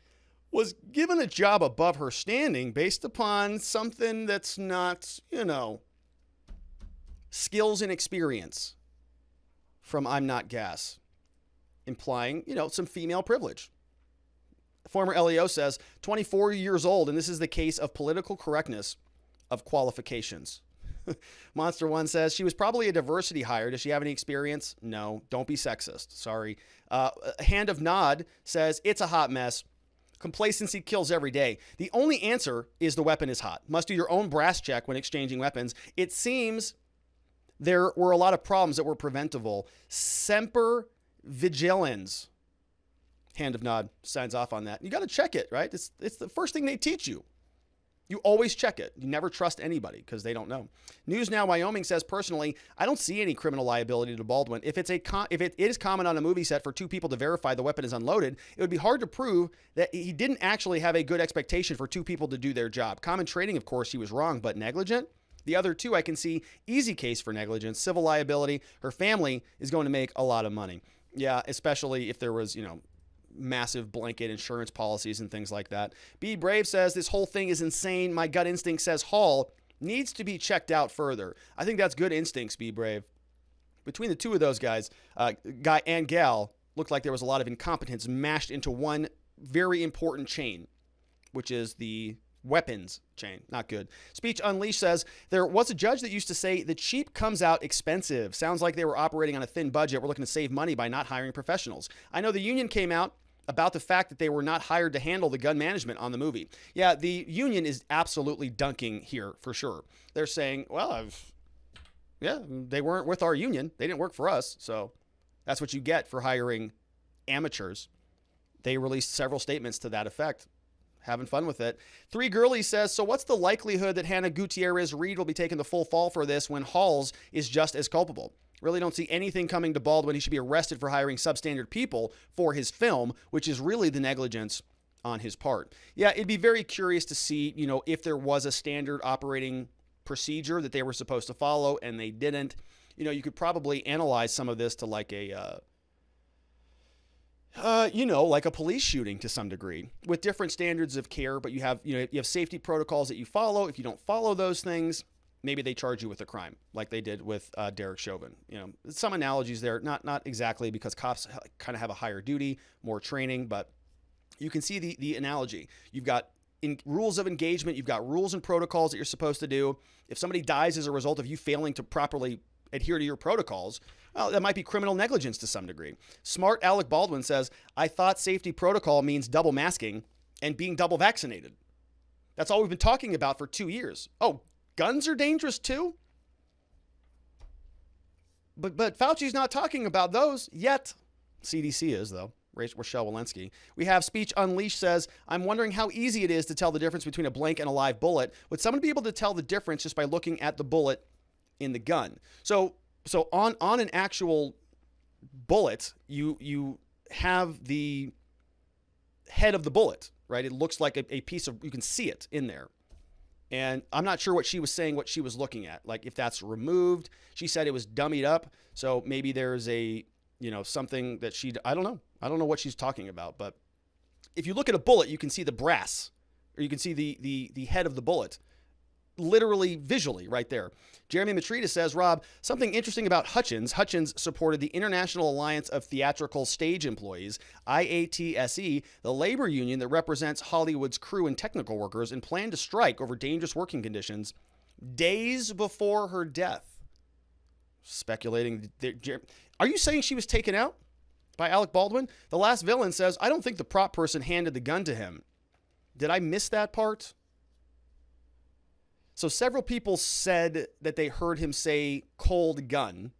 was given a job above her standing based upon something that's not, skills and experience from I'm Not Gas, implying, some female privilege. Former LEO says, 24 years old, and this is the case of political correctness of qualifications. Monster One says, she was probably a diversity hire. Does she have any experience? No, don't be sexist. Sorry. Hand of Nod says, it's a hot mess. Complacency kills every day. The only answer is the weapon is hot. Must do your own brass check when exchanging weapons. It seems there were a lot of problems that were preventable. Semper vigilans. Hand of Nod signs off on that. You got to check it, right? It's the first thing they teach you. You always check it. You never trust anybody because they don't know. News Now Wyoming says, personally, I don't see any criminal liability to Baldwin. If it is common on a movie set for 2 people to verify the weapon is unloaded, it would be hard to prove that he didn't actually have a good expectation for 2 people to do their job. Common trading, of course, he was wrong, but negligent? The other 2, I can see easy case for negligence, civil liability. Her family is going to make a lot of money. Yeah, especially if there was, massive blanket insurance policies and things like that. Be Brave says, this whole thing is insane. My gut instinct says Hall needs to be checked out further. I think that's good instincts, Be Brave. Between the 2 of those guys, guy and gal, looked like there was a lot of incompetence mashed into one very important chain, which is the weapons chain. Not good. Speech Unleashed says, there was a judge that used to say the cheap comes out expensive. Sounds like they were operating on a thin budget. We're looking to save money by not hiring professionals. I know the union came out about the fact that they were not hired to handle the gun management on the movie. Yeah, the union is absolutely dunking here for sure. They're saying, well, they weren't with our union. They didn't work for us. So that's what you get for hiring amateurs. They released several statements to that effect. Having fun with it. Three Girlies says, so what's the likelihood that Hannah Gutierrez Reed will be taking the full fall for this when Halls is just as culpable? Really don't see anything coming to Baldwin. He should be arrested for hiring substandard people for his film, which is really the negligence on his part. Yeah, it'd be very curious to see, if there was a standard operating procedure that they were supposed to follow and they didn't. You could probably analyze some of this to like a like a police shooting to some degree with different standards of care, but you have safety protocols that you follow. If you don't follow those things, maybe they charge you with a crime like they did with Derek Chauvin. Some analogies there, not exactly, because cops kind of have a higher duty, more training, but you can see the analogy. You've got rules of engagement. You've got rules and protocols that you're supposed to do. If somebody dies as a result of you failing to properly adhere to your protocols, well, that might be criminal negligence to some degree. Smart Alec Baldwin says, I thought safety protocol means double masking and being double vaccinated. That's all we've been talking about for 2 years. Oh, guns are dangerous too? But Fauci's not talking about those yet. CDC is, though. Rochelle Walensky. We have Speech Unleashed says, I'm wondering how easy it is to tell the difference between a blank and a live bullet. Would someone be able to tell the difference just by looking at the bullet in the gun? So on an actual bullet, you have the head of the bullet, right? It looks like a piece of, you can see it in there. And I'm not sure what she was saying, what she was looking at, like if that's removed. She said it was dummied up. So maybe there's something that I don't know. I don't know what she's talking about, but if you look at a bullet, you can see the brass, or you can see the head of the bullet, literally visually right there. Jeremy Matrita says, Rob, something interesting about Hutchins. Hutchins supported the International Alliance of Theatrical Stage Employees, IATSE, the labor union that represents Hollywood's crew and technical workers, and planned to strike over dangerous working conditions days before her death. Speculating. Are you saying she was taken out by Alec Baldwin? The Last Villain says, I don't think the prop person handed the gun to him. Did I miss that part? So several people said that they heard him say cold gun,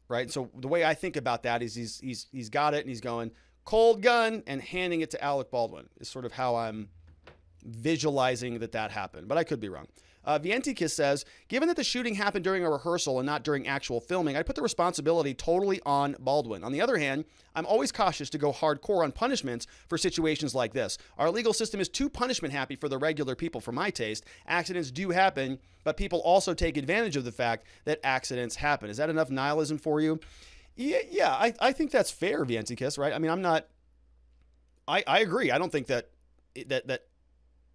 right? So the way I think about that is he's got it and he's going cold gun and handing it to Alec Baldwin is sort of how I'm visualizing that happened, but I could be wrong. Vientikis says, given that the shooting happened during a rehearsal and not during actual filming, I put the responsibility totally on Baldwin. On the other hand, I'm always cautious to go hardcore on punishments for situations like this. Our legal system is too punishment happy for the regular people, for my taste. Accidents do happen, but people also take advantage of the fact that accidents happen. Is that enough nihilism for you? Yeah, I think that's fair, Vientikis, right? I mean, I agree. I don't think that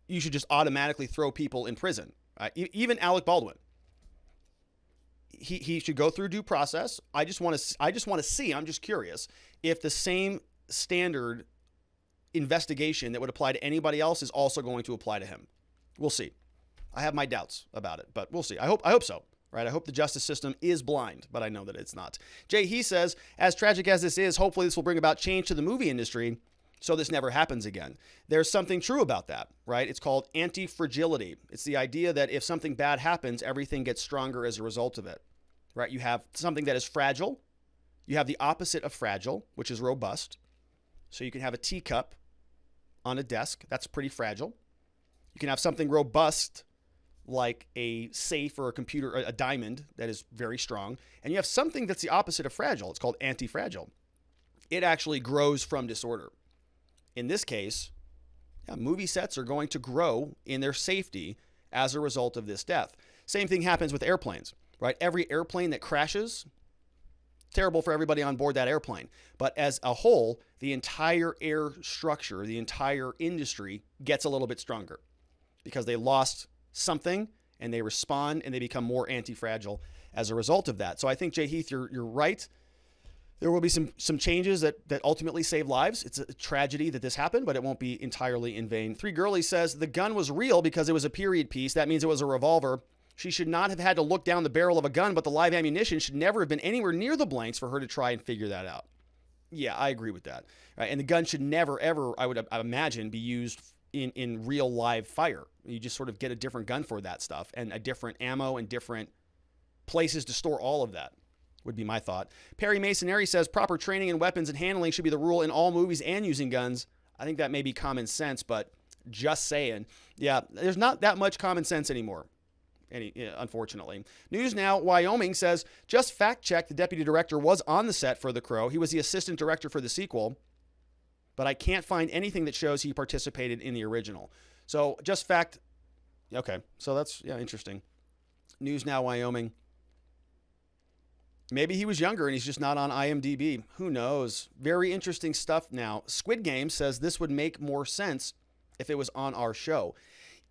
you should just automatically throw people in prison. Even Alec Baldwin, he should go through due process. I just want to see. I'm just curious if the same standard investigation that would apply to anybody else is also going to apply to him. We'll see. I have my doubts about it, but we'll see. I hope so. Right? I hope the justice system is blind, but I know that it's not. Jay, he says, as tragic as this is, hopefully this will bring about change to the movie industry, so this never happens again. There's something true about that, right? It's called anti-fragility. It's the idea that if something bad happens, everything gets stronger as a result of it, right? You have something that is fragile. You have the opposite of fragile, which is robust. So you can have a teacup on a desk. That's pretty fragile. You can have something robust like a safe or a computer, a diamond that is very strong. And you have something that's the opposite of fragile. It's called anti-fragile. It actually grows from disorder. In this case, movie sets are going to grow in their safety as a result of this death. Same thing happens with airplanes, right? Every airplane that crashes, terrible for everybody on board that airplane. But as a whole, the entire air structure, the entire industry gets a little bit stronger because they lost something and they respond and they become more anti-fragile as a result of that. So I think, Jay Heath, you're right. There will be some changes that ultimately save lives. It's a tragedy that this happened, but it won't be entirely in vain. 3 Girlie says the gun was real because it was a period piece. That means it was a revolver. She should not have had to look down the barrel of a gun, but the live ammunition should never have been anywhere near the blanks for her to try and figure that out. Yeah, I agree with that. Right? And the gun should never, ever, I would imagine, be used in real live fire. You just sort of get a different gun for that stuff and a different ammo and different places to store all of that. Would be my thought. Perry Masonary says proper training in weapons and handling should be the rule in all movies and using guns. I think that may be common sense, but just saying. Yeah, there's not that much common sense anymore, unfortunately. News Now, Wyoming says, just fact check the deputy director was on the set for The Crow. He was the assistant director for the sequel, but I can't find anything that shows he participated in the original. So just fact, okay, so that's, yeah, interesting. News Now, Wyoming. Maybe he was younger and he's just not on IMDb. Who knows? Very interesting stuff now. Squid Game says this would make more sense if it was on our show.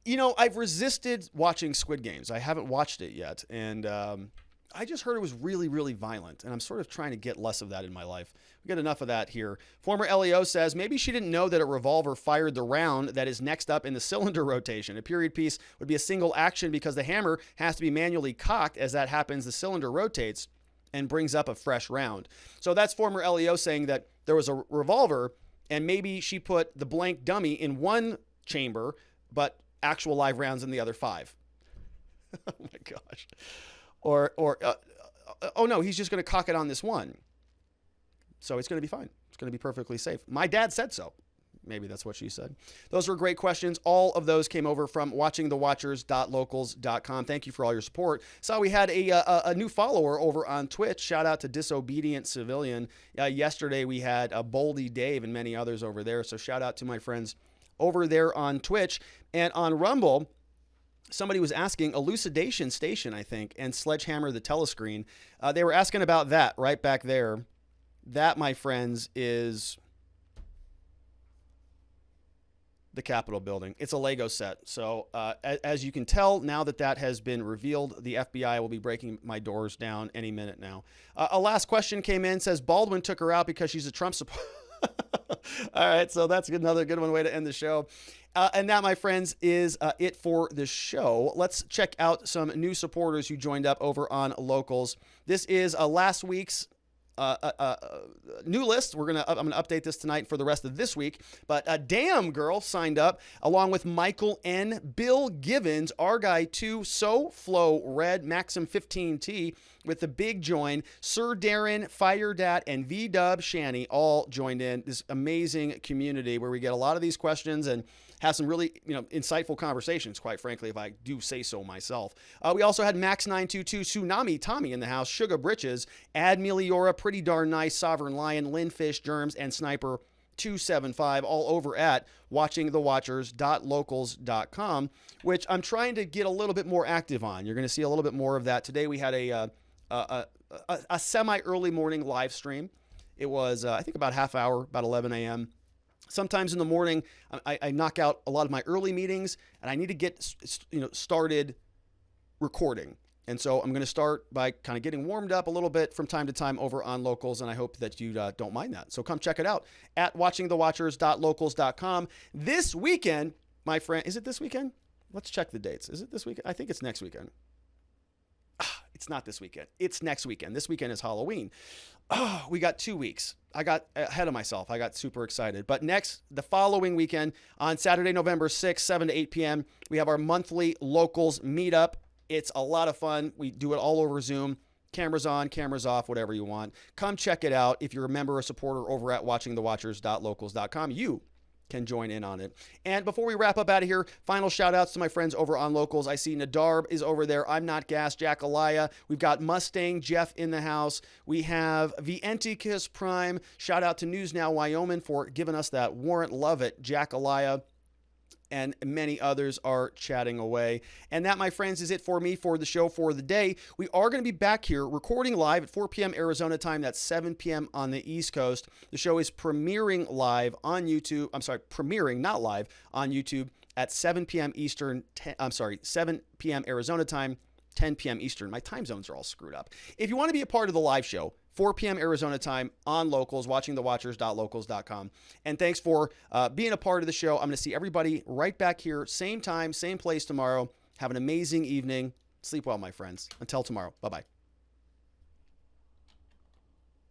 You know, I've resisted watching Squid Games. I haven't watched it yet. And I just heard it was really, really violent. And I'm sort of trying to get less of that in my life. We get enough of that here. Former LEO says maybe she didn't know that a revolver fired the round that is next up in the cylinder rotation. A period piece would be a single action because the hammer has to be manually cocked. As that happens, the cylinder rotates and brings up a fresh round. So that's former LEO saying that there was a revolver and maybe she put the blank dummy in one chamber, but actual live rounds in the other 5. Oh my gosh. Or oh no, he's just going to cock it on this one. So it's going to be fine. It's going to be perfectly safe. My dad said so. Maybe that's what she said. Those were great questions. All of those came over from watchingthewatchers.locals.com. Thank you for all your support. Saw we had a new follower over on Twitch. Shout out to Disobedient Civilian. Yesterday we had Boldy Dave and many others over there. So shout out to my friends over there on Twitch. And on Rumble, somebody was asking Elucidation Station, I think, and Sledgehammer the Telescreen. They were asking about that right back there. That, my friends, is the Capitol building. It's a Lego set. So as you can tell, now that has been revealed, the FBI will be breaking my doors down any minute now. A last question came in, says Baldwin took her out because she's a Trump supporter. All right, so that's another good way to end the show. And that, my friends, is it for the show. Let's check out some new supporters who joined up over on Locals. This is last week's new list. I'm gonna update this tonight for the rest of this week. But Damn Girl signed up along with Michael N, Bill Givens, our guy 2, So Flow Red, Maxim 15T with the big join. Sir Darren, Fire Dat, and V-Dub Shanny all joined in this amazing community where we get a lot of these questions and have some really, insightful conversations, quite frankly, if I do say so myself. We also had Max922, Tsunami Tommy in the house, Sugar Britches, Ad Meliora, Pretty Darn Nice, Sovereign Lion, Linfish, Germs, and Sniper 275, all over at watchingthewatchers.locals.com, which I'm trying to get a little bit more active on. You're going to see a little bit more of that. Today we had a semi-early morning live stream. It was, I think, about half hour, about 11 a.m., Sometimes in the morning, I knock out a lot of my early meetings, and I need to get started recording. And so I'm going to start by kind of getting warmed up a little bit from time to time over on Locals, and I hope that you don't mind that. So come check it out at watchingthewatchers.locals.com. This weekend, my friend, is it this weekend? Let's check the dates. Is it this weekend? I think it's next weekend. It's not this weekend. It's next weekend. This weekend is Halloween. Oh, we got 2 weeks. I got ahead of myself. I got super excited. But the following weekend, on Saturday, November 6th, 7 to 8 p.m., we have our monthly Locals meetup. It's a lot of fun. We do it all over Zoom. Cameras on, cameras off, whatever you want. Come check it out. If you're a member or supporter over at watchingthewatchers.locals.com, you can join in on it. And before we wrap up out of here, final shout outs to my friends over on Locals. I see Nadarb is over there. I'm Not Gas, Jack Alaya. We've got Mustang Jeff in the house. We have Vienticus Prime. Shout out to News Now Wyoming for giving us that warrant. Love it. Jack Alaya. And many others are chatting away. And that, my friends, is it for me for the show for the day. We are going to be back here recording live at 4 p.m. Arizona time. That's 7 p.m. on the East Coast. The show is premiering live on YouTube. I'm sorry, premiering, not live, on YouTube at 7 p.m. Eastern. 7 p.m. Arizona time, 10 p.m. Eastern. My time zones are all screwed up. If you want to be a part of the live show, 4 p.m. Arizona time on Locals, watchingthewatchers.locals.com. And thanks for being a part of the show. I'm going to see everybody right back here, same time, same place tomorrow. Have an amazing evening. Sleep well, my friends. Until tomorrow. Bye-bye.